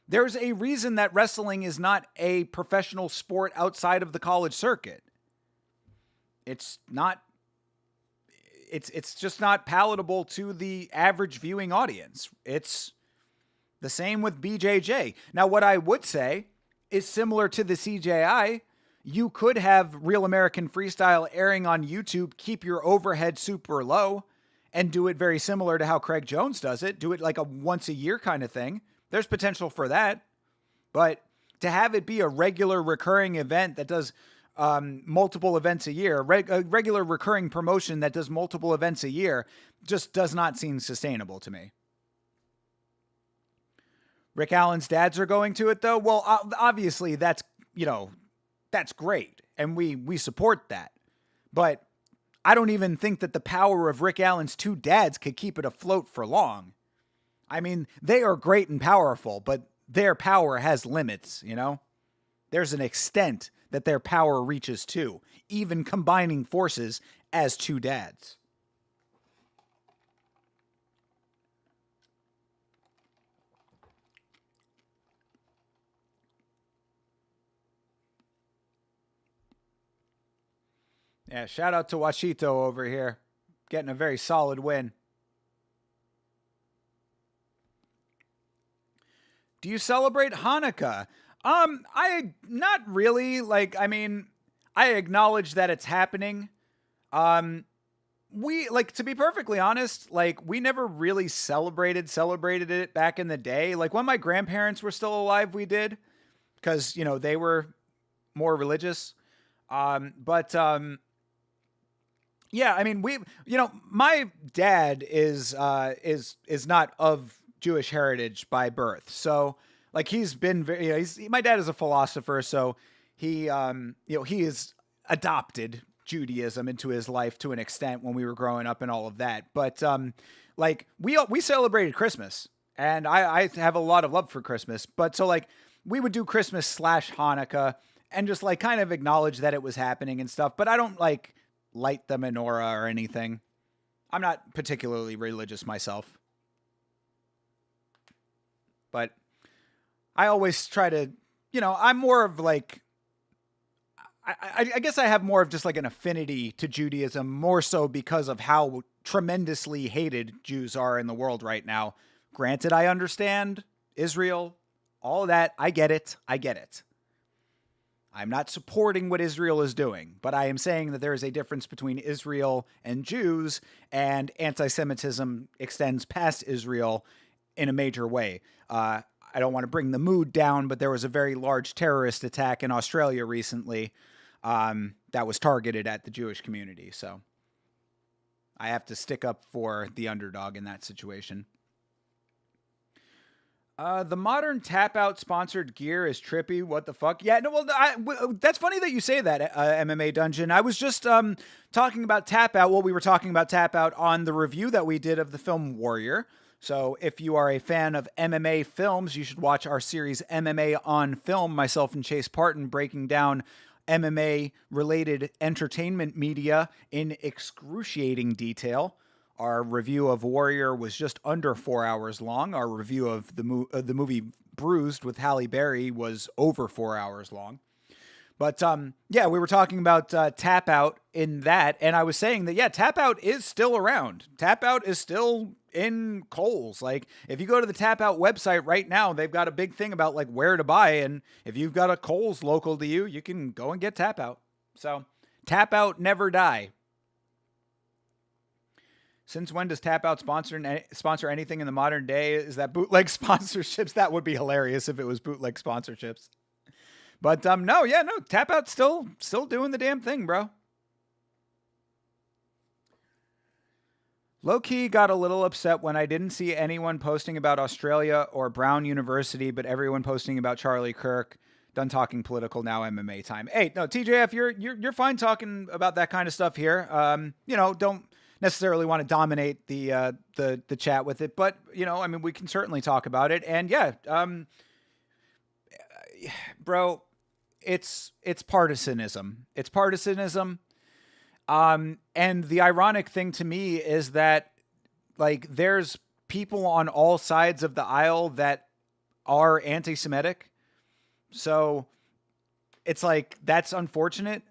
There's a reason that wrestling is not a professional sport outside of the college circuit. It's not it's just not palatable to the average viewing audience. It's the same with BJJ. Now, what I would say is similar to the CJI. You could have Real American Freestyle airing on YouTube, keep your overhead super low, and do it very similar to how Craig Jones does it. Do it like a once a year kind of thing. There's potential for that. But to have it be a regular recurring event that does multiple events a year, a regular recurring promotion that does multiple events a year, just does not seem sustainable to me. Rick Allen's dads are going to it though. Well, obviously that's great. And we support that. But I don't even think that the power of Rick Allen's two dads could keep it afloat for long. I mean, they are great and powerful, but their power has limits, There's an extent that their power reaches to, even combining forces as two dads. Yeah, shout out to Washito over here, getting a very solid win. Do you celebrate Hanukkah? I not really. I acknowledge that it's happening. We to be perfectly honest, we never really celebrated it back in the day. Like when my grandparents were still alive, we did, because they were more religious. Yeah, I mean, my dad is not of Jewish heritage by birth. So he's been very, my dad is a philosopher. So he has adopted Judaism into his life to an extent when we were growing up and all of that. But we celebrated Christmas, and I have a lot of love for Christmas. But so we would do Christmas / Hanukkah and just kind of acknowledge that it was happening and stuff. But I don't light the menorah or anything. I'm not particularly religious myself. But I always try to, I'm more of I guess I have more of just an affinity to Judaism, more so because of how tremendously hated Jews are in the world right now. Granted, I understand Israel, all of that. I get it. I'm not supporting what Israel is doing, but I am saying that there is a difference between Israel and Jews, and anti-Semitism extends past Israel in a major way. I don't want to bring the mood down, but there was a very large terrorist attack in Australia recently that was targeted at the Jewish community. So I have to stick up for the underdog in that situation. The modern tap-out sponsored gear is trippy. What the fuck? Yeah, no, well, that's funny that you say that, MMA Dungeon. I was just talking about tap-out. Well, we were talking about tap-out on the review that we did of the film Warrior. So if you are a fan of MMA films, you should watch our series MMA on Film, myself and Chase Parton breaking down MMA-related entertainment media in excruciating detail. Our review of Warrior was just under 4 hours long. Our review of the movie Bruised with Halle Berry was over 4 hours long. But yeah, we were talking about Tap Out in that, and I was saying that, yeah, Tap Out is still around. Tap Out is still in Kohl's. If you go to the Tap Out website right now, they've got a big thing about where to buy, and if you've got a Kohl's local to you, you can go and get Tap Out. So Tap Out never die. Since when does Tap Out sponsor anything in the modern day? Is that bootleg sponsorships? That would be hilarious if it was bootleg sponsorships. But no, Tap Out's still doing the damn thing, bro. Low-key got a little upset when I didn't see anyone posting about Australia or Brown University, but everyone posting about Charlie Kirk. Done talking political now, MMA time. Hey, no, TJF, you're fine talking about that kind of stuff here. Don't necessarily want to dominate the chat with it, but we can certainly talk about it. And yeah, bro, it's partisanism. It's partisanism. And the ironic thing to me is that, like, there's people on all sides of the aisle that are anti-Semitic. So it's like, that's unfortunate.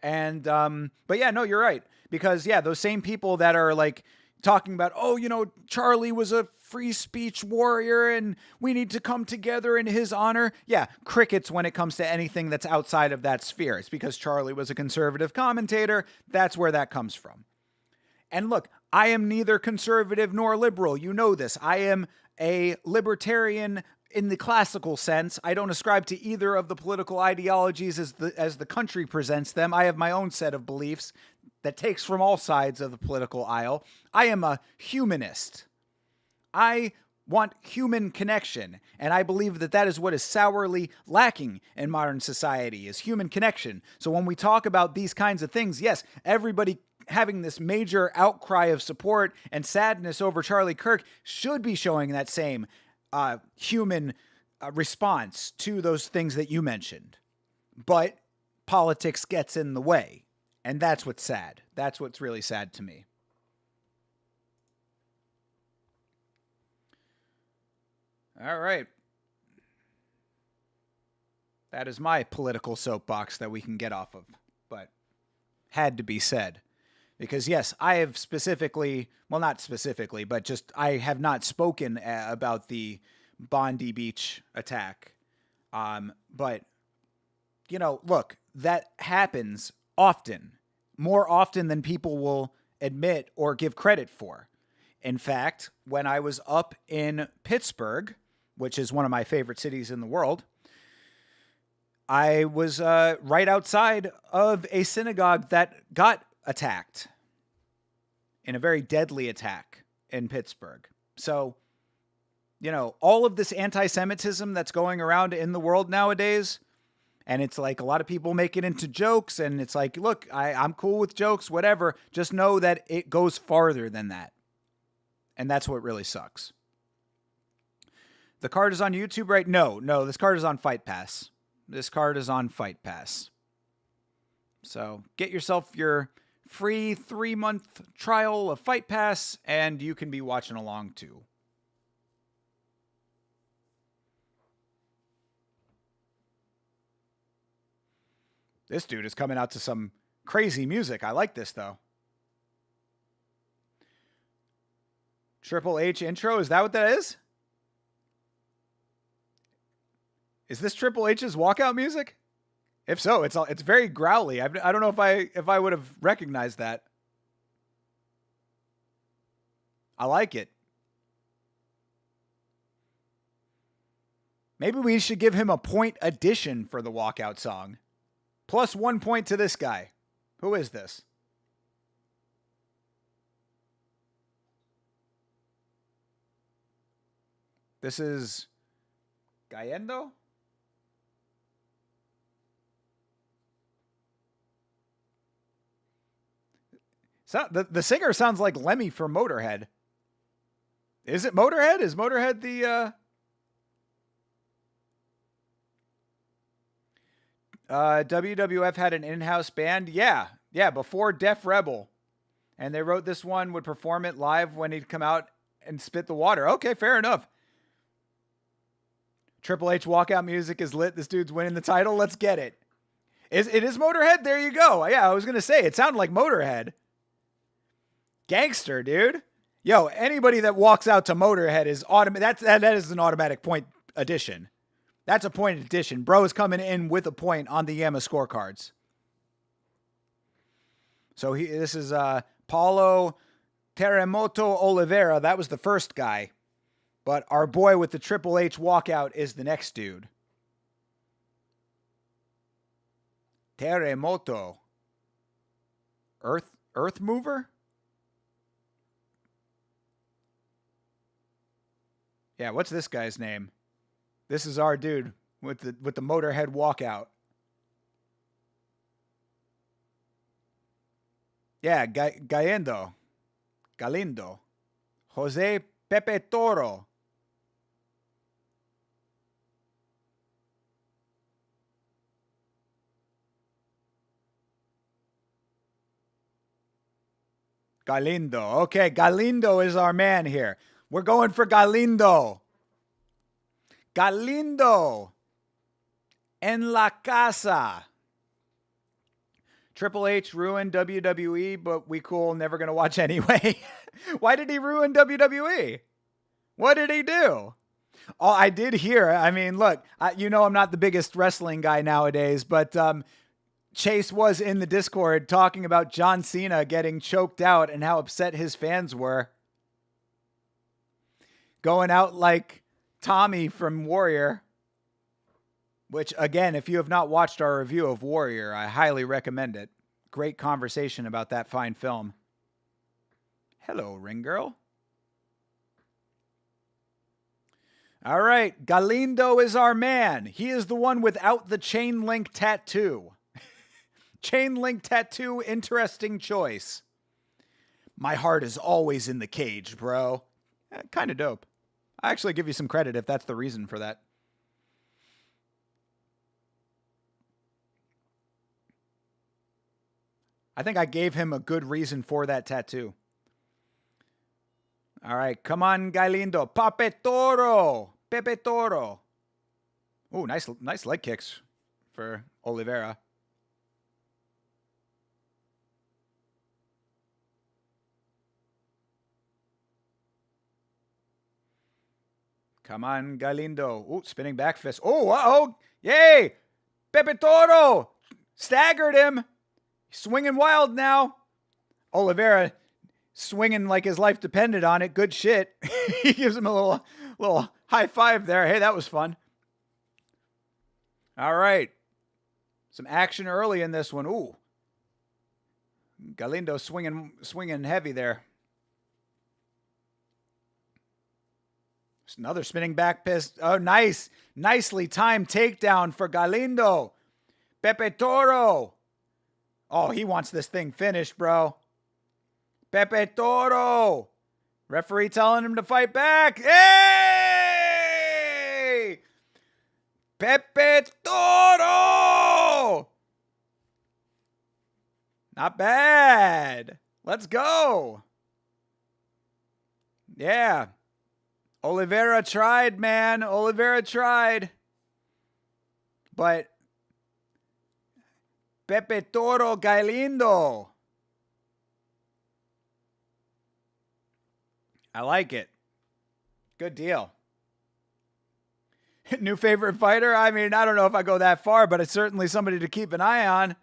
And, but yeah, no, you're right. Because, yeah, those same people that are like talking about, oh, Charlie was a free speech warrior and we need to come together in his honor. Yeah, crickets when it comes to anything that's outside of that sphere. It's because Charlie was a conservative commentator. That's where that comes from. And look, I am neither conservative nor liberal. You know this. I am a libertarian in the classical sense. I don't ascribe to either of the political ideologies as the country presents them. I have my own set of beliefs that takes from all sides of the political aisle. I am a humanist. I want human connection, and I believe that that is what is sourly lacking in modern society, is human connection. So when we talk about these kinds of things, yes, everybody having this major outcry of support and sadness over Charlie Kirk should be showing that same human response to those things that you mentioned. But politics gets in the way, and that's what's sad. That's what's really sad to me. All right. That is my political soapbox that we can get off of, but had to be said. Because yes, I have specifically, well, not specifically, but just I have not spoken about the Bondi Beach attack. But, look, that happens often, more often than people will admit or give credit for. In fact, when I was up in Pittsburgh, which is one of my favorite cities in the world, I was right outside of a synagogue that got attacked in a very deadly attack in Pittsburgh. So, all of this anti-Semitism that's going around in the world nowadays, and it's like a lot of people make it into jokes, and it's like, look, I'm cool with jokes, whatever. Just know that it goes farther than that. And that's what really sucks. The card is on YouTube, right? No, this card is on Fight Pass. So get yourself your free 3-month trial of Fight Pass, and you can be watching along too. This dude is coming out to some crazy music. I like this, though. Triple H intro, is that what that is? Is this Triple H's walkout music? If so, it's very growly. I don't know if I would have recognized that. I like it. Maybe we should give him a point addition for the walkout song. Plus 1 point to this guy. Who is this? This is Gallendo? So the singer sounds like Lemmy from Motorhead. Is it Motorhead? Is Motorhead the WWF had an in-house band? Yeah, before Def Rebel. And they wrote this one, would perform it live when he'd come out and spit the water. Okay, fair enough. Triple H walkout music is lit. This dude's winning the title. Let's get it. It is Motorhead? There you go. Yeah, I was going to say, it sounded like Motorhead. Gangster, dude. Yo, anybody that walks out to Motorhead is that is an automatic point addition. That's a point addition. Bro is coming in with a point on the Yama scorecards. So this is Paulo Terremoto Oliveira. That was the first guy. But our boy with the Triple H walkout is the next dude. Terremoto. Earth mover? Yeah, what's this guy's name? This is our dude with the Motorhead walkout. Yeah, Galindo. Jose Pepe Toro. Galindo. Okay, Galindo is our man here. We're going for Galindo. Galindo. En la casa. Triple H ruined WWE, but we cool, never going to watch anyway. Why did he ruin WWE? What did he do? Oh, I did hear. I mean, look, I'm not the biggest wrestling guy nowadays, but Chase was in the Discord talking about John Cena getting choked out and how upset his fans were. Going out like Tommy from Warrior. Which, again, if you have not watched our review of Warrior, I highly recommend it. Great conversation about that fine film. Hello, Ring Girl. All right, Galindo is our man. He is the one without the chain link tattoo. Chain link tattoo, interesting choice. My heart is always in the cage, bro. Kind of dope. I actually give you some credit if that's the reason for that. I think I gave him a good reason for that tattoo. All right, come on, Galindo. Pape Toro. Pepe Toro. Oh, nice leg kicks for Oliveira. Come on, Galindo. Oh, spinning back fist. Oh, uh-oh. Yay. Pepe Toro. Staggered him. Swinging wild now. Oliveira swinging like his life depended on it. Good shit. He gives him a little high five there. Hey, that was fun. All right. Some action early in this one. Ooh. Galindo swinging heavy there. Another spinning back fist. Oh, nice. Nicely timed takedown for Galindo. Pepe Toro. Oh, he wants this thing finished, bro. Pepe Toro. Referee telling him to fight back. Hey! Pepe Toro! Not bad. Let's go. Yeah. Oliveira tried, man. Oliveira tried. But Pepe Toro Galindo. I like it. Good deal. New favorite fighter? I mean, I don't know if I go that far, but it's certainly somebody to keep an eye on.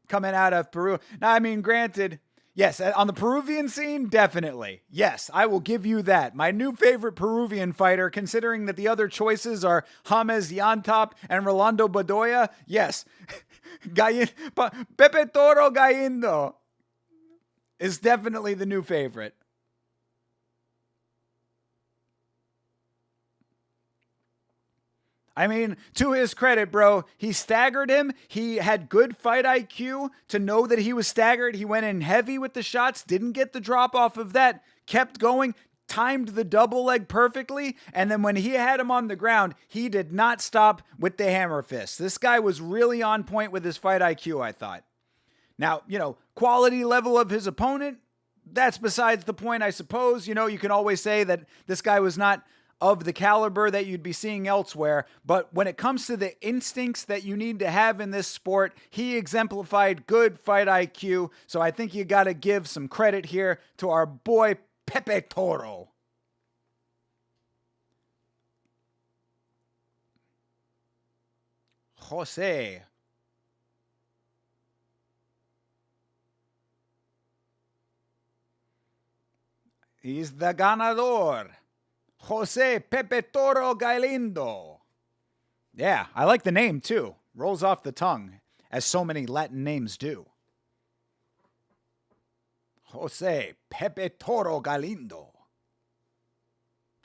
Coming out of Peru. Now, I mean, granted, yes, on the Peruvian scene, definitely. Yes, I will give you that. My new favorite Peruvian fighter, considering that the other choices are James Yantop and Rolando Bedoya, yes. Pepe Toro Galindo is definitely the new favorite. I mean, to his credit, bro, he staggered him. He had good fight IQ to know that he was staggered. He went in heavy with the shots, didn't get the drop off of that, kept going, timed the double leg perfectly, and then when he had him on the ground, he did not stop with the hammer fist. This guy was really on point with his fight IQ, I thought. Now, quality level of his opponent, that's besides the point, I suppose. You can always say that this guy was not of the caliber that you'd be seeing elsewhere. But when it comes to the instincts that you need to have in this sport, he exemplified good fight IQ. So I think you got to give some credit here to our boy Pepe Toro. Jose. He's the ganador. Jose Pepe Toro Galindo. Yeah, I like the name too. Rolls off the tongue, as so many Latin names do. Jose Pepe Toro Galindo.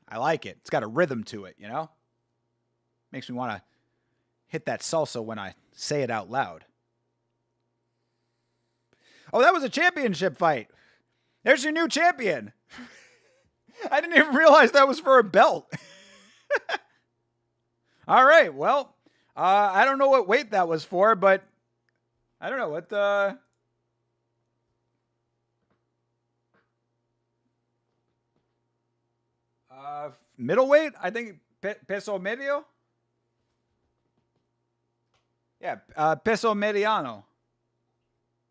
I like it. It's got a rhythm to it, Makes me want to hit that salsa when I say it out loud. Oh, that was a championship fight. There's your new champion. I didn't even realize that was for a belt. All right. Well, I don't know what weight that was for, but I don't know what Middleweight, I think peso medio. Yeah, peso mediano.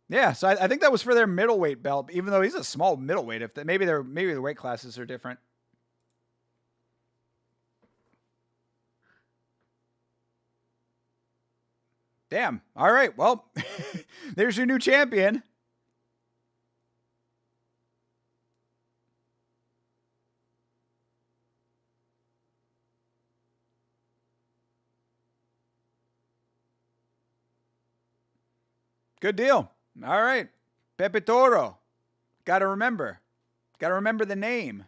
Yeah, so I think that was for their middleweight belt, even though he's a small middleweight. If maybe the weight classes are different. Damn. All right. Well, there's your new champion. Good deal. All right. Pepe Toro. Got to remember. Got to remember the name.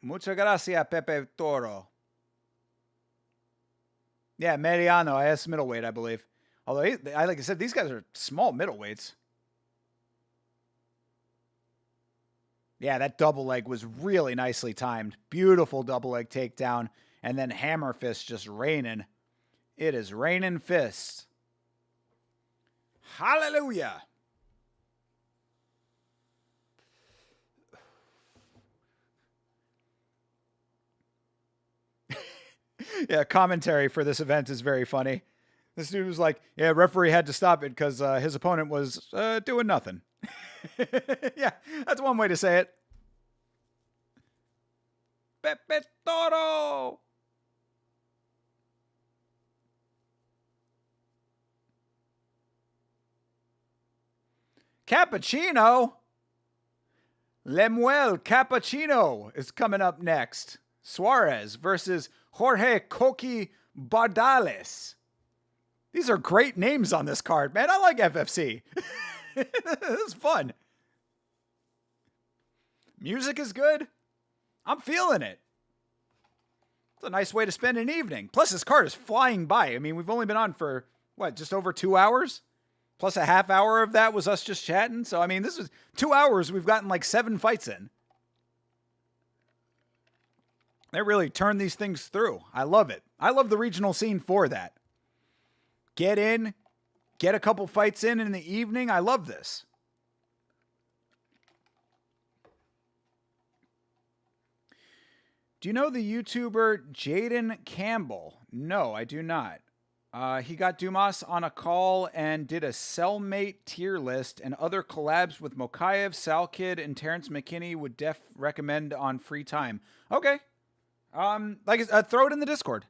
Muchas gracias, Pepe Toro. Yeah, Mediano. I asked middleweight, I believe. Although, like I said, these guys are small middleweights. Yeah, that double leg was really nicely timed. Beautiful double leg takedown. And then hammer fist just raining. It is raining fists. Hallelujah. Yeah, commentary for this event is very funny. This dude was like, yeah, referee had to stop it because his opponent was doing nothing. Yeah, that's one way to say it. Pepe Toro. Cappuccino. Lemuel Cappuccino is coming up next. Suarez versus Jorge Coqui Bardales. These are great names on this card, man. I like FFC. This is fun. Music is good. I'm feeling it. It's a nice way to spend an evening. Plus, this card is flying by. I mean, we've only been on for, just over 2 hours? Plus a half hour of that was us just chatting. So, I mean, this was 2 hours. We've gotten like 7 fights in. They really turn these things through. I love it. I love the regional scene for that. Get in, get a couple fights in the evening. I love this. Do you know the YouTuber Jaden Campbell? No, I do not. He got Dumas on a call and did a cellmate tier list and other collabs with Mokaev, Salkid, and Terrence McKinney would recommend on free time. Okay. Throw it in the Discord.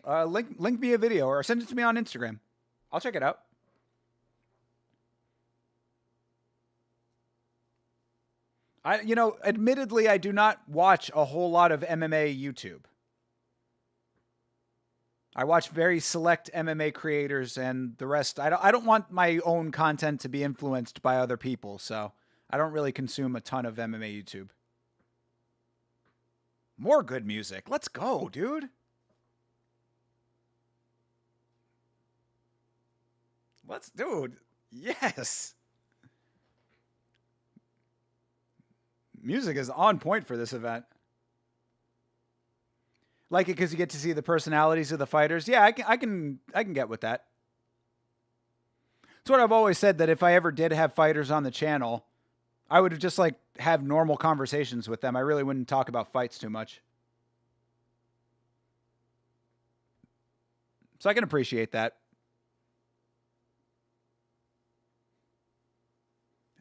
Link me a video or send it to me on Instagram. I'll check it out. Admittedly, I do not watch a whole lot of MMA YouTube. I watch very select MMA creators, and the rest, I don't want my own content to be influenced by other people, so I don't really consume a ton of MMA YouTube. More good music. Let's go, dude. Dude, yes. Music is on point for this event. Like it because you get to see the personalities of the fighters. Yeah, I can get with that. It's what I've always said, that if I ever did have fighters on the channel, I would just have normal conversations with them. I really wouldn't talk about fights too much. So I can appreciate that.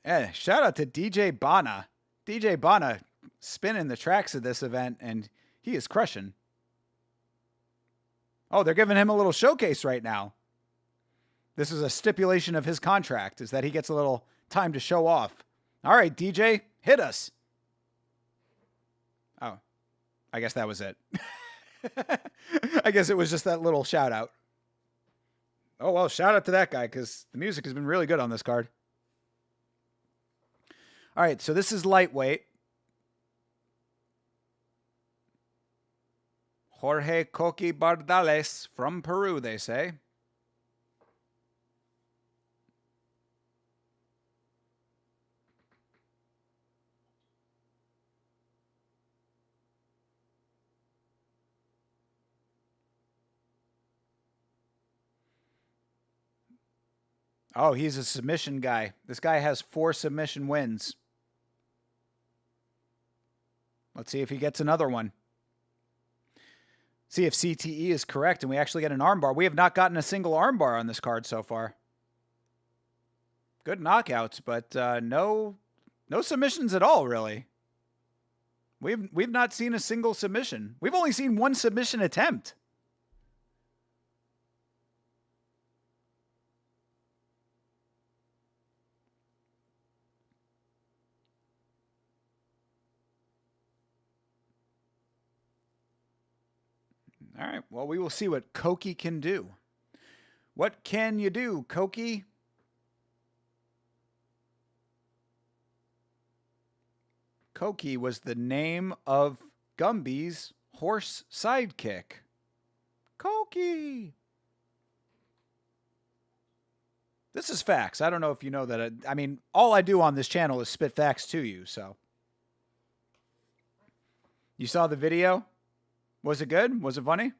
Yeah, shout out to DJ Bana. DJ Bana spinning the tracks of this event, and he is crushing. Oh, they're giving him a little showcase right now. This is a stipulation of his contract, is that he gets a little time to show off. All right, DJ, hit us. Oh, I guess that was it. I guess it was just that little shout out. Oh, well, shout out to that guy because the music has been really good on this card. All right, so this is lightweight. Jorge Coqui Bardales from Peru, they say. Oh, he's a submission guy. This guy has 4 submission wins. Let's see if he gets another one. See if CTE is correct and we actually get an armbar. We have not gotten a single armbar on this card so far. Good knockouts, but no submissions at all, really. We've not seen a single submission. We've only seen one submission attempt. All right, well, we will see what Koki can do. What can you do, Koki? Koki was the name of Gumby's horse sidekick. Koki! This is facts. I don't know if you know that. I mean, all I do on this channel is spit facts to you, so. You saw the video? Was it good? Was it funny?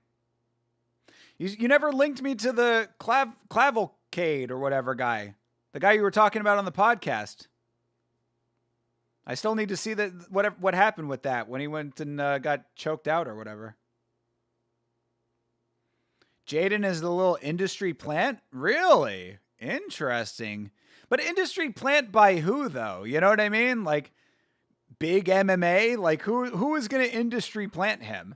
You never linked me to the Clavalcade or whatever guy. The guy you were talking about on the podcast. I still need to see what happened with that when he went and got choked out or whatever. Jaden is the little industry plant? Really? Interesting. But industry plant by who, though? You know what I mean? Like, big MMA? Like, who is going to industry plant him?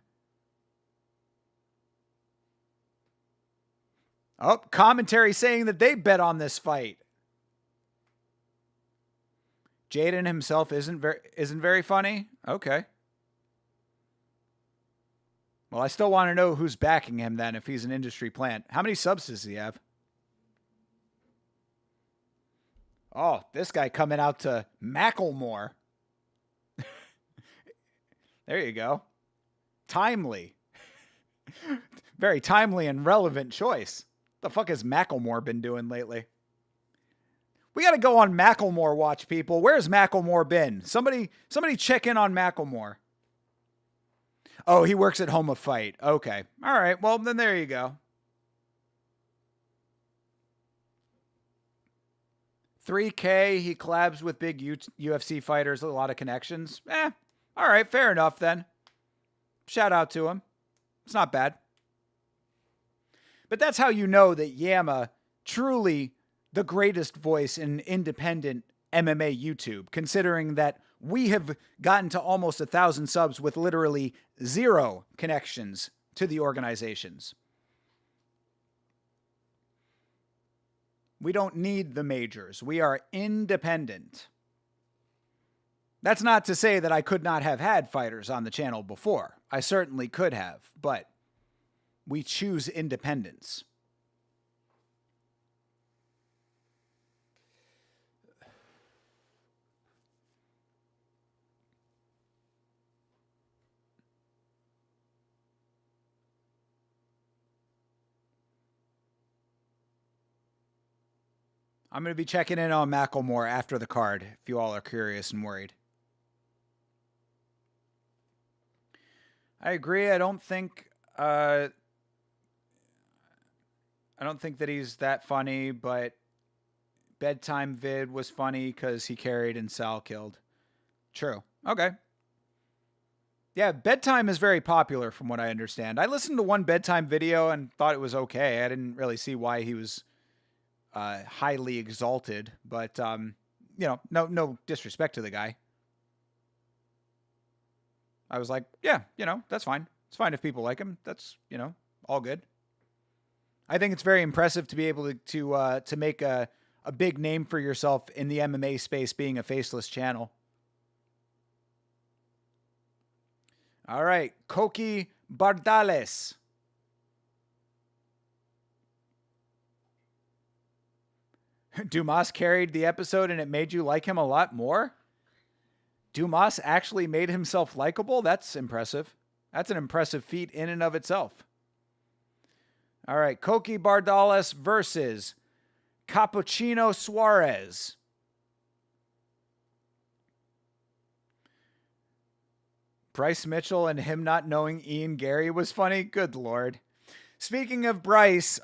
Oh, commentary saying that they bet on this fight. Jaden himself isn't very funny? Okay. Well, I still want to know who's backing him then if he's an industry plant. How many subs does he have? Oh, this guy coming out to Macklemore. There you go. Timely. Very timely and relevant choice. What the fuck has Macklemore been doing lately? We got to go on Macklemore watch, people. Where's Macklemore been? Somebody check in on Macklemore. Oh, he works at Home of Fight. Okay. All right. Well, then there you go. 3K, he collabs with big UFC fighters, a lot of connections. All right, fair enough then. Shout out to him. It's not bad. But that's how you know that Yama truly the greatest voice in independent MMA YouTube, considering that we have gotten to almost 1,000 subs with literally 0 connections to the organizations. We don't need the majors. We are independent. That's not to say that I could not have had fighters on the channel before. I certainly could have, but we choose independence. I'm going to be checking in on Macklemore after the card, if you all are curious and worried. I agree. I don't think that he's that funny, but bedtime vid was funny because he carried and Sal killed. True. Okay. Yeah, bedtime is very popular from what I understand. I listened to one bedtime video and thought it was okay. I didn't really see why he was highly exalted, but no disrespect to the guy. I was like, yeah, that's fine. It's fine if people like him. That's, all good. I think it's very impressive to be able to make a big name for yourself in the MMA space, being a faceless channel. All right, Koki Bardales. Dumas carried the episode and it made you like him a lot more? Dumas actually made himself likable? That's impressive. That's an impressive feat in and of itself. All right, Koki Bardales versus Cappuccino Suarez. Bryce Mitchell and him not knowing Ian Gary was funny? Good Lord. Speaking of Bryce,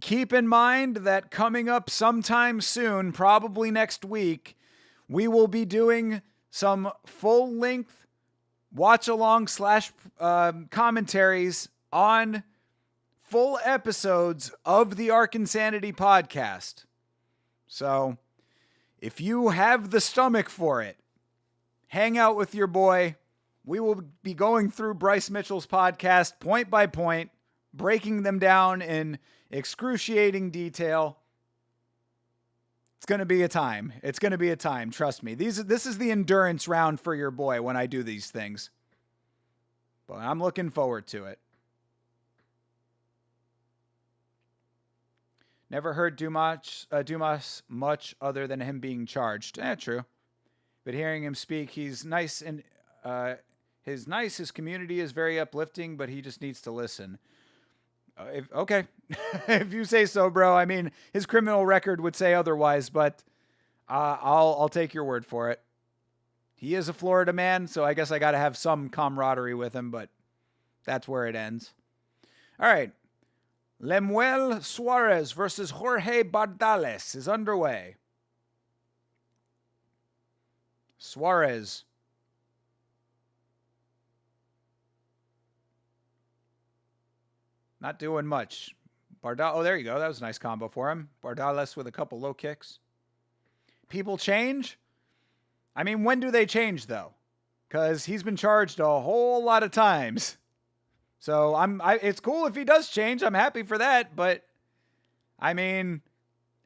keep in mind that coming up sometime soon, probably next week, we will be doing some full-length watch along / commentaries on full episodes of the Ark Insanity podcast. So if you have the stomach for it, hang out with your boy. We will be going through Bryce Mitchell's podcast point by point, breaking them down in excruciating detail. It's going to be a time. It's going to be a time. Trust me. This is the endurance round for your boy when I do these things. But I'm looking forward to it. Never heard Dumas much other than him being charged. True. But hearing him speak, he's nice and his community is very uplifting, but he just needs to listen. Okay, if you say so, bro. I mean, his criminal record would say otherwise, but I'll take your word for it. He is a Florida man, so I guess I got to have some camaraderie with him, but that's where it ends. All right, Lemuel Suarez versus Jorge Bardales is underway. Suarez. Not doing much. Oh, there you go. That was a nice combo for him. Bardales with a couple low kicks. People change? I mean, when do they change, though? Because he's been charged a whole lot of times. So it's cool if he does change. I'm happy for that. But, I mean,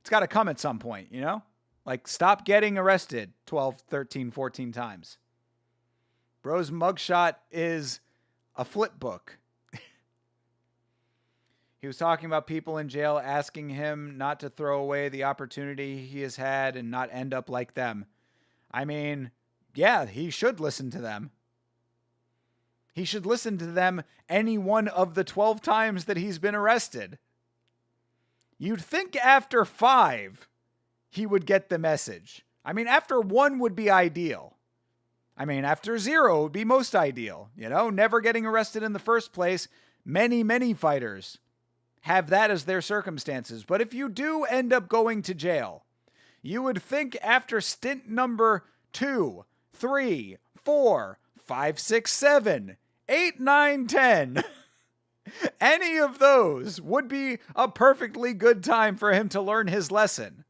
it's got to come at some point, you know? Like, stop getting arrested 12, 13, 14 times. Bro's mugshot is a flip book. He was talking about people in jail asking him not to throw away the opportunity he has had and not end up like them. I mean, yeah, he should listen to them. He should listen to them any one of the 12 times that he's been arrested. You'd think after 5, he would get the message. I mean, after 1 would be ideal. I mean, after 0 would be most ideal. You know, never getting arrested in the first place. Many fighters have that as their circumstances. But if you do end up going to jail, you would think after stint number 2, 3, 4, 5, 6, 7, 8, 9, 10, any of those would be a perfectly good time for him to learn his lesson.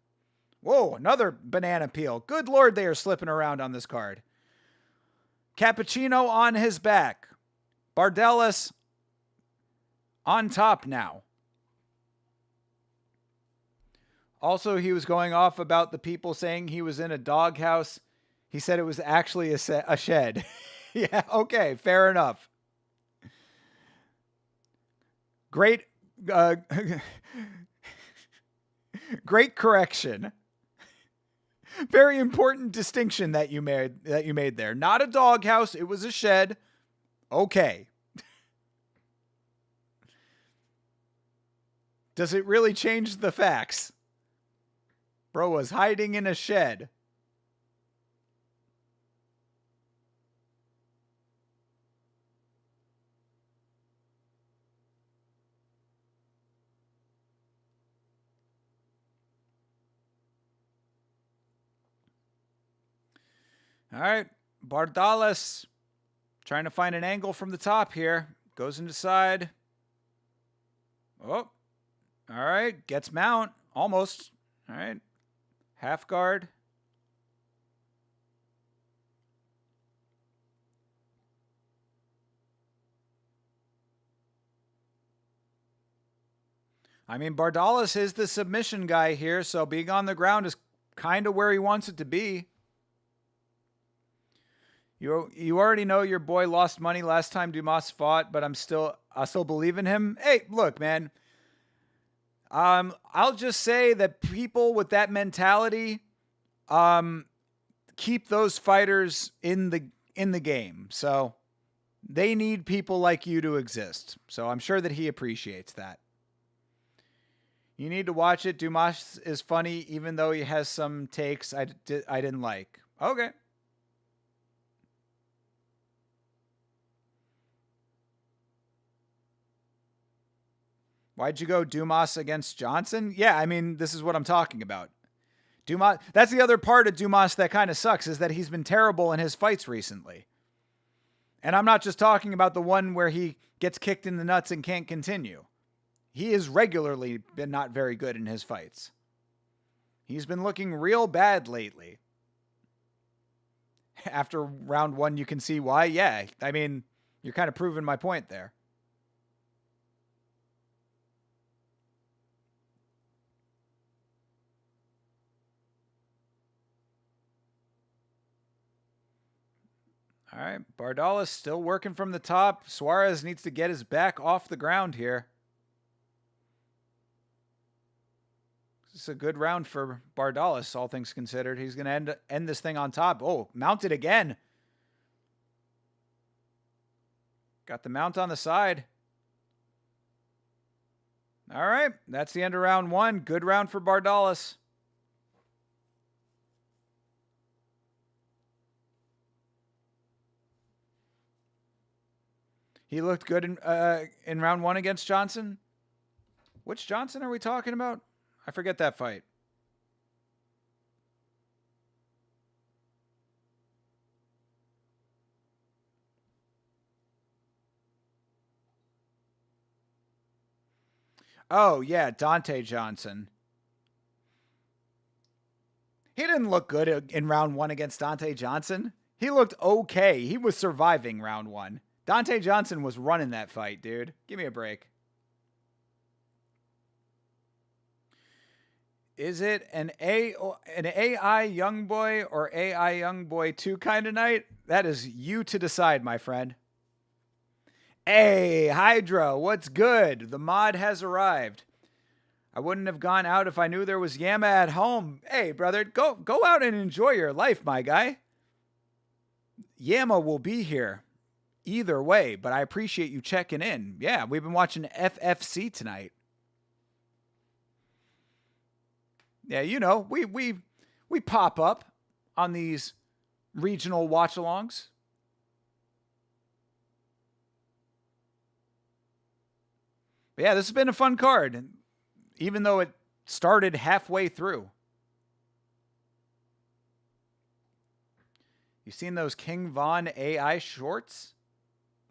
Whoa, another banana peel. Good Lord, they are slipping around on this card. Cappuccino on his back. Bardales on top now. Also, he was going off about the people saying he was in a doghouse. He said it was actually a shed. Yeah, okay, fair enough. Great correction. Very important distinction that you made there. Not a doghouse, it was a shed. Okay. Does it really change the facts? Bro was hiding in a shed. All right, Bardales trying to find an angle from the top here. Goes into side. Oh, all right, gets mount. Almost. All right. Half guard. I mean, Bardales is the submission guy here, so being on the ground is kind of where he wants it to be. You already know your boy lost money last time Dumas fought, but I still believe in him. Hey, look, man. I'll just say that people with that mentality keep those fighters in the game. So they need people like you to exist. So I'm sure that he appreciates that. You need to watch it. Dumas is funny, even though he has some takes I didn't like. Okay. Why'd you go Dumas against Johnson? Yeah, I mean, this is what I'm talking about. Dumas, that's the other part of Dumas that kind of sucks, is that he's been terrible in his fights recently. And I'm not just talking about the one where he gets kicked in the nuts and can't continue. He has regularly been not very good in his fights. He's been looking real bad lately. After round 1, you can see why. Yeah, I mean, you're kind of proving my point there. All right, Bardalis still working from the top. Suarez needs to get his back off the ground here. This is a good round for Bardalis, all things considered. He's going to end this thing on top. Oh, mounted again. Got the mount on the side. All right, that's the end of round 1. Good round for Bardalis. He looked good in round 1 against Johnson. Which Johnson are we talking about? I forget that fight. Oh, yeah, Dante Johnson. He didn't look good in round 1 against Dante Johnson. He looked okay. He was surviving round 1. Dante Johnson was running that fight, dude. Give me a break. Is it an AI young boy or AI young boy 2 kind of night? That is you to decide, my friend. Hey, Hydra, what's good? The mod has arrived. I wouldn't have gone out if I knew there was Yama at home. Hey, brother, go out and enjoy your life, my guy. Yama will be here either way, but I appreciate you checking in. Yeah, we've been watching FFC tonight. Yeah, you know, we pop up on these regional watch-alongs. But yeah, this has been a fun card, even though it started halfway through. You seen those King Von AI shorts?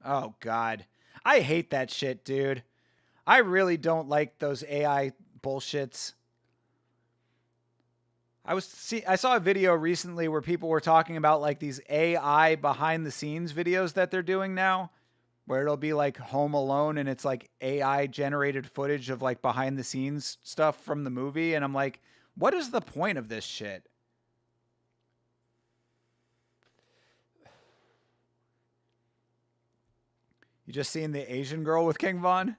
Oh, God. I hate that shit, dude. I really don't like those AI bullshits. I saw a video recently where people were talking about like these AI behind the scenes videos that they're doing now, where it'll be like Home Alone and it's like AI generated footage of like behind the scenes stuff from the movie. And I'm like, what is the point of this shit? You just seen the Asian girl with King Von?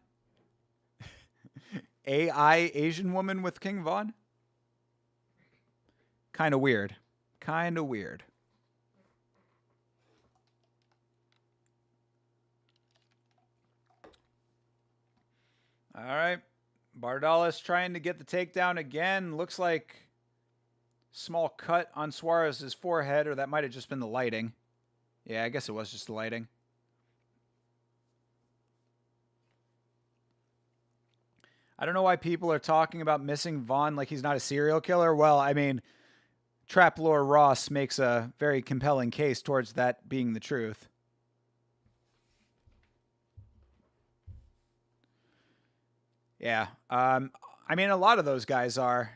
AI Asian woman with King Von? Kind of weird. Kind of weird. All right. Bardalis trying to get the takedown again. Looks like small cut on Suarez's forehead, or that might have just been the lighting. Yeah, I guess it was just the lighting. I don't know why people are talking about missing Vaughn like he's not a serial killer. Well, I mean, Traplore Ross makes a very compelling case towards that being the truth. Yeah. I mean, a lot of those guys are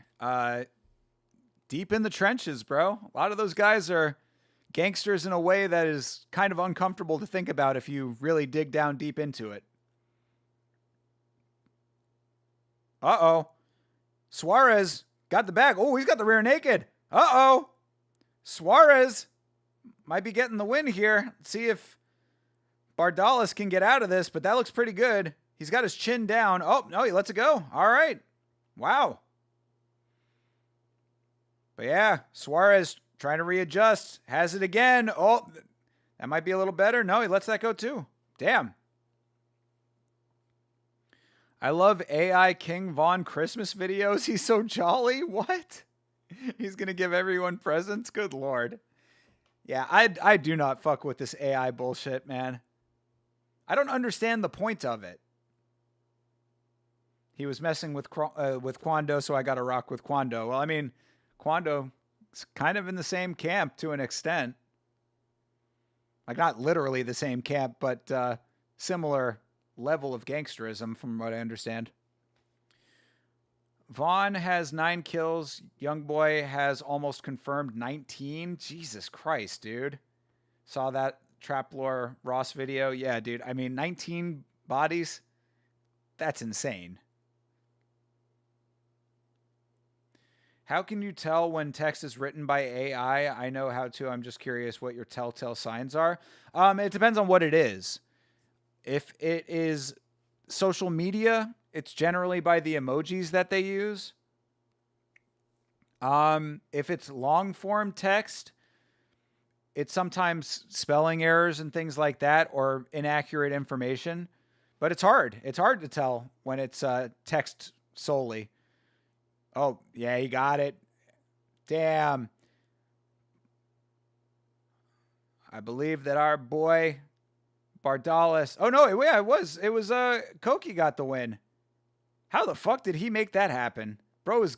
deep in the trenches, bro. A lot of those guys are gangsters in a way that is kind of uncomfortable to think about if you really dig down deep into it. Uh-oh. Suarez got the bag. Oh, he's got the rear naked. Uh-oh. Suarez might be getting the win here. Let's see if Bardalis can get out of this, but that looks pretty good. He's got his chin down. Oh, no, he lets it go. All right. Wow. But yeah, Suarez trying to readjust. Has it again. Oh, that might be a little better. No, he lets that go too. Damn. I love AI King Von Christmas videos. He's so jolly. What? He's going to give everyone presents? Good Lord. Yeah, I do not fuck with this AI bullshit, man. I don't understand the point of it. He was messing with Kwando, so I got to rock with Kwando. Well, I mean, Kwando's kind of in the same camp to an extent. Like, not literally the same camp, but similar level of gangsterism, from what I understand. Vaughn has 9 kills. Youngboy has almost confirmed 19. Jesus Christ, dude. Saw that Trap Lore Ross video. Yeah, dude. I mean, 19 bodies. That's insane. How can you tell when text is written by AI? I know how to. I'm just curious what your telltale signs are. It depends on what it is. If it is social media, it's generally by the emojis that they use. If it's long form text, it's sometimes spelling errors and things like that, or inaccurate information. But it's hard. It's hard to tell when it's text solely. Oh, yeah, he got it. Damn. I believe that our boy Gonzalez. Oh, no, it was Koki got the win. How the fuck did he make that happen? Bro is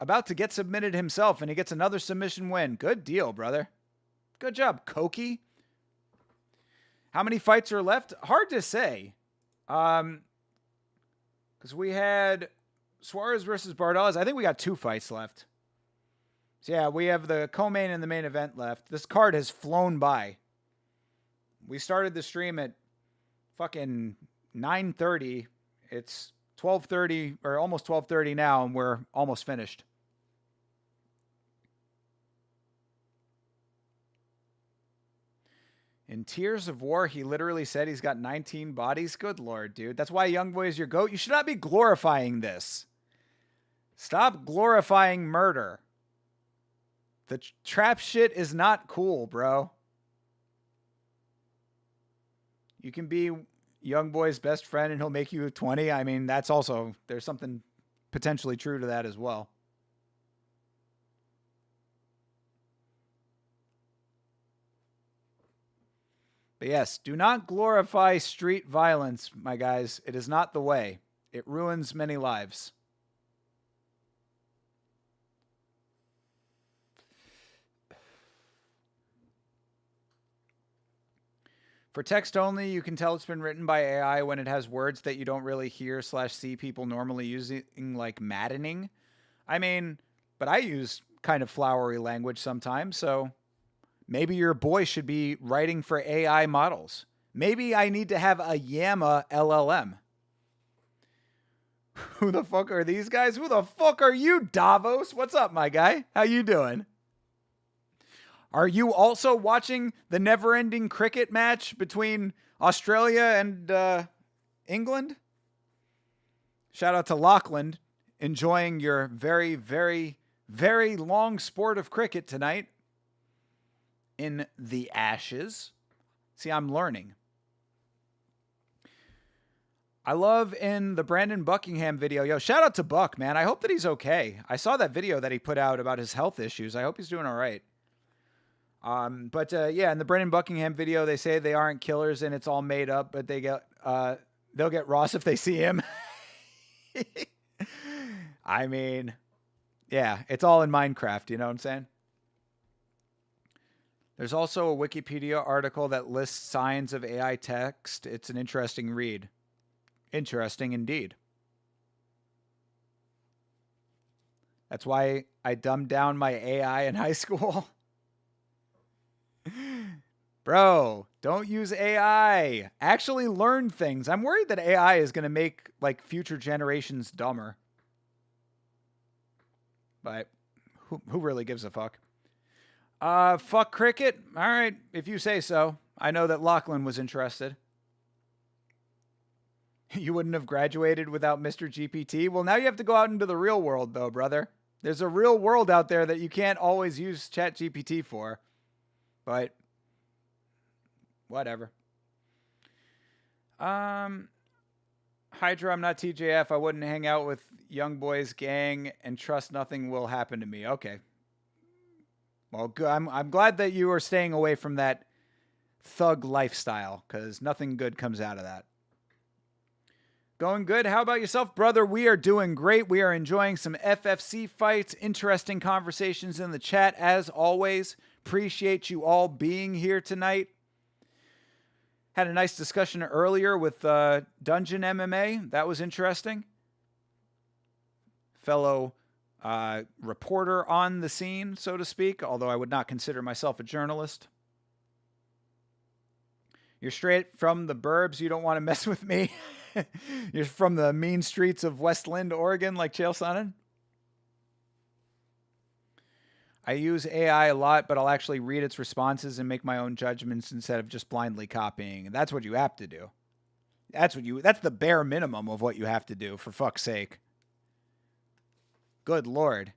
about to get submitted himself, and he gets another submission win. Good deal, brother. Good job, Koki. How many fights are left? Hard to say. Because we had Suarez versus Gonzalez. I think we got 2 fights left. So yeah, we have the co-main and the main event left. This card has flown by. We started the stream at fucking 9:30. It's 12:30 or almost 12:30 now, and we're almost finished. In Tears of War, he literally said he's got 19 bodies. Good Lord, dude. That's why Youngboy is your GOAT. You should not be glorifying this. Stop glorifying murder. The trap shit is not cool, bro. You can be Youngboy's best friend and he'll make you a 20. I mean, that's also, there's something potentially true to that as well. But yes, do not glorify street violence, my guys. It is not the way. It ruins many lives. For text only, you can tell it's been written by AI when it has words that you don't really hear / see people normally using, like maddening. I mean, but I use kind of flowery language sometimes, so maybe your boy should be writing for AI models. Maybe I need to have a Yamma LLM. Who the fuck are these guys? Who the fuck are you, Davos? What's up, my guy? How you doing? Are you also watching the never-ending cricket match between Australia and England? Shout out to Lachlan, enjoying your very, very, very long sport of cricket tonight in the Ashes. See, I'm learning. I love in the Brandon Buckingham video. Yo, shout out to Buck, man. I hope that he's okay. I saw that video that he put out about his health issues. I hope he's doing all right. Yeah, in the Brandon Buckingham video, they say they aren't killers and it's all made up, but they'll get Ross if they see him. I mean, yeah, it's all in Minecraft. You know what I'm saying? There's also a Wikipedia article that lists signs of AI text. It's an interesting read. Interesting indeed. That's why I dumbed down my AI in high school. Bro, don't use AI. Actually learn things. I'm worried that AI is going to make like future generations dumber. But who really gives a fuck? Fuck cricket? All right, if you say so. I know that Lachlan was interested. You wouldn't have graduated without Mr. GPT? Well, now you have to go out into the real world, though, brother. There's a real world out there that you can't always use ChatGPT for. But whatever. Hydra, I'm not TJF. I wouldn't hang out with young boys gang and trust nothing will happen to me. Okay. Well, good. I'm glad that you are staying away from that thug lifestyle, because nothing good comes out of that. Going good. How about yourself, brother? We are doing great. We are enjoying some FFC fights, interesting conversations in the chat as always. Appreciate you all being here tonight. Had a nice discussion earlier with Dungeon MMA. That was interesting. Fellow reporter on the scene, so to speak, although I would not consider myself a journalist. You're straight from the burbs. You don't want to mess with me. You're from the mean streets of Westland, Oregon, like Chael Sonnen. I use AI a lot, but I'll actually read its responses and make my own judgments instead of just blindly copying. And that's what you have to do. That's the bare minimum of what you have to do, for fuck's sake. Good Lord.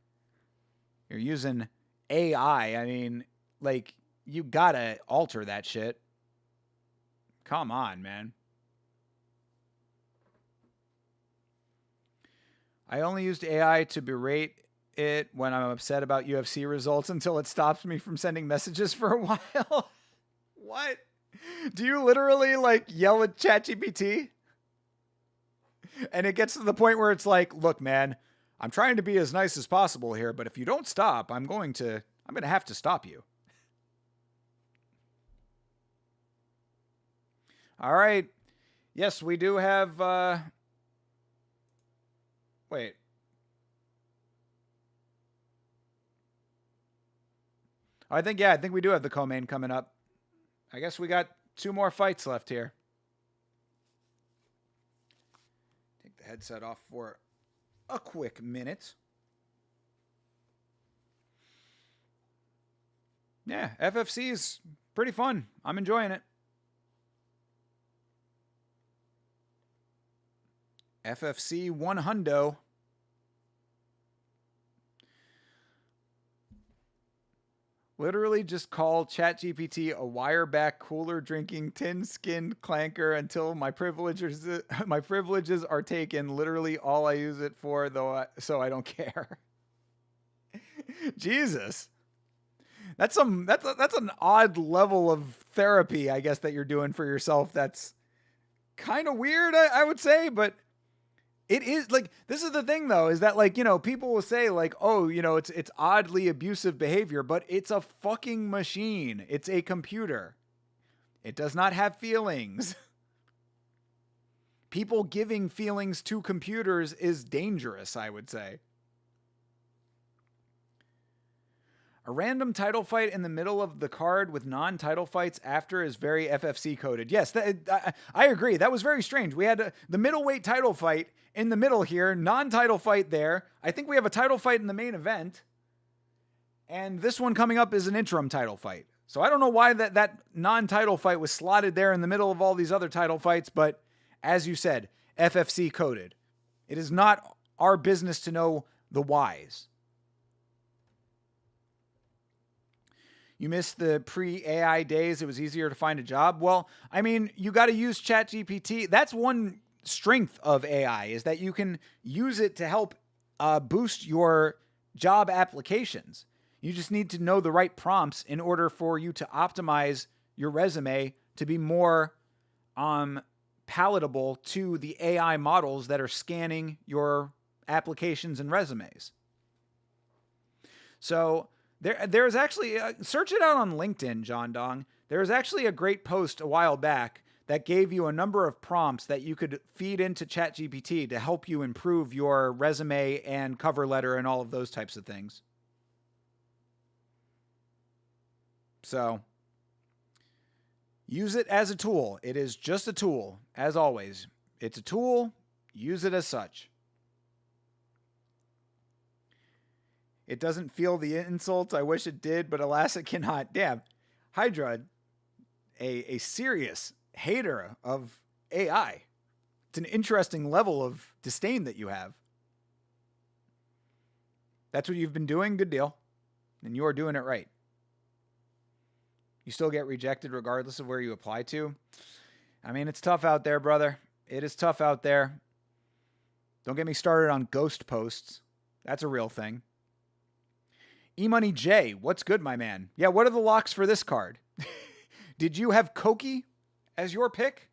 You're using AI. I mean, like, you gotta alter that shit. Come on, man. I only used AI to berate it when I'm upset about UFC results until it stops me from sending messages for a while. What? Do you literally like yell at ChatGPT? And it gets to the point where it's like, look, man, I'm trying to be as nice as possible here, but if you don't stop, I'm going to have to stop you. All right. Yes, we do have wait. I think we do have the co-main coming up. I guess we got 2 more fights left here. Take the headset off for a quick minute. Yeah, FFC is pretty fun. I'm enjoying it. FFC 100. Literally just call ChatGPT a wireback cooler drinking tin-skinned clanker until my privileges are taken. Literally all I use it for, so I don't care. Jesus. That's an odd level of therapy, I guess, that you're doing for yourself. That's kind of weird, I would say, but it is, like, this is the thing though, is that, like, you know, people will say like, oh, you know, it's oddly abusive behavior, but it's a fucking machine. It's a computer. It does not have feelings. People giving feelings to computers is dangerous, I would say. A random title fight in the middle of the card with non-title fights after is very FFC coded. Yes, I agree. That was very strange. We had the middleweight title fight in the middle here, non-title fight there. I think we have a title fight in the main event. And this one coming up is an interim title fight. So I don't know why that non-title fight was slotted there in the middle of all these other title fights, but as you said, FFC coded. It is not our business to know the whys. You missed the pre-AI days. It was easier to find a job. Well, I mean, you got to use ChatGPT. That's one strength of AI, is that you can use it to help boost your job applications. You just need to know the right prompts in order for you to optimize your resume to be more palatable to the AI models that are scanning your applications and resumes. So there's actually, search it out on LinkedIn, John Dong. There's actually a great post a while back that gave you a number of prompts that you could feed into ChatGPT to help you improve your resume and cover letter and all of those types of things. So use it as a tool. It is just a tool, as always. It's a tool. Use it as such. It doesn't feel the insults. I wish it did, but alas, it cannot. Damn. Hydra, a serious hater of AI. It's an interesting level of disdain that you have. That's what you've been doing. Good deal. And you are doing it right. You still get rejected regardless of where you apply to. I mean, it's tough out there, brother. It is tough out there. Don't get me started on ghost posts. That's a real thing. E-Money J, what's good, my man? Yeah, what are the locks for this card? Did you have Koki as your pick?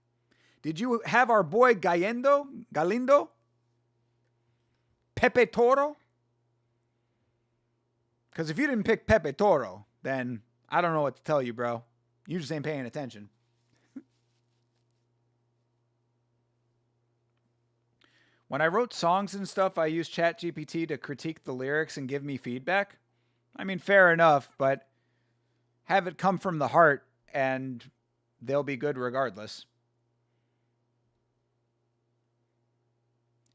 Did you have our boy Galindo? Pepe Toro? Because if you didn't pick Pepe Toro, then I don't know what to tell you, bro. You just ain't paying attention. When I wrote songs and stuff, I used ChatGPT to critique the lyrics and give me feedback. I mean, fair enough, but have it come from the heart and they'll be good regardless.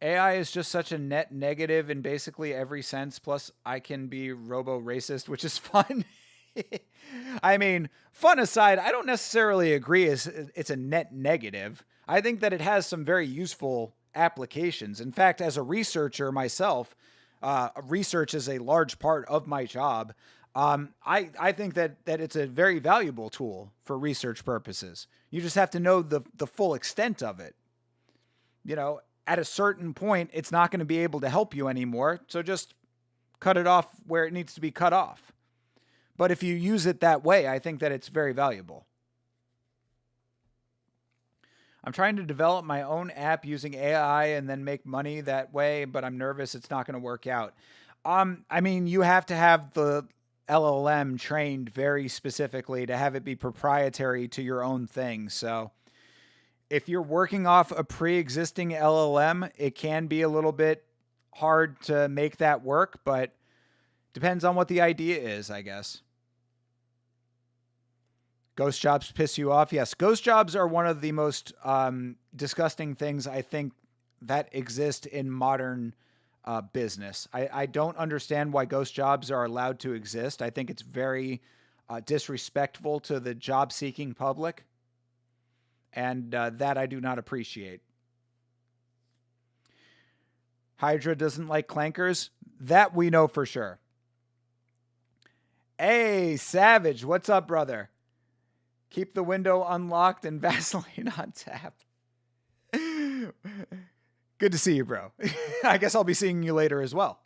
AI is just such a net negative in basically every sense. Plus, I can be robo racist, which is fun. I mean, fun aside, I don't necessarily agree it's a net negative. I think that it has some very useful applications. In fact, as a researcher myself, research is a large part of my job. I think that it's a very valuable tool for research purposes. You just have to know the full extent of it. You know, at a certain point, it's not going to be able to help you anymore. So just cut it off where it needs to be cut off. But if you use it that way, I think that it's very valuable. I'm trying to develop my own app using AI and then make money that way, but I'm nervous it's not going to work out. I mean, you have to have the LLM trained very specifically to have it be proprietary to your own thing. So if you're working off a pre-existing LLM, it can be a little bit hard to make that work, but depends on what the idea is, I guess. Ghost jobs piss you off? Yes, ghost jobs are one of the most disgusting things I think that exist in modern business. I don't understand why ghost jobs are allowed to exist. I think it's very disrespectful to the job-seeking public, and that I do not appreciate. Hydra doesn't like clankers. That we know for sure. Hey, Savage, what's up, brother? Keep the window unlocked and Vaseline on tap. Good to see you, bro. I guess I'll be seeing you later as well.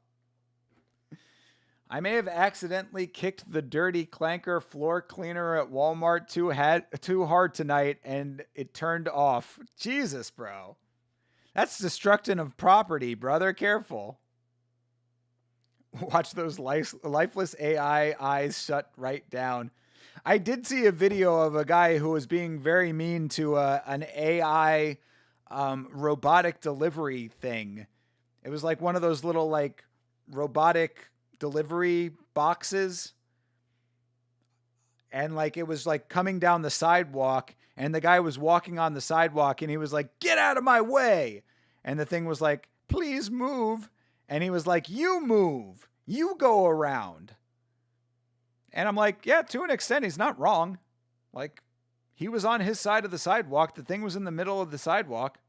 I may have accidentally kicked the dirty clanker floor cleaner at Walmart too hard tonight and it turned off. Jesus, bro. That's destruction of property, brother. Careful. Watch those lifeless AI eyes shut right down. I did see a video of a guy who was being very mean to an AI robotic delivery thing. It was like one of those little like robotic delivery boxes. And like it was like coming down the sidewalk and the guy was walking on the sidewalk and he was like, "Get out of my way." And the thing was like, "Please move." And he was like, "You move. You go around." And I'm like, yeah, to an extent, he's not wrong. Like, he was on his side of the sidewalk. The thing was in the middle of the sidewalk.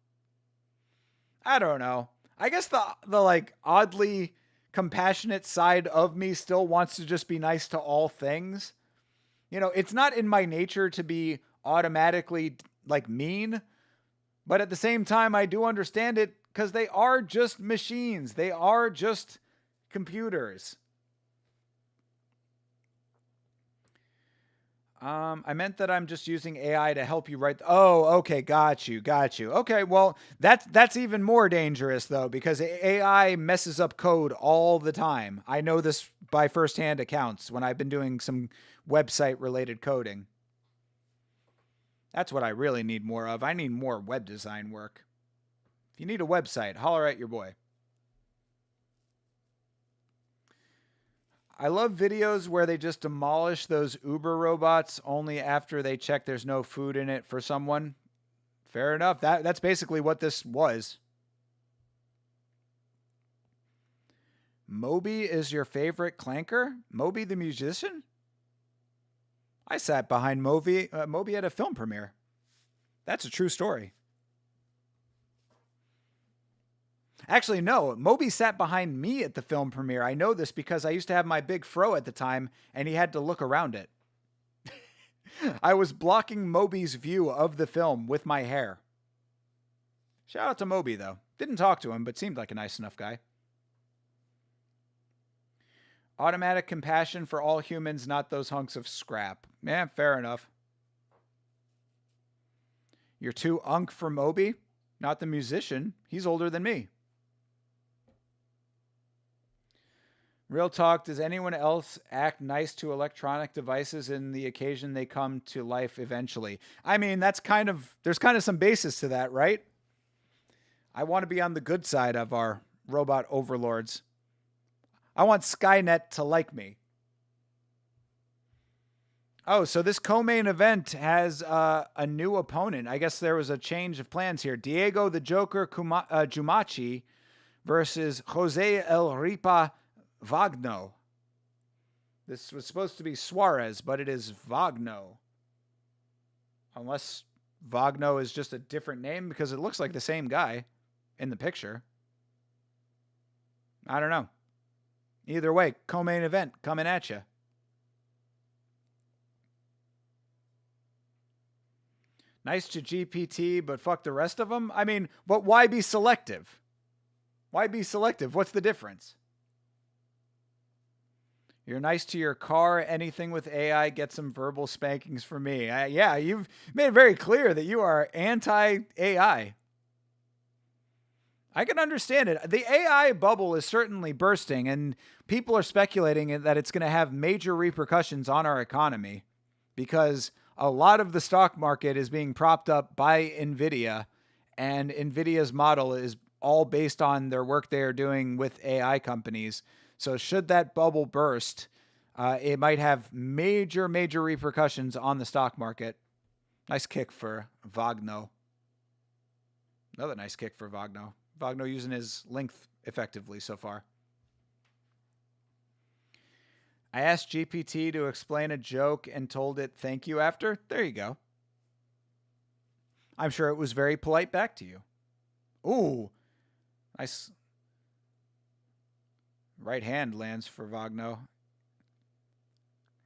I don't know. I guess the like oddly compassionate side of me still wants to just be nice to all things. You know, it's not in my nature to be automatically like mean, but at the same time, I do understand it because they are just machines. They are just computers. I meant that I'm just using AI to help you write. Oh, okay. Got you. Okay. Well, that's even more dangerous though, because AI messes up code all the time. I know this by firsthand accounts when I've been doing some website related coding. That's what I really need more of. I need more web design work. If you need a website, holler at your boy. I love videos where they just demolish those Uber robots only after they check there's no food in it for someone. Fair enough. That's basically what this was. Moby is your favorite clanker? Moby the musician? I sat behind Moby at a film premiere. That's a true story. Actually, no. Moby sat behind me at the film premiere. I know this because I used to have my big fro at the time, and he had to look around it. I was blocking Moby's view of the film with my hair. Shout out to Moby, though. Didn't talk to him, but seemed like a nice enough guy. Automatic compassion for all humans, not those hunks of scrap. Yeah, fair enough. You're too unk for Moby? Not the musician. He's older than me. Real talk, does anyone else act nice to electronic devices in the occasion they come to life eventually? I mean, there's kind of some basis to that, right? I want to be on the good side of our robot overlords. I want Skynet to like me. Oh, so this co-main event has a new opponent. I guess there was a change of plans here. Diego the Joker Jumachi versus Jose El Ripa Vagno. This was supposed to be Suarez, but it is Vagno. Unless Vagno is just a different name, because it looks like the same guy in the picture. I don't know. Either way, co-main event coming at you. Nice to GPT, but fuck the rest of them? I mean, but why be selective? Why be selective? What's the difference? You're nice to your car. Anything with AI, get some verbal spankings for me. Yeah, you've made it very clear that you are anti-AI. I can understand it. The AI bubble is certainly bursting, and people are speculating that it's going to have major repercussions on our economy because a lot of the stock market is being propped up by NVIDIA, and NVIDIA's model is all based on their work they are doing with AI companies. So should that bubble burst, it might have major, major repercussions on the stock market. Nice kick for Vagno. Another nice kick for Vagno. Vagno using his length effectively so far. I asked GPT to explain a joke and told it thank you after. There you go. I'm sure it was very polite back to you. Ooh. Nice. Right hand lands for Vagno.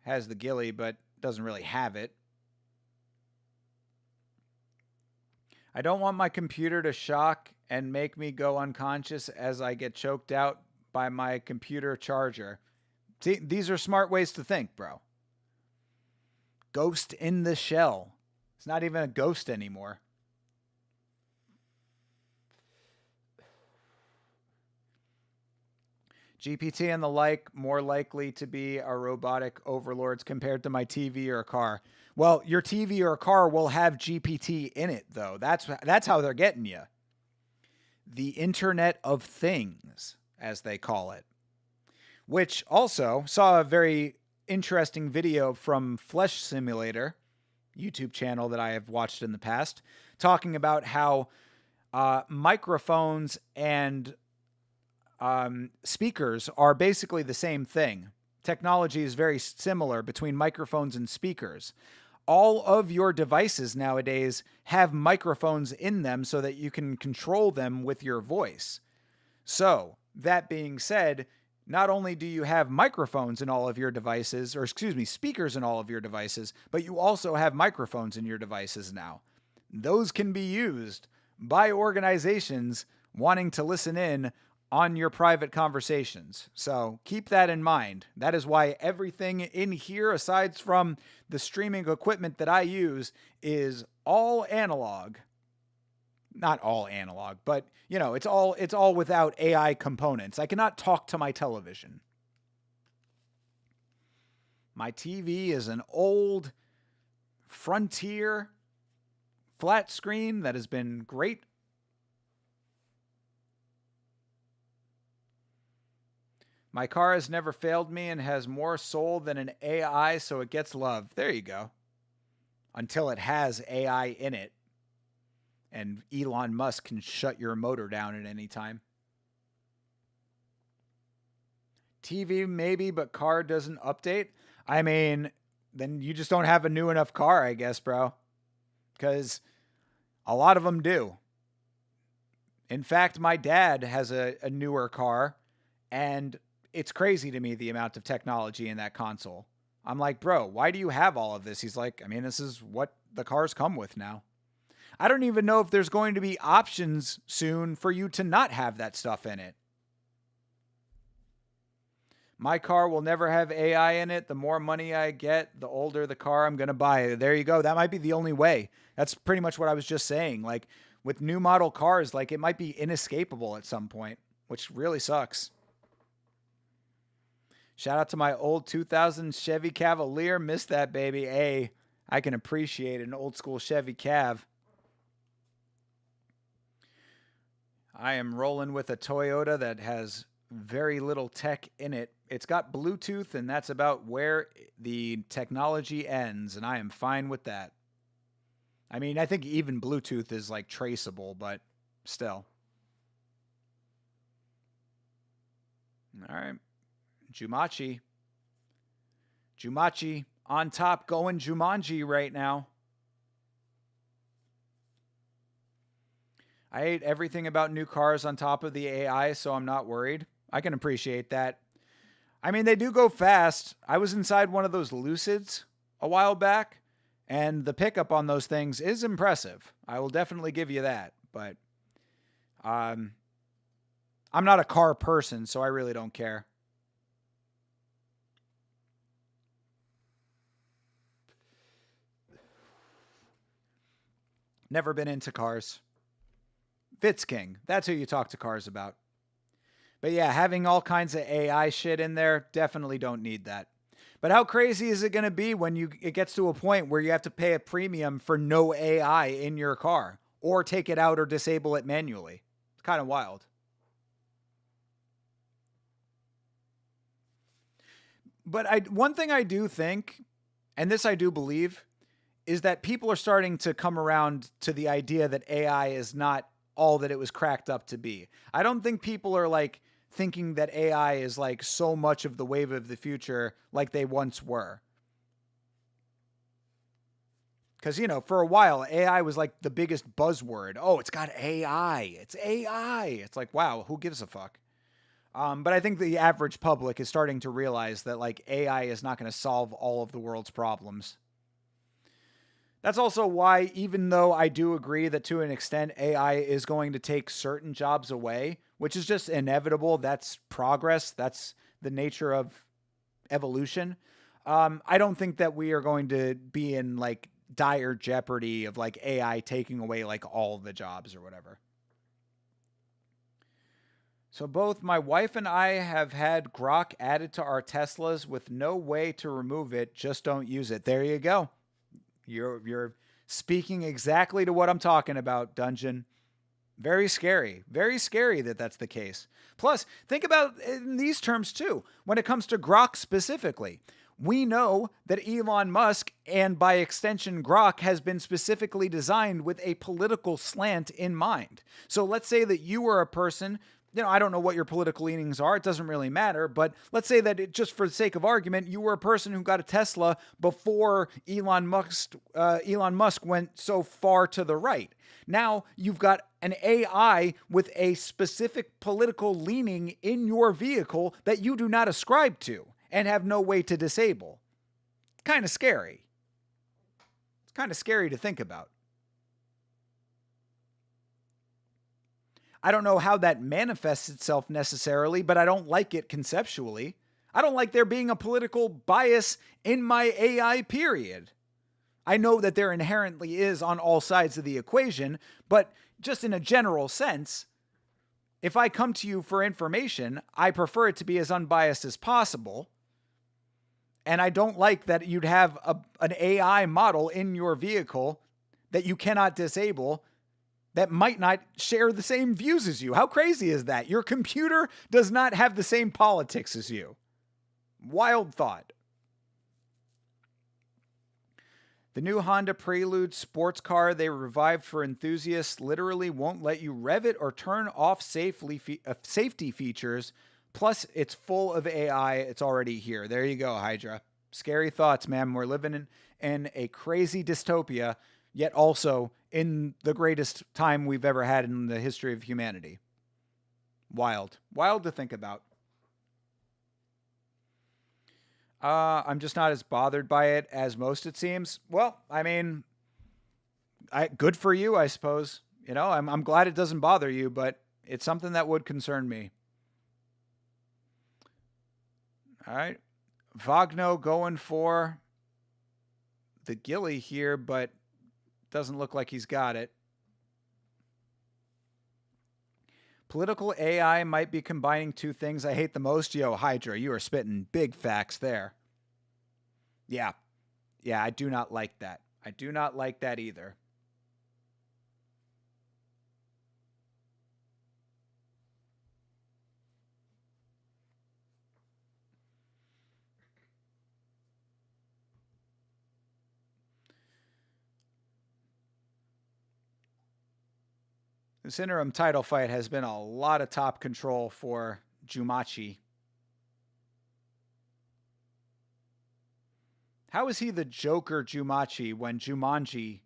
Has the ghillie, but doesn't really have it. I don't want my computer to shock and make me go unconscious as I get choked out by my computer charger. See, these are smart ways to think, bro. Ghost in the shell. It's not even a ghost anymore. GPT and the like more likely to be our robotic overlords compared to my TV or a car. Well, your TV or a car will have GPT in it, though. That's how they're getting you. The Internet of Things, as they call it. Which also saw a very interesting video from Flesh Simulator, YouTube channel that I have watched in the past, talking about how microphones and speakers are basically the same thing. Technology is very similar between microphones and speakers. All of your devices nowadays have microphones in them so that you can control them with your voice. So, that being said, not only do you have microphones in all of your devices, or speakers in all of your devices, but you also have microphones in your devices now. Those can be used by organizations wanting to listen in on your private conversations. So keep that in mind. That is why everything in here, aside from the streaming equipment that I use, is all analog. Not all analog, but it's all without AI components. I cannot talk to my television. My TV is an old Frontier flat screen that has been great. My car has never failed me and has more soul than an AI, so it gets love. There you go. Until it has AI in it. And Elon Musk can shut your motor down at any time. TV maybe, but car doesn't update. I mean, then you just don't have a new enough car, I guess, bro. Because a lot of them do. In fact, my dad has a newer car, and it's crazy to me the amount of technology in that console. I'm like, bro, why do you have all of this? He's like, I mean, this is what the cars come with now. I don't even know if there's going to be options soon for you to not have that stuff in it. My car will never have AI in it. The more money I get, the older the car I'm going to buy. There you go. That might be the only way. That's pretty much what I was just saying. Like with new model cars, like it might be inescapable at some point, which really sucks. Shout out to my old 2000 Chevy Cavalier. Missed that baby. Hey, I can appreciate an old school Chevy Cav. I am rolling with a Toyota that has very little tech in it. It's got Bluetooth, and that's about where the technology ends, and I am fine with that. I mean, I think even Bluetooth is like traceable, but still. All right. Jumachi. Jumachi on top, going Jumanji right now. I hate everything about new cars on top of the AI, so I'm not worried. I can appreciate that. I mean, they do go fast. I was inside one of those Lucids a while back, and the pickup on those things is impressive. I will definitely give you that. But um, I'm not a car person, so I really don't care. Never been into cars. Fitz King. That's who you talk to cars about. But yeah, having all kinds of AI shit in there, definitely don't need that. But how crazy is it going to be when it gets to a point where you have to pay a premium for no AI in your car or take it out or disable it manually? It's kind of wild. But one thing I do think, and this I do believe, is that people are starting to come around to the idea that AI is not all that it was cracked up to be. I don't think people are like thinking that AI is like so much of the wave of the future like they once were. Because, you know, for a while, AI was like the biggest buzzword. Oh, it's got AI. It's AI. It's like, wow, who gives a fuck? But I think the average public is starting to realize that like AI is not going to solve all of the world's problems. That's also why, even though I do agree that to an extent AI is going to take certain jobs away, which is just inevitable, that's progress, that's the nature of evolution. I don't think that we are going to be in like dire jeopardy of like AI taking away like all the jobs or whatever. So both my wife and I have had Grok added to our Teslas with no way to remove it. Just don't use it. There you go. You're speaking exactly to what I'm talking about, Dungeon. Very scary. Very scary that that's the case. Plus, think about in these terms too. When it comes to Grok specifically, we know that Elon Musk and by extension Grok has been specifically designed with a political slant in mind. So let's say that you were a person, you know, I don't know what your political leanings are. It doesn't really matter. But let's say that just for the sake of argument, you were a person who got a Tesla before Elon Musk went so far to the right. Now you've got an AI with a specific political leaning in your vehicle that you do not ascribe to and have no way to disable. Kind of scary. It's kind of scary to think about. I don't know how that manifests itself necessarily, but I don't like it conceptually. I don't like there being a political bias in my AI, period. I know that there inherently is on all sides of the equation, but just in a general sense, if I come to you for information, I prefer it to be as unbiased as possible. And I don't like that you'd have an AI model in your vehicle that you cannot disable that might not share the same views as you. How crazy is that? Your computer does not have the same politics as you. Wild thought. The new Honda Prelude sports car they revived for enthusiasts literally won't let you rev it or turn off safety features. Plus, it's full of AI. It's already here. There you go, Hydra. Scary thoughts, man. We're living in a crazy dystopia, yet also in the greatest time we've ever had in the history of humanity. Wild. Wild to think about. I'm just not as bothered by it as most, it seems. Well, I mean, good for you, I suppose. You know, I'm glad it doesn't bother you, but it's something that would concern me. All right. Wagner going for the Gilly here, but doesn't look like he's got it. Political AI might be combining two things I hate the most. Yo, Hydra, you are spitting big facts there. Yeah. Yeah, I do not like that. I do not like that either. This interim title fight has been a lot of top control for Jumachi. How is he the Joker Jumachi when Jumanji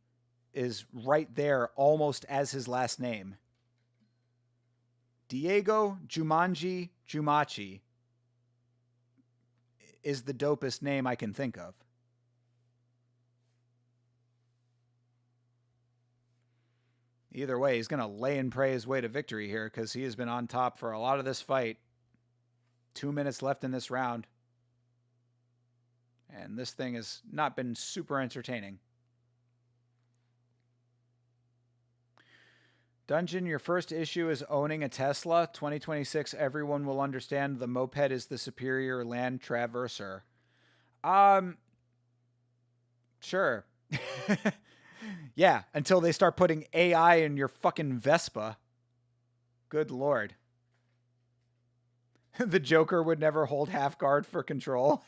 is right there almost as his last name? Diego Jumanji Jumachi is the dopest name I can think of. Either way, he's going to lay and pray his way to victory here because he has been on top for a lot of this fight. 2 minutes left in this round. And this thing has not been super entertaining. Dungeon, your first issue is owning a Tesla. 2026, everyone will understand the moped is the superior land traverser. Sure. Yeah, until they start putting AI in your fucking Vespa. Good Lord. The Joker would never hold half guard for control.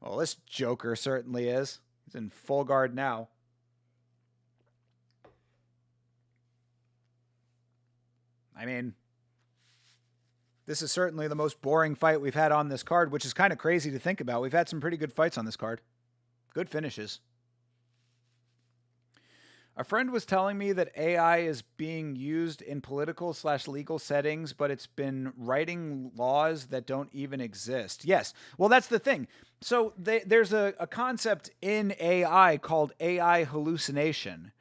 Well, this Joker certainly is. He's in full guard now. I mean, this is certainly the most boring fight we've had on this card, which is kind of crazy to think about. We've had some pretty good fights on this card. Good finishes. A friend was telling me that AI is being used in political/legal settings, but it's been writing laws that don't even exist. Yes. Well, that's the thing. So there's a concept in AI called AI hallucination.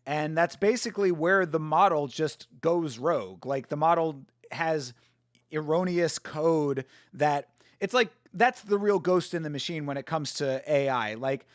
And that's basically where the model just goes rogue. Like the model has erroneous code that it's like that's the real ghost in the machine when it comes to AI. Like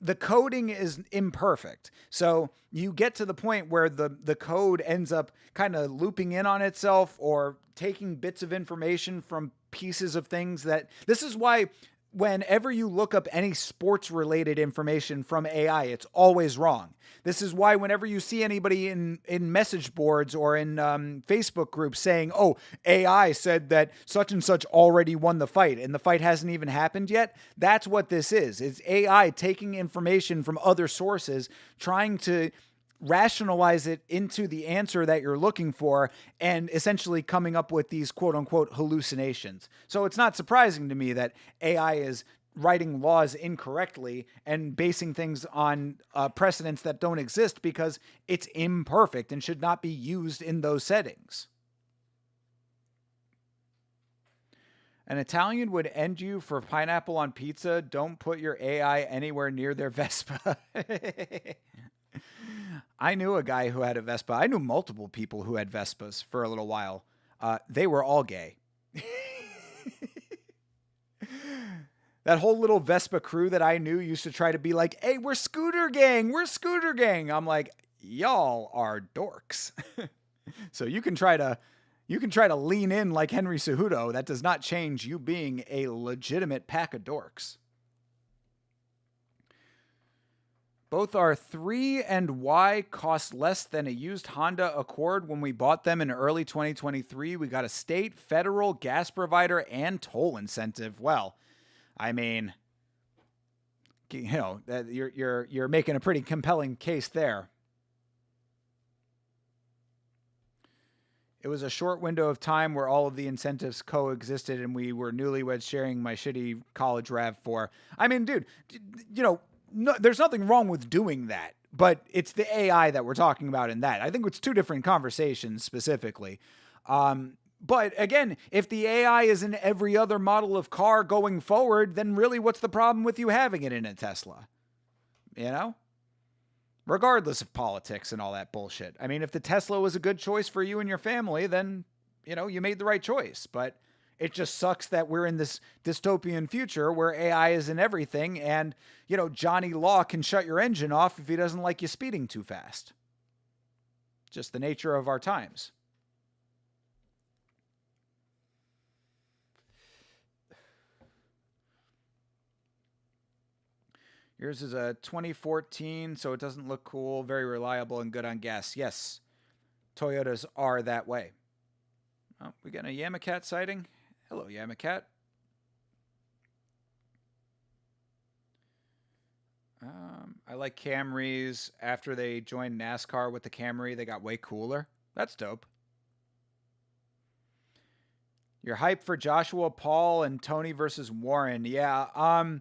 the coding is imperfect. So you get to the point where the code ends up kind of looping in on itself or taking bits of information from pieces of things that this is why whenever you look up any sports related information from AI, it's always wrong. This is why whenever you see anybody in message boards or in Facebook groups saying, oh, AI said that such and such already won the fight and the fight hasn't even happened yet, that's what this is. It's AI taking information from other sources, trying to rationalize it into the answer that you're looking for and essentially coming up with these quote unquote hallucinations. So it's not surprising to me that AI is writing laws incorrectly and basing things on precedents that don't exist because it's imperfect and should not be used in those settings. An Italian would end you for pineapple on pizza. Don't put your AI anywhere near their Vespa. I knew a guy who had a Vespa. I knew multiple people who had Vespas for a little while. They were all gay. That whole little Vespa crew that I knew used to try to be like, hey, we're scooter gang. We're scooter gang. I'm like, y'all are dorks. So you can try to lean in like Henry Cejudo. That does not change you being a legitimate pack of dorks. Both our 3 and Y cost less than a used Honda Accord when we bought them in early 2023. We got a state, federal, gas provider, and toll incentive. Well, I mean, you know, you're making a pretty compelling case there. It was a short window of time where all of the incentives coexisted and we were newlyweds sharing my shitty college RAV4. I mean, dude, you know, no, there's nothing wrong with doing that, but it's the AI that we're talking about in that. I think it's two different conversations specifically. But again, if the AI is in every other model of car going forward, then really what's the problem with you having it in a Tesla? You know? Regardless of politics and all that bullshit. I mean, if the Tesla was a good choice for you and your family, then, you know, you made the right choice. But it just sucks that we're in this dystopian future where AI is in everything and, you know, Johnny Law can shut your engine off if he doesn't like you speeding too fast. Just the nature of our times. Yours is a 2014, so it doesn't look cool, very reliable and good on gas. Yes, Toyotas are that way. Oh, we got a Yamacat sighting. Hello, Yamacat. I like Camrys. After they joined NASCAR with the Camry, they got way cooler. That's dope. You're hyped for Joshua Paul and Tony versus Warren. Yeah. I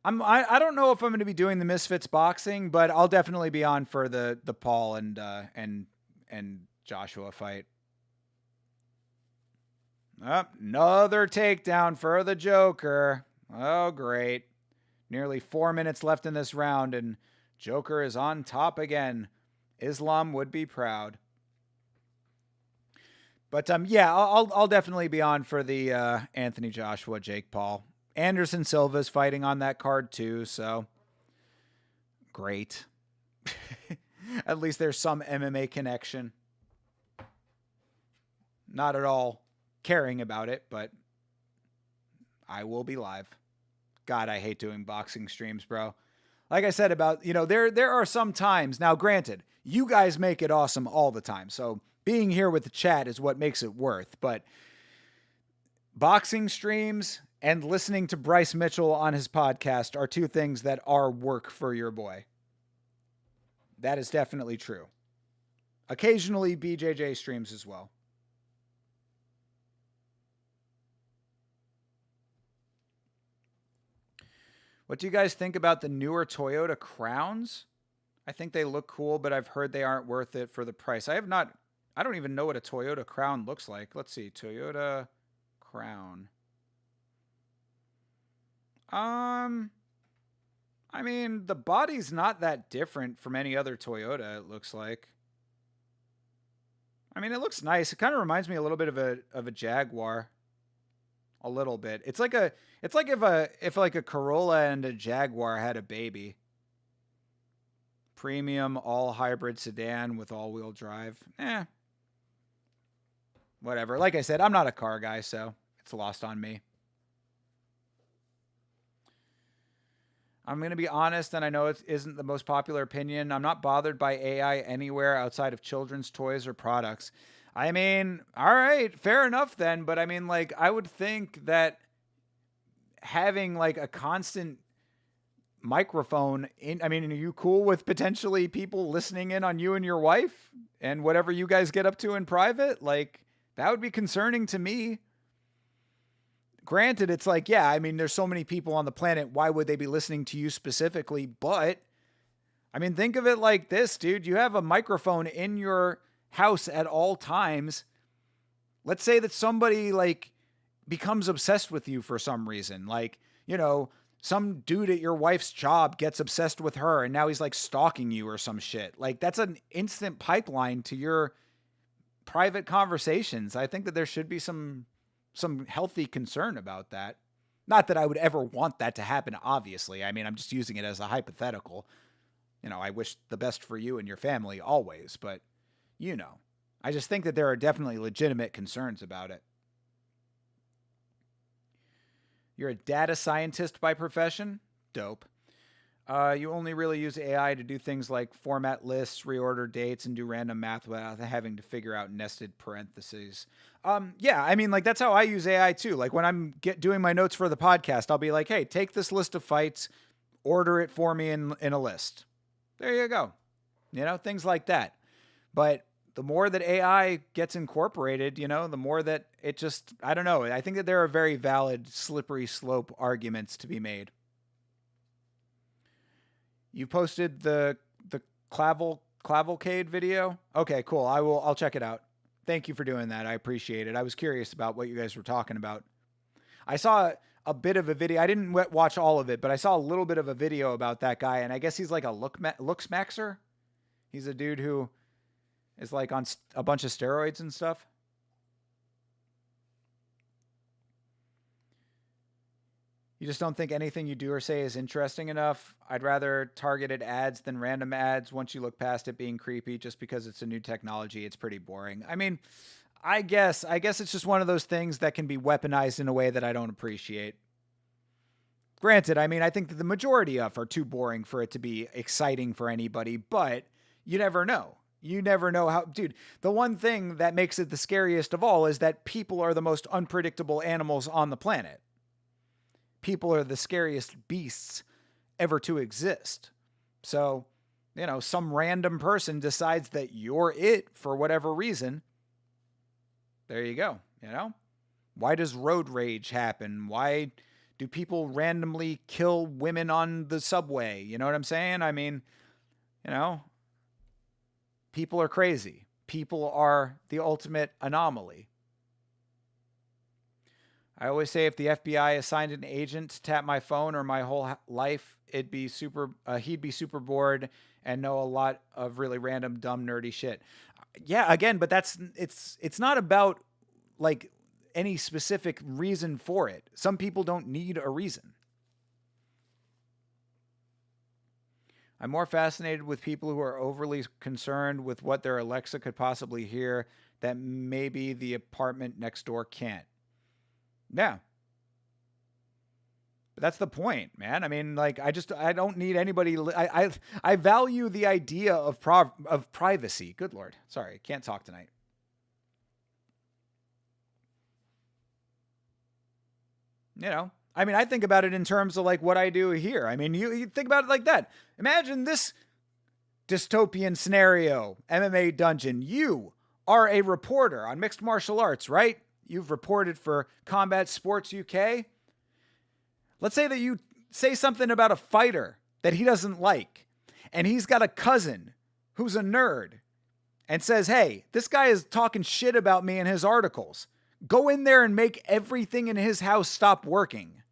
don't know if I'm going to be doing the Misfits boxing, but I'll definitely be on for the Paul and Joshua fight. Oh, another takedown for the Joker. Oh, great. Nearly 4 minutes left in this round, and Joker is on top again. Islam would be proud. But yeah, I'll definitely be on for the Anthony Joshua, Jake Paul. Anderson Silva's fighting on that card too, so great. At least there's some MMA connection. Not at all caring about it, but I will be live. God, I hate doing boxing streams, bro. Like I said about, there are some times, now granted, you guys make it awesome all the time, so being here with the chat is what makes it worth, but boxing streams and listening to Bryce Mitchell on his podcast are two things that are work for your boy. That is definitely true. Occasionally BJJ streams as well. What do you guys think about the newer Toyota Crowns? I think they look cool, but I've heard they aren't worth it for the price. I don't even know what a Toyota Crown looks like. Let's see. Toyota Crown. I mean, the body's not that different from any other Toyota, it looks like. I mean, it looks nice. It kind of reminds me a little bit of a Jaguar. A little bit. It's like if like a Corolla and a Jaguar had a baby. Premium all hybrid sedan with all-wheel drive. Whatever. Like I said, I'm not a car guy, so it's lost on me. I'm going to be honest, and I know it isn't the most popular opinion. I'm not bothered by AI anywhere outside of children's toys or products. I mean, all right, fair enough then. But I mean, like, I would think that having like a constant microphone in, I mean, are you cool with potentially people listening in on you and your wife and whatever you guys get up to in private? Like, that would be concerning to me. Granted, it's like, yeah, I mean, there's so many people on the planet. Why would they be listening to you specifically? But I mean, think of it like this, dude. You have a microphone in your house at all times. Let's say that somebody like becomes obsessed with you for some reason. Like, some dude at your wife's job gets obsessed with her and now he's like stalking you or some shit. Like, that's an instant pipeline to your private conversations. I think that there should be some healthy concern about that. Not that I would ever want that to happen, obviously. I mean, I'm just using it as a hypothetical. I wish the best for you and your family always, but I just think that there are definitely legitimate concerns about it. You're a data scientist by profession? Dope. You only really use AI to do things like format lists, reorder dates, and do random math without having to figure out nested parentheses. Yeah, I mean, like, that's how I use AI too. Like, when I'm doing my notes for the podcast, I'll be like, hey, take this list of fights, order it for me in a list. There you go. Things like that. But the more that AI gets incorporated, the more that it just, I don't know. I think that there are very valid slippery slope arguments to be made. You posted the Clavalcade video? Okay, cool. I'll check it out. Thank you for doing that. I appreciate it. I was curious about what you guys were talking about. I saw a bit of a video. I didn't watch all of it, but I saw a little bit of a video about that guy, and I guess he's like a looks maxer. He's a dude who is like on a bunch of steroids and stuff. You just don't think anything you do or say is interesting enough. I'd rather targeted ads than random ads. Once you look past it being creepy, just because it's a new technology, it's pretty boring. I mean, I guess it's just one of those things that can be weaponized in a way that I don't appreciate. Granted, I mean, I think that the majority of are too boring for it to be exciting for anybody, but you never know. You never know how, dude, the one thing that makes it the scariest of all is that people are the most unpredictable animals on the planet. People are the scariest beasts ever to exist. So, some random person decides that you're it for whatever reason. There you go. Why does road rage happen? Why do people randomly kill women on the subway? You know what I'm saying? I mean, people are crazy. People are the ultimate anomaly. I always say if the FBI assigned an agent to tap my phone or my whole life, he'd be super bored and know a lot of really random, dumb, nerdy shit. Yeah, again, but it's not about like any specific reason for it. Some people don't need a reason. I'm more fascinated with people who are overly concerned with what their Alexa could possibly hear that maybe the apartment next door can't. Yeah. But that's the point, man. I mean, like, I don't need anybody. I value the idea of privacy. Good Lord. Sorry. Can't talk tonight. I mean, I think about it in terms of like what I do here. I mean, you think about it like that. Imagine this dystopian scenario, MMA Dungeon. You are a reporter on mixed martial arts, right? You've reported for Combat Sports UK. Let's say that you say something about a fighter that he doesn't like, and he's got a cousin who's a nerd and says, hey, this guy is talking shit about me in his articles. Go in there and make everything in his house stop working.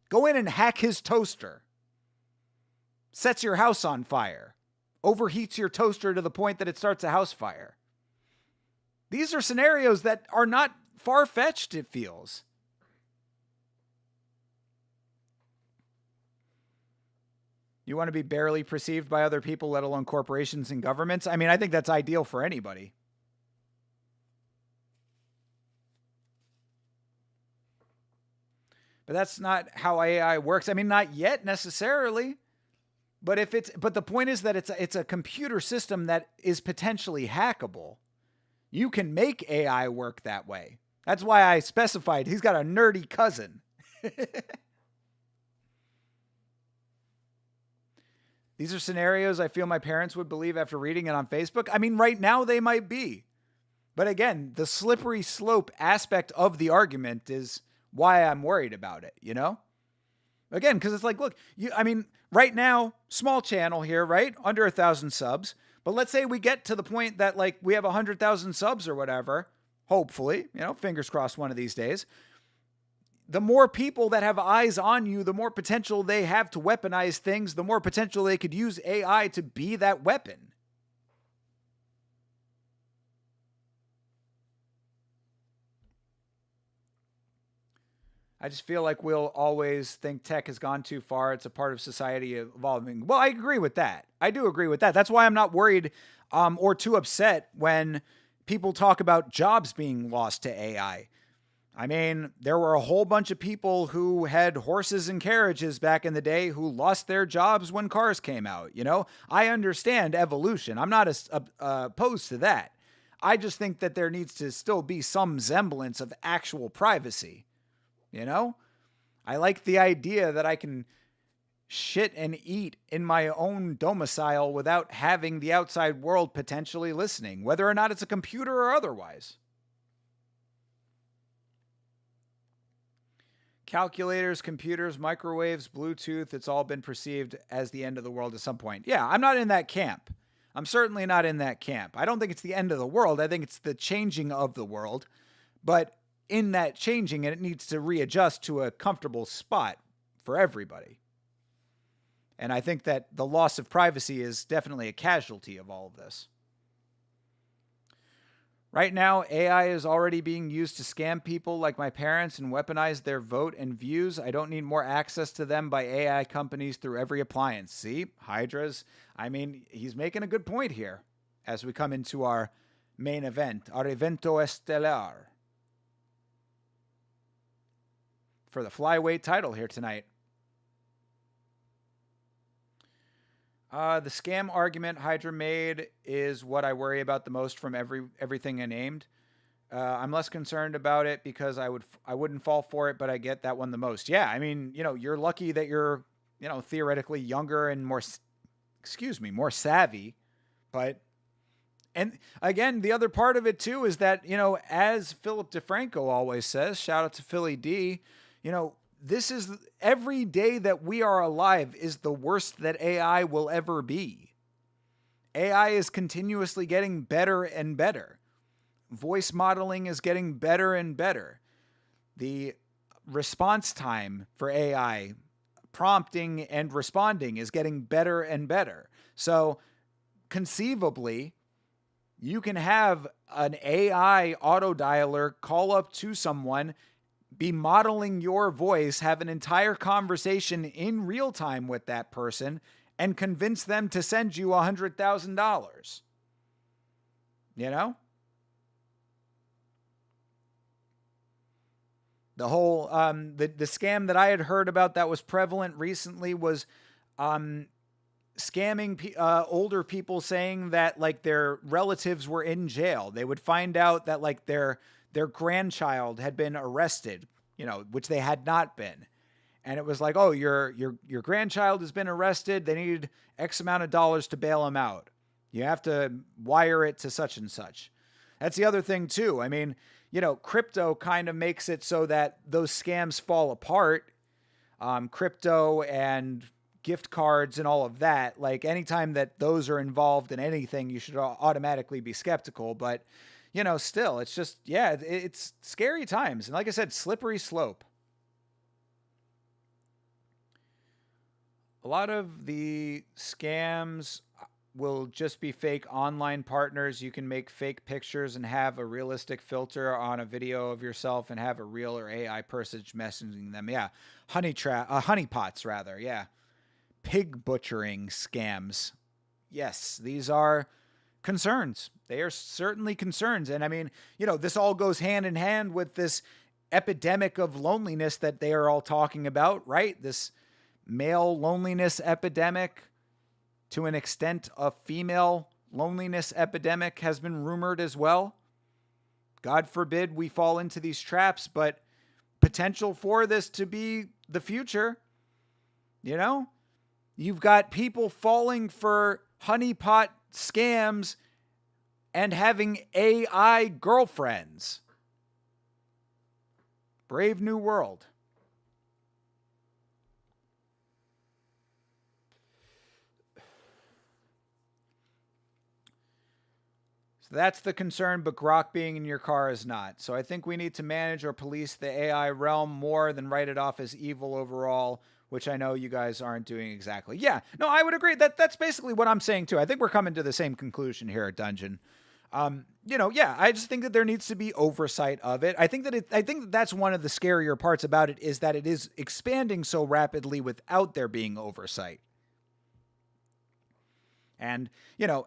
Go in and hack his toaster. Sets your house on fire. Overheats your toaster to the point that it starts a house fire. These are scenarios that are not far-fetched, it feels. You want to be barely perceived by other people, let alone corporations and governments? I mean, I think that's ideal for anybody. But that's not how AI works. I mean, not yet necessarily. But the point is that it's a computer system that is potentially hackable. You can make AI work that way. That's why I specified he's got a nerdy cousin. These are scenarios I feel my parents would believe after reading it on Facebook. I mean, right now they might be. But again, the slippery slope aspect of the argument is why I'm worried about it, Again, because it's like, look, right now, small channel here, right? Under 1,000 subs. But let's say we get to the point that like we have 100,000 subs or whatever, hopefully, fingers crossed one of these days. The more people that have eyes on you, the more potential they have to weaponize things, the more potential they could use AI to be that weapon. I just feel like we'll always think tech has gone too far. It's a part of society evolving. Well, I agree with that. I do agree with that. That's why I'm not worried or too upset when people talk about jobs being lost to AI. I mean, there were a whole bunch of people who had horses and carriages back in the day who lost their jobs when cars came out. I understand evolution. I'm not opposed to that. I just think that there needs to still be some semblance of actual privacy. I like the idea that I can shit and eat in my own domicile without having the outside world potentially listening, whether or not it's a computer or otherwise. Calculators, computers, microwaves, Bluetooth, it's all been perceived as the end of the world at some point. Yeah, I'm not in that camp. I'm certainly not in that camp. I don't think it's the end of the world. I think it's the changing of the world. But in that changing, it needs to readjust to a comfortable spot for everybody. And I think that the loss of privacy is definitely a casualty of all of this. Right now, AI is already being used to scam people like my parents and weaponize their vote and views. I don't need more access to them by AI companies through every appliance. See, Hydra's, he's making a good point here as we come into our main event, our evento estelar, for the flyweight title here tonight. The scam argument Hydra made is what I worry about the most from everything I named. I'm less concerned about it because I wouldn't fall for it, but I get that one the most. Yeah, you're lucky that you're theoretically younger and more savvy. But, and again, the other part of it too is that, as Philip DeFranco always says, shout out to Philly D, this is every day that we are alive is the worst that AI will ever be. AI is continuously getting better and better. Voice modeling is getting better and better. The response time for AI, prompting and responding, is getting better and better. So conceivably, you can have an AI auto dialer call up to someone, be modeling your voice, have an entire conversation in real time with that person, and convince them to send you $100,000. The whole the scam that I had heard about that was prevalent recently was scamming older people, saying that like their relatives were in jail. They would find out that like their grandchild had been arrested, which they had not been. And it was like, oh, your grandchild has been arrested. They need X amount of dollars to bail him out. You have to wire it to such and such. That's the other thing too. I mean, crypto kind of makes it so that those scams fall apart. Crypto and gift cards and all of that. Like anytime that those are involved in anything, you should automatically be skeptical. But, still, it's just, it's scary times. And like I said, slippery slope. A lot of the scams will just be fake online partners. You can make fake pictures and have a realistic filter on a video of yourself and have a real or AI person messaging them. Yeah. Honeypots rather. Yeah. Pig butchering scams. Yes. These are concerns. They are certainly concerns. And I mean, this all goes hand in hand with this epidemic of loneliness that they are all talking about, right? This male loneliness epidemic, to an extent a female loneliness epidemic has been rumored as well. God forbid we fall into these traps, but potential for this to be the future. You've got people falling for honeypot scams and having AI girlfriends. Brave new world. So that's the concern, but Grok being in your car is not. So I think we need to manage or police the AI realm more than write it off as evil overall, which I know you guys aren't doing exactly. Yeah, no, I would agree. That's basically what I'm saying too. I think we're coming to the same conclusion here at Dungeon. I just think that there needs to be oversight of it. I think that that's one of the scarier parts about it, is that it is expanding so rapidly without there being oversight. And,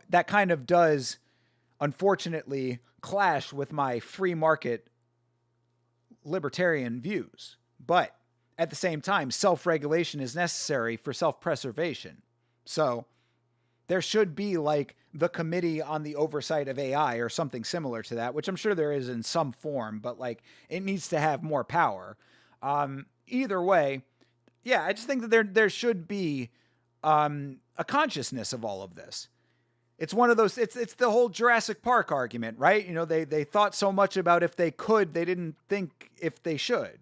that kind of does, unfortunately, clash with my free market libertarian views. But at the same time, self-regulation is necessary for self-preservation. So there should be like the Committee on the Oversight of AI or something similar to that, which I'm sure there is in some form, but like it needs to have more power. Either way, yeah, I just think that there should be a consciousness of all of this. It's one of those, it's the whole Jurassic Park argument, right? They thought so much about if they could, they didn't think if they should,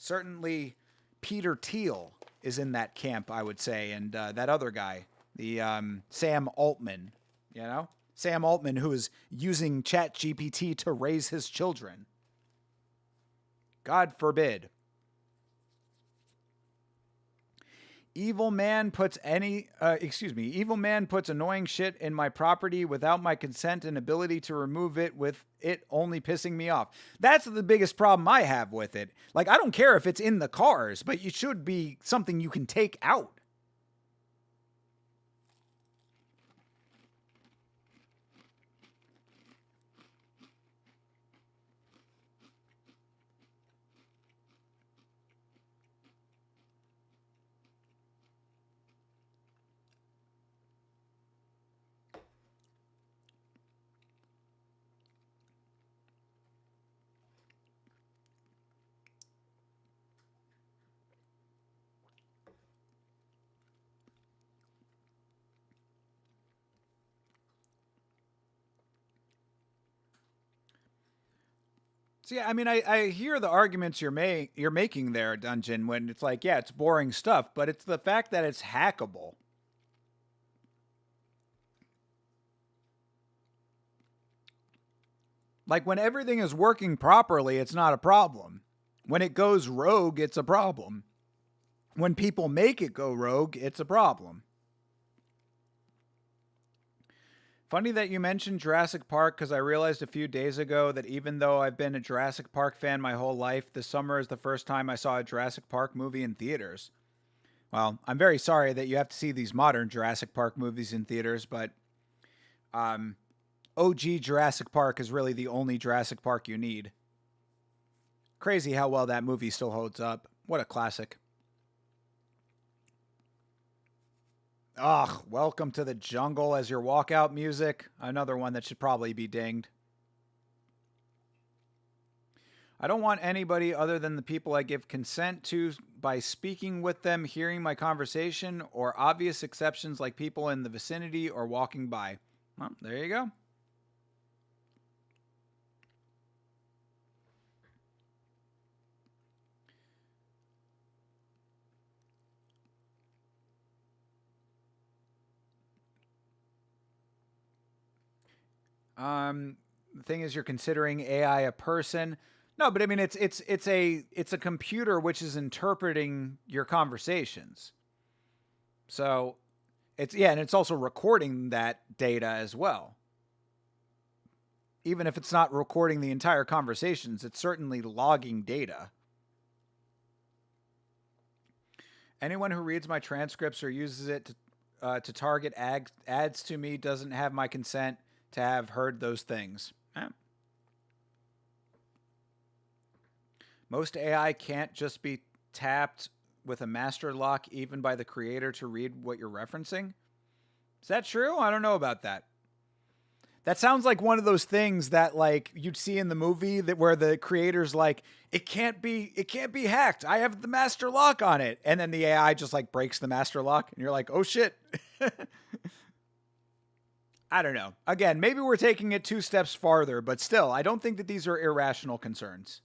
Certainly Peter Thiel is in that camp, I would say, and that other guy, the Sam Altman, Sam Altman, who is using ChatGPT to raise his children. God forbid. Evil man puts annoying shit in my property without my consent and ability to remove it, with it only pissing me off. That's the biggest problem I have with it. Like, I don't care if it's in the cars, but it should be something you can take out. See, I mean, I hear the arguments you're making there, Dungeon, when it's like, yeah, it's boring stuff, but it's the fact that it's hackable. Like when everything is working properly, it's not a problem. When it goes rogue, it's a problem. When people make it go rogue, it's a problem. Funny that you mentioned Jurassic Park because I realized a few days ago that even though I've been a Jurassic Park fan my whole life, this summer is the first time I saw a Jurassic Park movie in theaters. Well, I'm very sorry that you have to see these modern Jurassic Park movies in theaters, but um, OG Jurassic Park is really the only Jurassic Park you need. Crazy how well that movie still holds up. What a classic. Ugh, welcome to the jungle as your walkout music. Another one that should probably be dinged. I don't want anybody other than the people I give consent to by speaking with them, hearing my conversation, or obvious exceptions like people in the vicinity or walking by. Well, there you go. The thing is, you're considering AI a person. No, but I mean, it's a computer which is interpreting your conversations. So it's yeah, and it's also recording that data as well. Even if it's not recording the entire conversations, it's certainly logging data. Anyone who reads my transcripts or uses it to target ads to me doesn't have my consent to have heard those things. Most AI can't just be tapped with a master lock, even by the creator, to read what you're referencing. Is that true? I don't know about that. That sounds like one of those things that like you'd see in the movie that where the creator's like, it can't be hacked. I have the master lock on it. And then the AI just like breaks the master lock and you're like, oh shit. I don't know. Again, maybe we're taking it two steps farther, but still, I don't think that these are irrational concerns.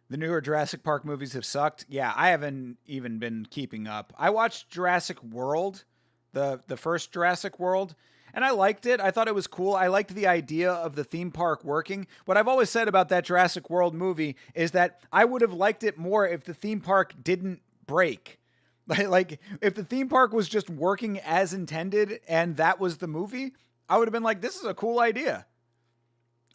The newer Jurassic Park movies have sucked. Yeah, I haven't even been keeping up. I watched Jurassic World, the first Jurassic World, and I liked it. I thought it was cool. I liked the idea of the theme park working. What I've always said about that Jurassic World movie is that I would have liked it more if the theme park didn't break. Like if the theme park was just working as intended and that was the movie, I would have been like, this is a cool idea.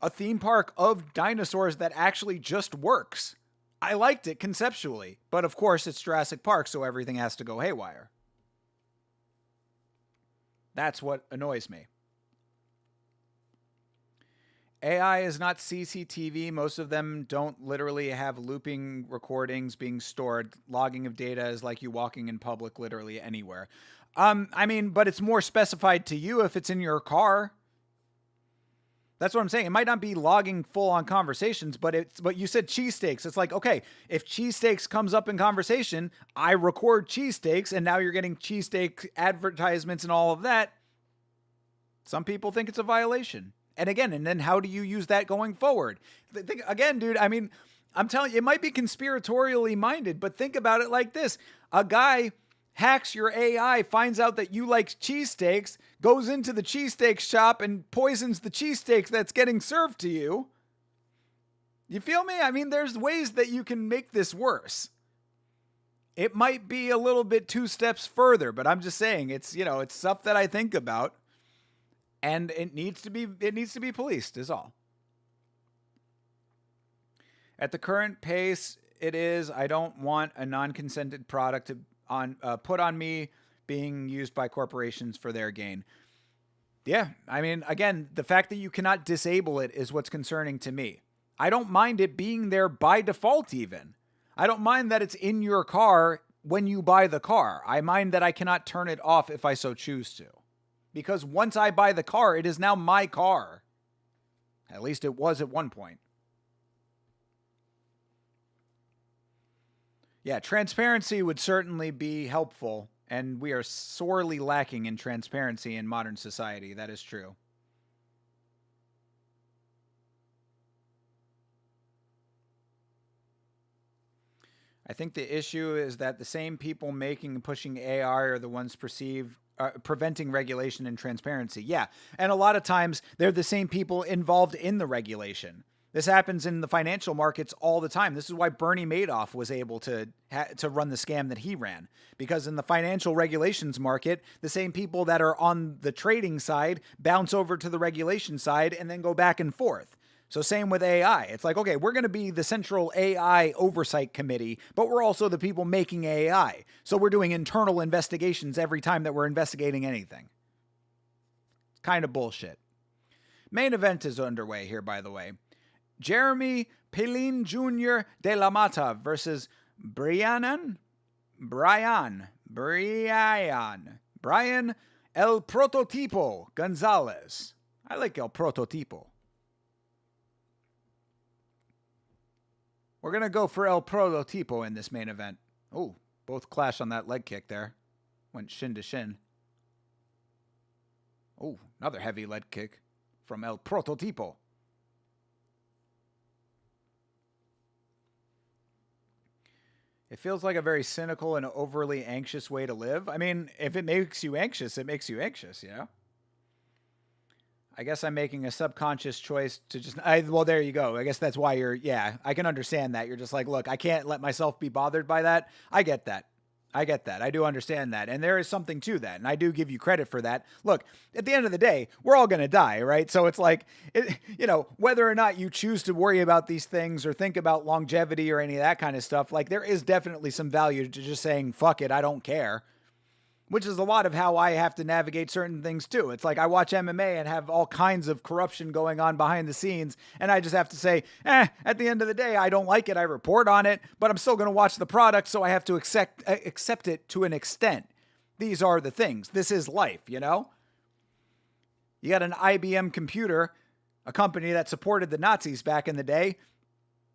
A theme park of dinosaurs that actually just works. I liked it conceptually, but of course it's Jurassic Park, so everything has to go haywire. That's what annoys me. AI is not CCTV. Most of them don't literally have looping recordings being stored. Logging of data is like you walking in public literally anywhere. I mean, but it's more specified to you if it's in your car. That's what I'm saying. It might not be logging full on conversations, but you said cheesesteaks. It's like, okay, if cheesesteaks comes up in conversation, I record cheesesteaks, and now you're getting cheesesteak advertisements and all of that. Some people think it's a violation. And again, and then how do you use that going forward? Again, dude, I mean, I'm telling you, it might be conspiratorially minded, but think about it like this. A guy hacks your AI, finds out that you like cheesesteaks, goes into the cheesesteak shop and poisons the cheesesteaks that's getting served to you. You feel me? I mean, there's ways that you can make this worse. It might be a little bit two steps further, but I'm just saying it's stuff that I think about, and it needs to be policed is all. At the current pace it is, I don't want a non-consented product to put on me being used by corporations for their gain. Yeah, I mean, again, the fact that you cannot disable it is what's concerning to me. I don't mind it being there by default even. I don't mind that it's in your car when you buy the car. I mind that I cannot turn it off if I so choose to. Because once I buy the car, it is now my car. At least it was at one point. Yeah, transparency would certainly be helpful, and we are sorely lacking in transparency in modern society. That is true. I think the issue is that the same people making and pushing AI are the ones preventing regulation and transparency. Yeah. And a lot of times they're the same people involved in the regulation. This happens in the financial markets all the time. This is why Bernie Madoff was able to run the scam that he ran. Because in the financial regulations market, the same people that are on the trading side bounce over to the regulation side and then go back and forth. So same with AI. It's like, okay, we're going to be the central AI oversight committee, but we're also the people making AI. So we're doing internal investigations every time that we're investigating anything. It's kind of bullshit. Main event is underway here, by the way. Jeremy Pelin Jr. de la Mata versus Brian El Prototipo Gonzalez. I like El Prototipo. We're going to go for El Prototipo in this main event. Oh, both clash on that leg kick there. Went shin to shin. Oh, another heavy leg kick from El Prototipo. It feels like a very cynical and overly anxious way to live. I mean, if it makes you anxious, it makes you anxious, you know? I guess I'm making a subconscious choice to just, well, there you go. I guess that's why I can understand that. You're just like, look, I can't let myself be bothered by that. I get that. I do understand that. And there is something to that. And I do give you credit for that. Look, at the end of the day, we're all going to die, right? So it's like, whether or not you choose to worry about these things or think about longevity or any of that kind of stuff, like there is definitely some value to just saying, fuck it, I don't care. Which is a lot of how I have to navigate certain things too. It's like I watch MMA and have all kinds of corruption going on behind the scenes. And I just have to say, at the end of the day, I don't like it. I report on it, but I'm still going to watch the product. So I have to accept it to an extent. These are the things. This is life, you know? You got an IBM computer, a company that supported the Nazis back in the day.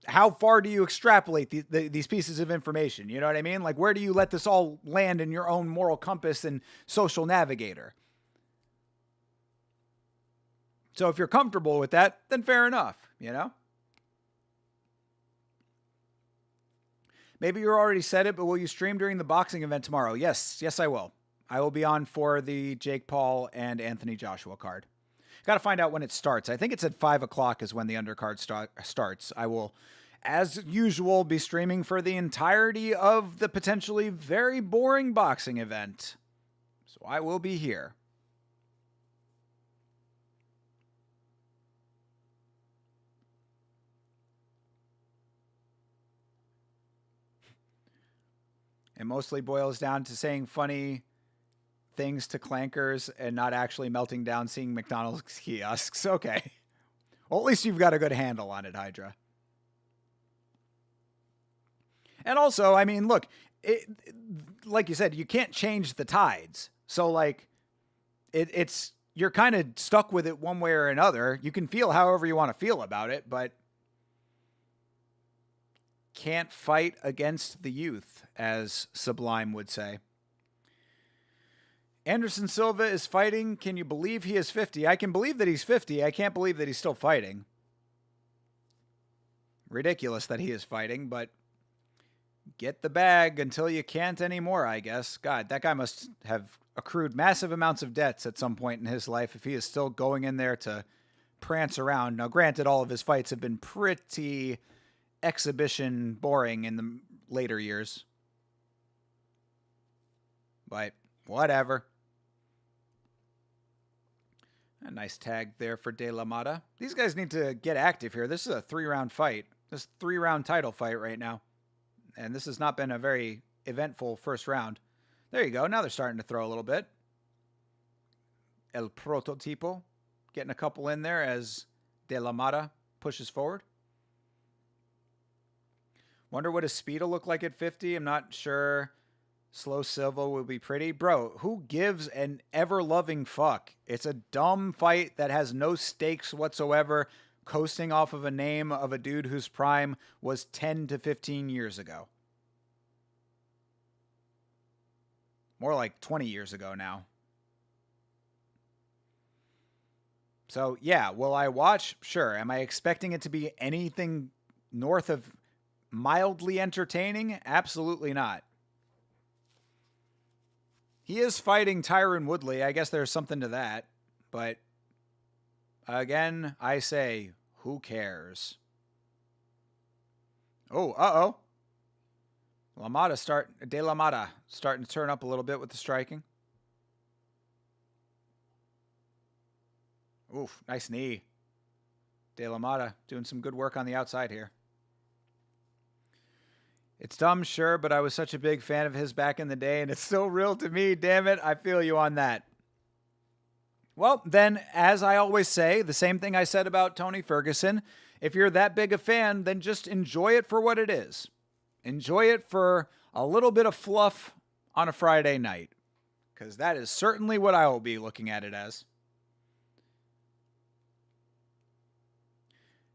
How far do you extrapolate these pieces of information? You know what I mean? Like, where do you let this all land in your own moral compass and social navigator? So if you're comfortable with that, then fair enough, you know? Maybe you already said it, but will you stream during the boxing event tomorrow? Yes, I will. I will be on for the Jake Paul and Anthony Joshua card. Got to find out when it starts. I think it's at 5 o'clock is when the undercard starts. I will, as usual, be streaming for the entirety of the potentially very boring boxing event. So I will be here. It mostly boils down to saying funny things to clankers and not actually melting down seeing McDonald's kiosks. Okay. Well, at least you've got a good handle on it, Hydra. And also, I mean, look, like you said, you can't change the tides. So, like, it's you're kind of stuck with it one way or another. You can feel however you want to feel about it, but can't fight against the youth, as Sublime would say. Anderson Silva is fighting. Can you believe he is 50? I can believe that he's 50. I can't believe that he's still fighting. Ridiculous that he is fighting, but get the bag until you can't anymore, I guess. God, that guy must have accrued massive amounts of debts at some point in his life if he is still going in there to prance around. Now, granted, all of his fights have been pretty exhibition boring in the later years. But whatever. A nice tag there for De La Mata. These guys need to get active here. This is a 3-round fight. This is a 3-round title fight right now. And this has not been a very eventful first round. There you go. Now they're starting to throw a little bit. El Prototipo getting a couple in there as De La Mata pushes forward. Wonder what his speed will look like at 50. I'm not sure. Slow Silva will be pretty. Bro, who gives an ever-loving fuck? It's a dumb fight that has no stakes whatsoever, coasting off of a name of a dude whose prime was 10 to 15 years ago. More like 20 years ago now. So, yeah, will I watch? Sure. Am I expecting it to be anything north of mildly entertaining? Absolutely not. He is fighting Tyron Woodley. I guess there's something to that. But again, I say, who cares? Oh, uh-oh. De La Mata starting to turn up a little bit with the striking. Oof, nice knee. De La Mata doing some good work on the outside here. It's dumb, sure, but I was such a big fan of his back in the day, and it's still real to me, damn it. I feel you on that. Well, then, as I always say, the same thing I said about Tony Ferguson, if you're that big a fan, then just enjoy it for what it is. Enjoy it for a little bit of fluff on a Friday night, because that is certainly what I will be looking at it as.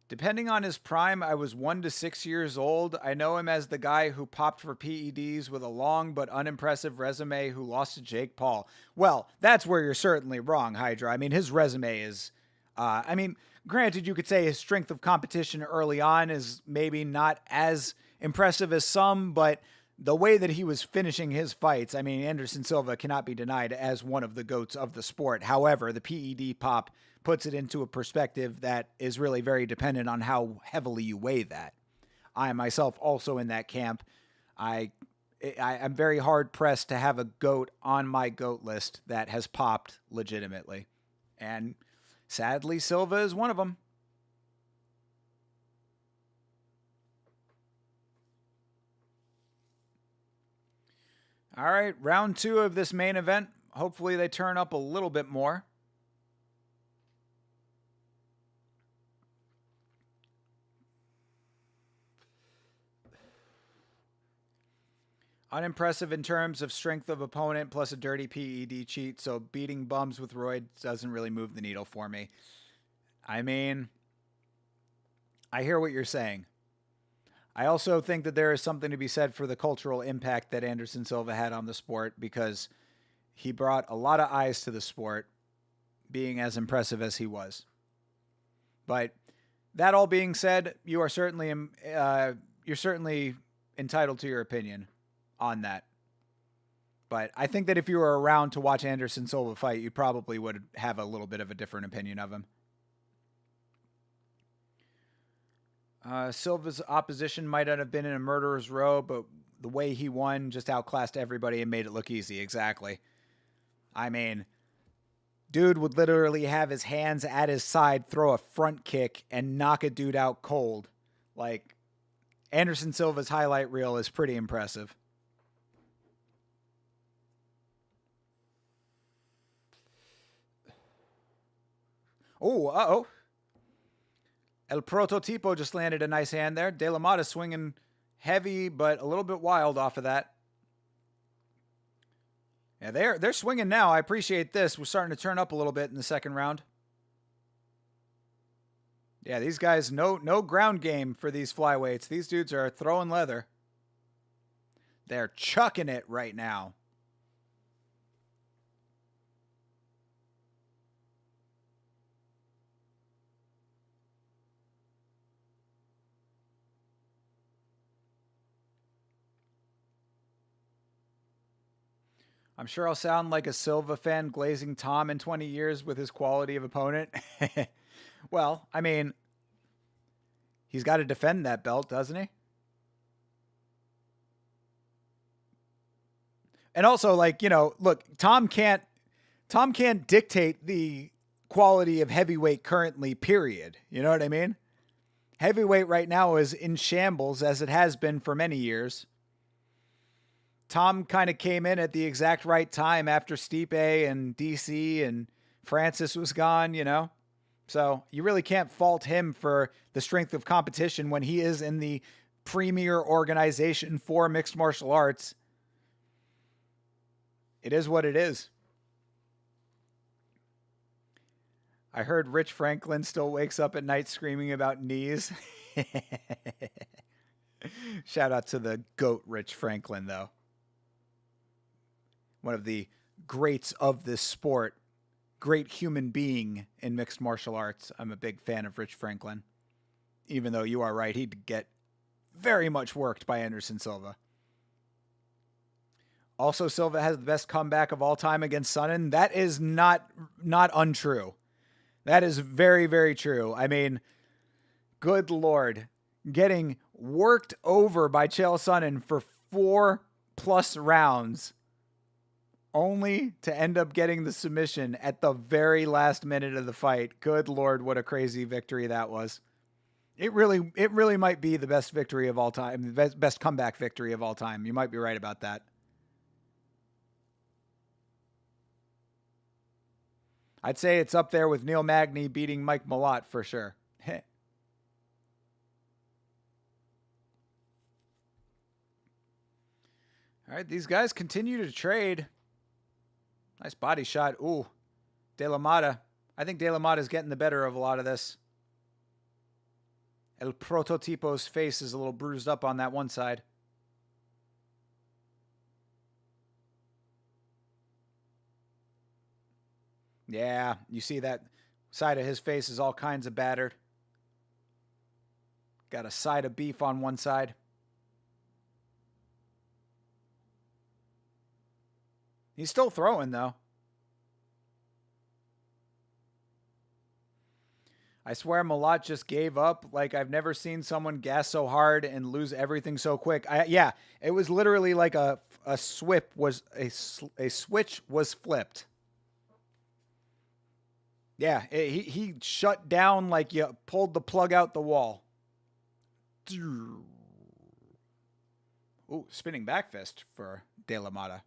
Depending on his prime, I was 1 to 6 years old. I know him as the guy who popped for PEDs with a long but unimpressive resume who lost to Jake Paul. Well, that's where you're certainly wrong, Hydra. I mean, his resume is... granted, you could say his strength of competition early on is maybe not as impressive as some, but the way that he was finishing his fights, I mean, Anderson Silva cannot be denied as one of the GOATs of the sport. However, the PED pop puts it into a perspective that is really very dependent on how heavily you weigh that. I myself also in that camp. I'm very hard pressed to have a GOAT on my GOAT list that has popped legitimately. And sadly, Silva is one of them. All right, round 2 of this main event. Hopefully they turn up a little bit more. Unimpressive in terms of strength of opponent plus a dirty PED cheat, so beating bums with roids doesn't really move the needle for me. I mean, I hear what you're saying. I also think that there is something to be said for the cultural impact that Anderson Silva had on the sport, because he brought a lot of eyes to the sport, being as impressive as he was. But that all being said, you're certainly entitled to your opinion on that. But I think that if you were around to watch Anderson Silva fight, you probably would have a little bit of a different opinion of him. Silva's opposition might not have been in a murderer's row, but the way he won just outclassed everybody and made it look easy. Exactly. I mean, dude would literally have his hands at his side, throw a front kick, and knock a dude out cold. Like, Anderson Silva's highlight reel is pretty impressive. Oh, uh-oh. El Prototipo just landed a nice hand there. De La Mata swinging heavy, but a little bit wild off of that. Yeah, they're swinging now. I appreciate this. We're starting to turn up a little bit in the second round. Yeah, these guys, no ground game for these flyweights. These dudes are throwing leather. They're chucking it right now. I'm sure I'll sound like a Silva fan glazing Tom in 20 years with his quality of opponent. Well, I mean, he's got to defend that belt, doesn't he? And also, like, look, Tom can't dictate the quality of heavyweight currently, period. You know what I mean? Heavyweight right now is in shambles, as it has been for many years. Tom kind of came in at the exact right time after Stipe and DC and Francis was gone, So you really can't fault him for the strength of competition when he is in the premier organization for mixed martial arts. It is what it is. I heard Rich Franklin still wakes up at night screaming about knees. Shout out to the GOAT Rich Franklin, though. One of the greats of this sport, great human being in mixed martial arts. I'm a big fan of Rich Franklin. Even though you are right, he'd get very much worked by Anderson Silva. Also, Silva has the best comeback of all time against Sonnen. That is not untrue. That is very, very true. I mean, good Lord. Getting worked over by Chael Sonnen for 4+ rounds only to end up getting the submission at the very last minute of the fight. Good Lord, what a crazy victory that was. It really might be the best victory of all time, the best comeback victory of all time. You might be right about that. I'd say it's up there with Neil Magny beating Mike Malott for sure. All right, these guys continue to trade. Nice body shot. Ooh, De La Mata. I think De La Mata is getting the better of a lot of this. El Prototipo's face is a little bruised up on that one side. Yeah, you see that side of his face is all kinds of battered. Got a side of beef on one side. He's still throwing, though. I swear Malott just gave up. Like, I've never seen someone gas so hard and lose everything so quick. Yeah, it was literally like a switch was flipped. Yeah, he shut down like you pulled the plug out the wall. Ooh, spinning back fist for De La Mata.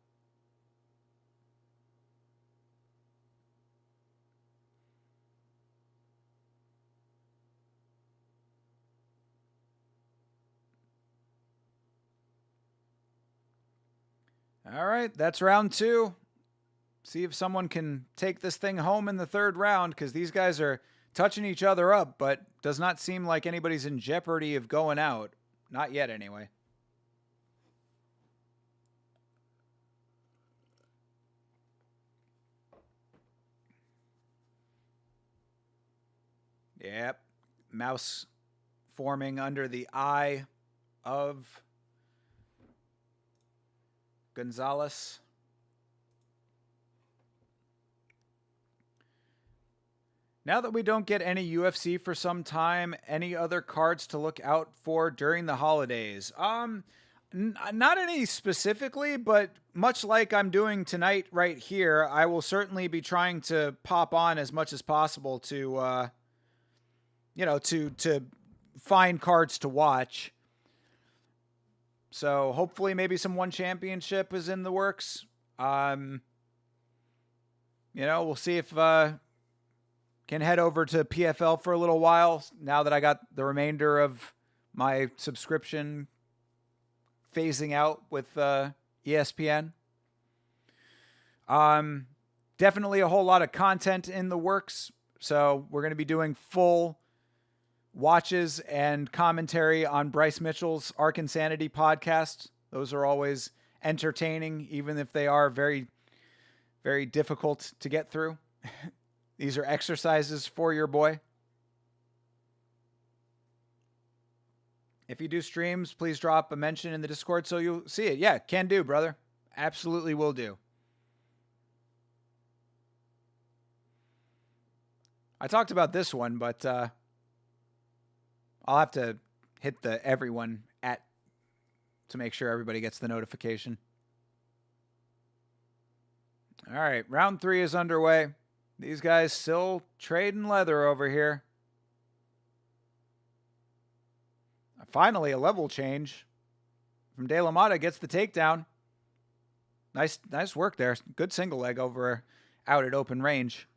All right, that's round 2. See if someone can take this thing home in the 3rd round, because these guys are touching each other up, but does not seem like anybody's in jeopardy of going out. Not yet, anyway. Yep. Mouse forming under the eye of Gonzalez. Now that we don't get any UFC for some time, any other cards to look out for during the holidays? Not any specifically, but much like I'm doing tonight right here, I will certainly be trying to pop on as much as possible to, to find cards to watch. So hopefully maybe some One Championship is in the works. We'll see if can head over to PFL for a little while now that I got the remainder of my subscription phasing out with ESPN. Definitely a whole lot of content in the works. So we're going to be doing full watches and commentary on Bryce Mitchell's Arc Insanity podcast. Those are always entertaining, even if they are very, very difficult to get through. These are exercises for your boy. If you do streams, please drop a mention in the Discord so you'll see it. Yeah, can do, brother. Absolutely will do. I talked about this one, but I'll have to hit the everyone at to make sure everybody gets the notification. All right, round 3 is underway. These guys still trading leather over here. Finally, a level change from De La Mata gets the takedown. Nice work there. Good single leg over out at open range.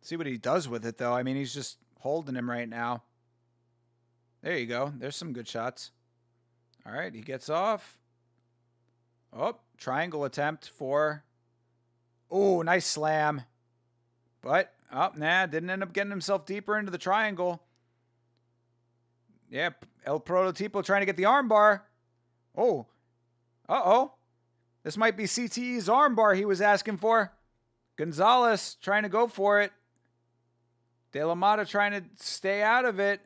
See what he does with it, though. I mean, he's just holding him right now. There you go. There's some good shots. All right, he gets off. Oh, Triangle attempt for... Oh, nice slam. But, didn't end up getting himself deeper into the triangle. Yep, El Prototipo trying to get the armbar. Oh, uh-oh. This might be CTE's armbar he was asking for. Gonzalez trying to go for it. De La Mata trying to stay out of it.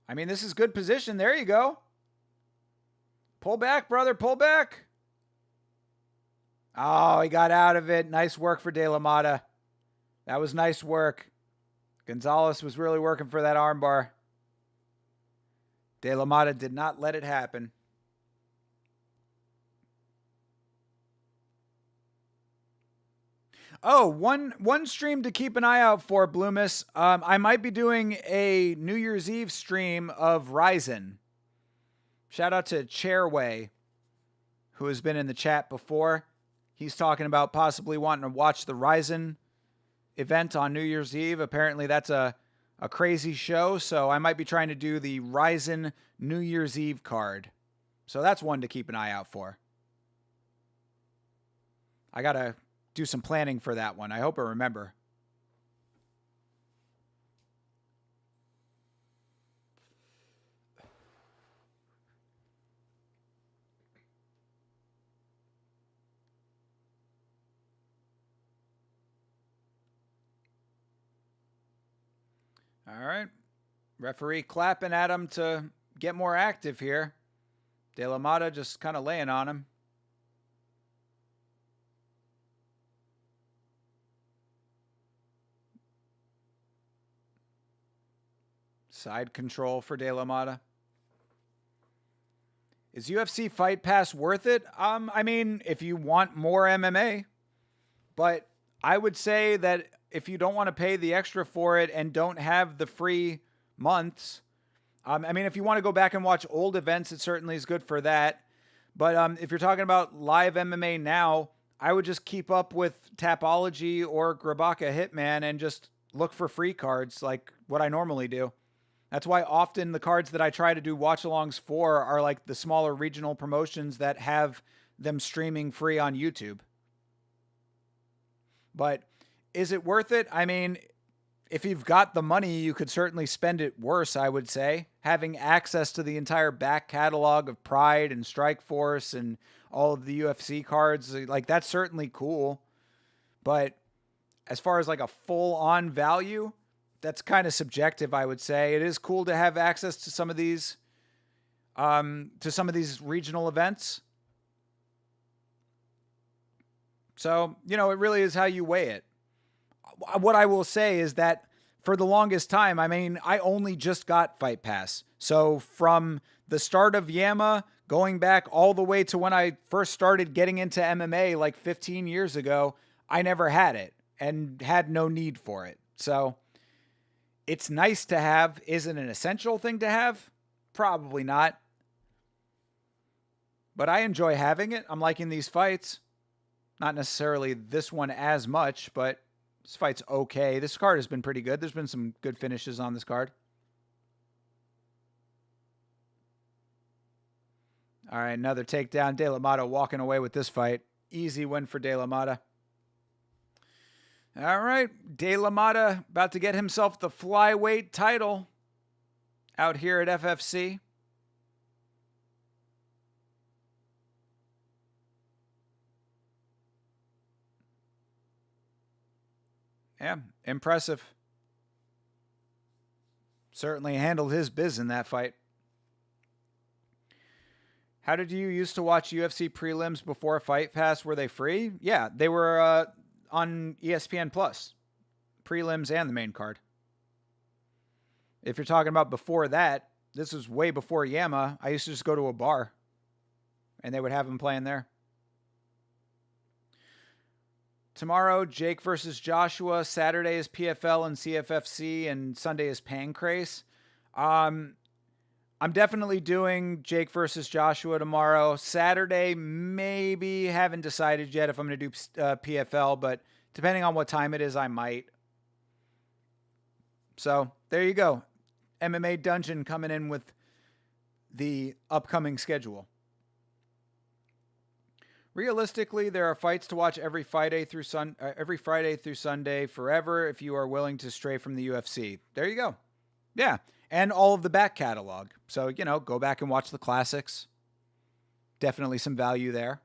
I mean, this is good position. There you go. Pull back, brother. Pull back. Oh, he got out of it. Nice work for De La Mata. That was nice work. Gonzalez was really working for that armbar. De La Mata did not let it happen. Oh, one stream to keep an eye out for, Bloomis. I might be doing a New Year's Eve stream of Ryzen. Shout out to Chairway, who has been in the chat before. He's talking about possibly wanting to watch the Ryzen event on New Year's Eve. Apparently that's a crazy show, so I might be trying to do the Ryzen New Year's Eve card. So that's one to keep an eye out for. I got to do some planning for that one. I hope I remember. All right. Referee clapping at him to get more active here. De La Mata just kind of laying on him. Side control for De La Mata. Is UFC Fight Pass worth it? I mean, if you want more MMA, but I would say that if you don't want to pay the extra for it and don't have the free months, I mean, if you want to go back and watch old events, it certainly is good for that. But if you're talking about live MMA now, I would just keep up with Tapology or Grabaka Hitman and just look for free cards like what I normally do. That's why often the cards that I try to do watch-alongs for are like the smaller regional promotions that have them streaming free on YouTube. But is it worth it? I mean, if you've got the money, you could certainly spend it worse, I would say. Having access to the entire back catalog of Pride and Strikeforce and all of the UFC cards, like that's certainly cool. But as far as like a full-on value, that's kind of subjective, I would say. It is cool to have access to some of these regional events. So, you know, it really is how you weigh it. What I will say is that for the longest time, I mean, I only just got Fight Pass. So from the start of Yama, going back all the way to when I first started getting into MMA like 15 years ago, I never had it and had no need for it. So it's nice to have. Is it an essential thing to have? Probably not. But I enjoy having it. I'm liking these fights. Not necessarily this one as much, but this fight's okay. This card has been pretty good. There's been some good finishes on this card. All right, another takedown. De La Mata walking away with this fight. Easy win for De La Mata. All right, De La Mata about to get himself the flyweight title out here at FFC. Yeah, impressive. Certainly handled his biz in that fight. How did you used to watch UFC prelims before Fight Pass? Were they free? Yeah, they were on ESPN Plus. Prelims and the main card. If you're talking about before that, this was way before Yama. I used to just go to a bar and they would have him playing there. Tomorrow, Jake versus Joshua. Saturday is PFL and CFFC, and Sunday is Pancrase. I'm definitely doing Jake versus Joshua tomorrow. Saturday, maybe. Haven't decided yet if I'm going to do PFL, but depending on what time it is, I might. So, there you go. MMA Dungeon coming in with the upcoming schedule. Realistically, there are fights to watch every Friday through Sunday forever if you are willing to stray from the UFC. There you go. Yeah, and all of the back catalog. So, go back and watch the classics. Definitely some value there.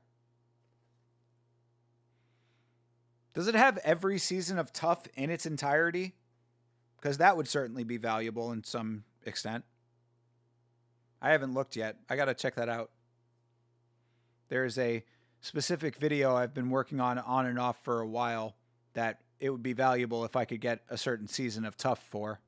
Does it have every season of Tough in its entirety? Because that would certainly be valuable in some extent. I haven't looked yet. I got to check that out. There's a specific video I've been working on and off for a while that it would be valuable if I could get a certain season of Tough for.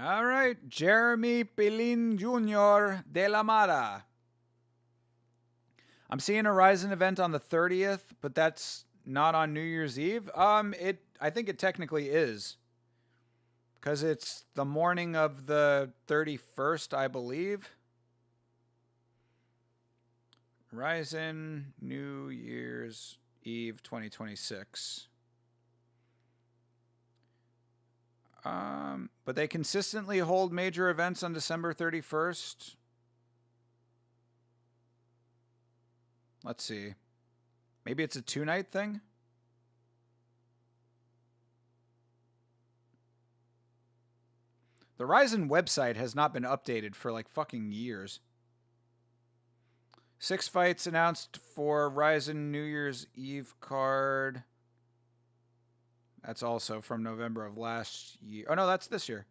All right, Jeremy Pelin Jr. de la Mara. I'm seeing a Ryzen event on the 30th, but that's not on New Year's Eve. I think it technically is, because it's the morning of the 31st, I believe. Ryzen New Year's Eve 2026. But they consistently hold major events on December 31st. Let's see. Maybe it's a 2-night thing? The Ryzen website has not been updated for like fucking years. 6 fights announced for Ryzen New Year's Eve card. That's also from November of last year. Oh, no, that's this year.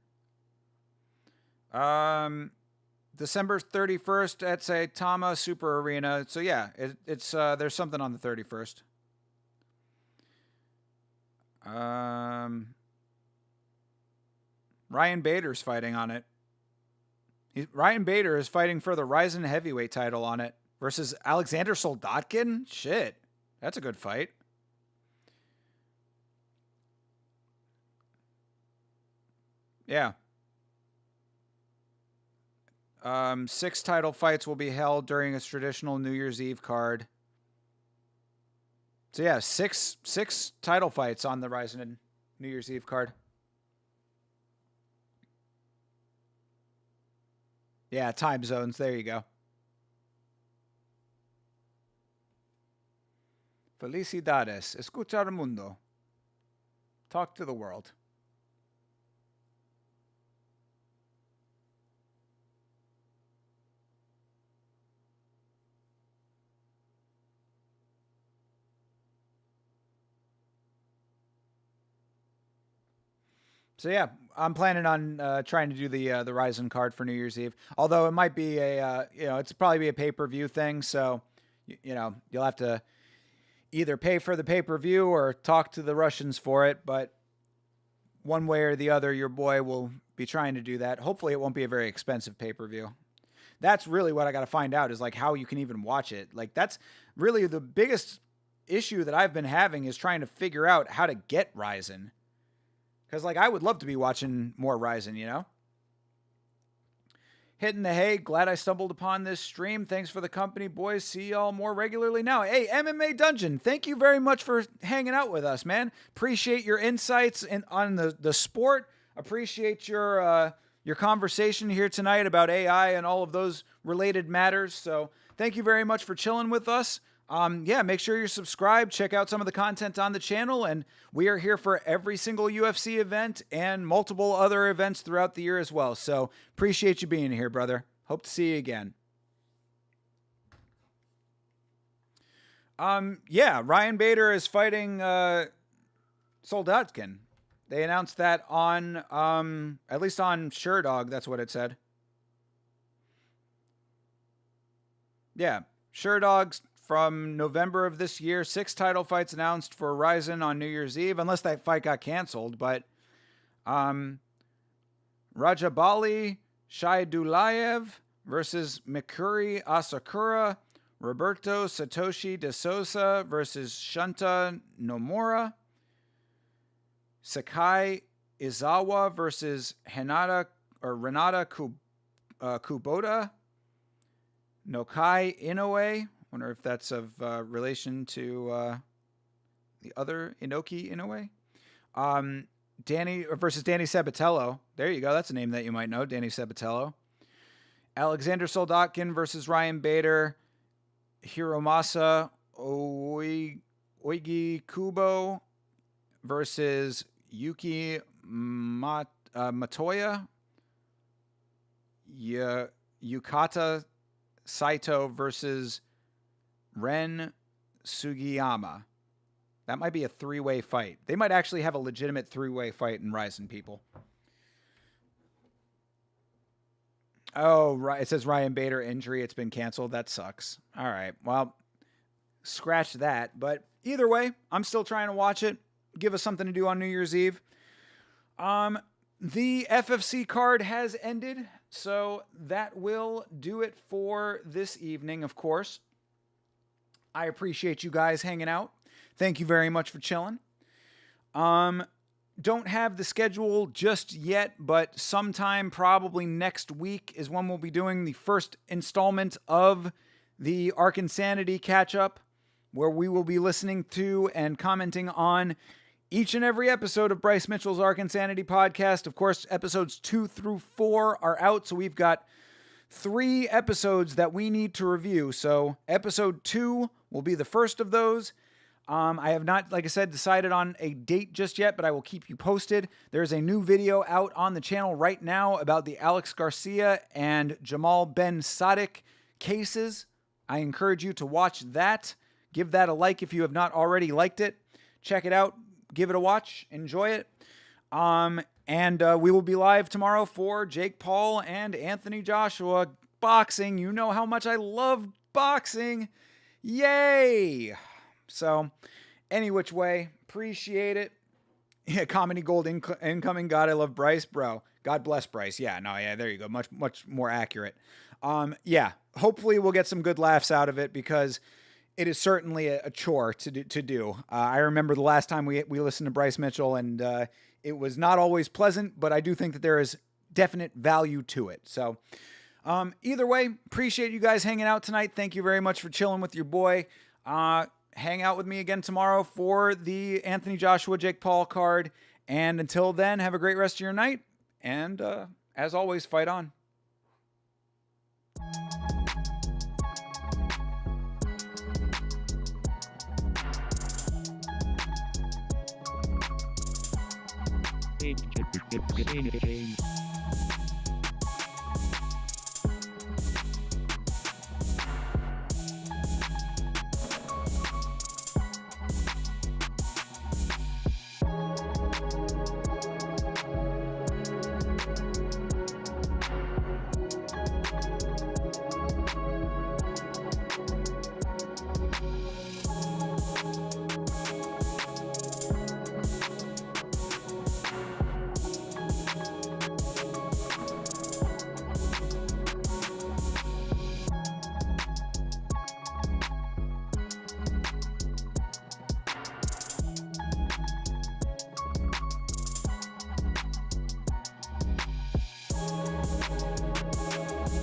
December 31st at Saitama Super Arena. So, yeah, it's there's something on the 31st. Ryan Bader's fighting on it. Ryan Bader is fighting for the Ryzen heavyweight title on it versus Alexander Soldatkin. Shit, that's a good fight. Yeah. 6 title fights will be held during its traditional New Year's Eve card. So yeah, six title fights on the Ryzen New Year's Eve card. Yeah, time zones. There you go. Felicidades. Escucha al mundo. Talk to the world. So yeah, I'm planning on trying to do the Ryzen card for New Year's Eve. Although it might be it's probably be a pay-per-view thing. So, you'll have to either pay for the pay-per-view or talk to the Russians for it. But one way or the other, your boy will be trying to do that. Hopefully, it won't be a very expensive pay-per-view. That's really what I got to find out is like how you can even watch it. Like that's really the biggest issue that I've been having is trying to figure out how to get Ryzen. Because, like, I would love to be watching more Ryzen, Hitting the hay. Glad I stumbled upon this stream. Thanks for the company, boys. See y'all more regularly now. Hey, MMA Dungeon, thank you very much for hanging out with us, man. Appreciate your insights on the sport. Appreciate your conversation here tonight about AI and all of those related matters. So thank you very much for chilling with us. Make sure you're subscribed. Check out some of the content on the channel. And we are here for every single UFC event and multiple other events throughout the year as well. So appreciate you being here, brother. Hope to see you again. Ryan Bader is fighting Soldatkin. They announced that on, at least on SureDog, that's what it said. Yeah, SureDog's from November of this year. 6 title fights announced for Ryzen on New Year's Eve, unless that fight got canceled. But Rajabali Shaidulayev versus Mikuri Asakura. Roberto Satoshi de Sosa versus Shunta Nomura. Sakai Izawa versus Renata Kubota. Nokai Inoue. Wonder if that's of relation to the other Inoki Inoue. Danny versus Danny Sabatello. There you go. That's a name that you might know. Danny Sabatello. Alexander Soldotkin versus Ryan Bader. Hiromasa Oigi Kubo versus Yuki Matoya. Yukata Saito versus Ren Sugiyama. That might be a three-way fight. They might actually have a legitimate three-way fight in Ryzen, people. Oh, right. It says Ryan Bader injury. It's been canceled. That sucks. All right. Well, scratch that. But either way, I'm still trying to watch it. Give us something to do on New Year's Eve. The FFC card has ended, so that will do it for this evening, of course. I appreciate you guys hanging out. Thank you very much for chilling. Don't have the schedule just yet, but sometime probably next week is when we'll be doing the first installment of the Ark Insanity catch-up, where we will be listening to and commenting on each and every episode of Bryce Mitchell's Ark Insanity podcast. Of course, episodes 2 through 4 are out, so we've got 3 episodes that we need to review. So episode 2 will be the first of those. I have not, like I said, decided on a date just yet, but I will keep you posted. There's a new video out on the channel right now about the Alex Garcia and Jamal Ben Sadek cases. I encourage you to watch that. Give that a like if you have not already liked it. Check it out. Give it a watch. Enjoy it. And we will be live tomorrow for Jake Paul and Anthony Joshua boxing. You know how much I love boxing. Yay! So, any which way, appreciate it. Yeah, Comedy Gold incoming. God, I love Bryce, bro. God bless Bryce. Yeah, no, yeah, there you go. Much more accurate. Yeah, hopefully we'll get some good laughs out of it because it is certainly a chore to do. I remember the last time we listened to Bryce Mitchell, and it was not always pleasant, but I do think that there is definite value to it. So, either way, appreciate you guys hanging out tonight. Thank you very much for chilling with your boy. Hang out with me again tomorrow for the Anthony Joshua, Jake Paul card. And until then, have a great rest of your night. And as always, fight on. FFC.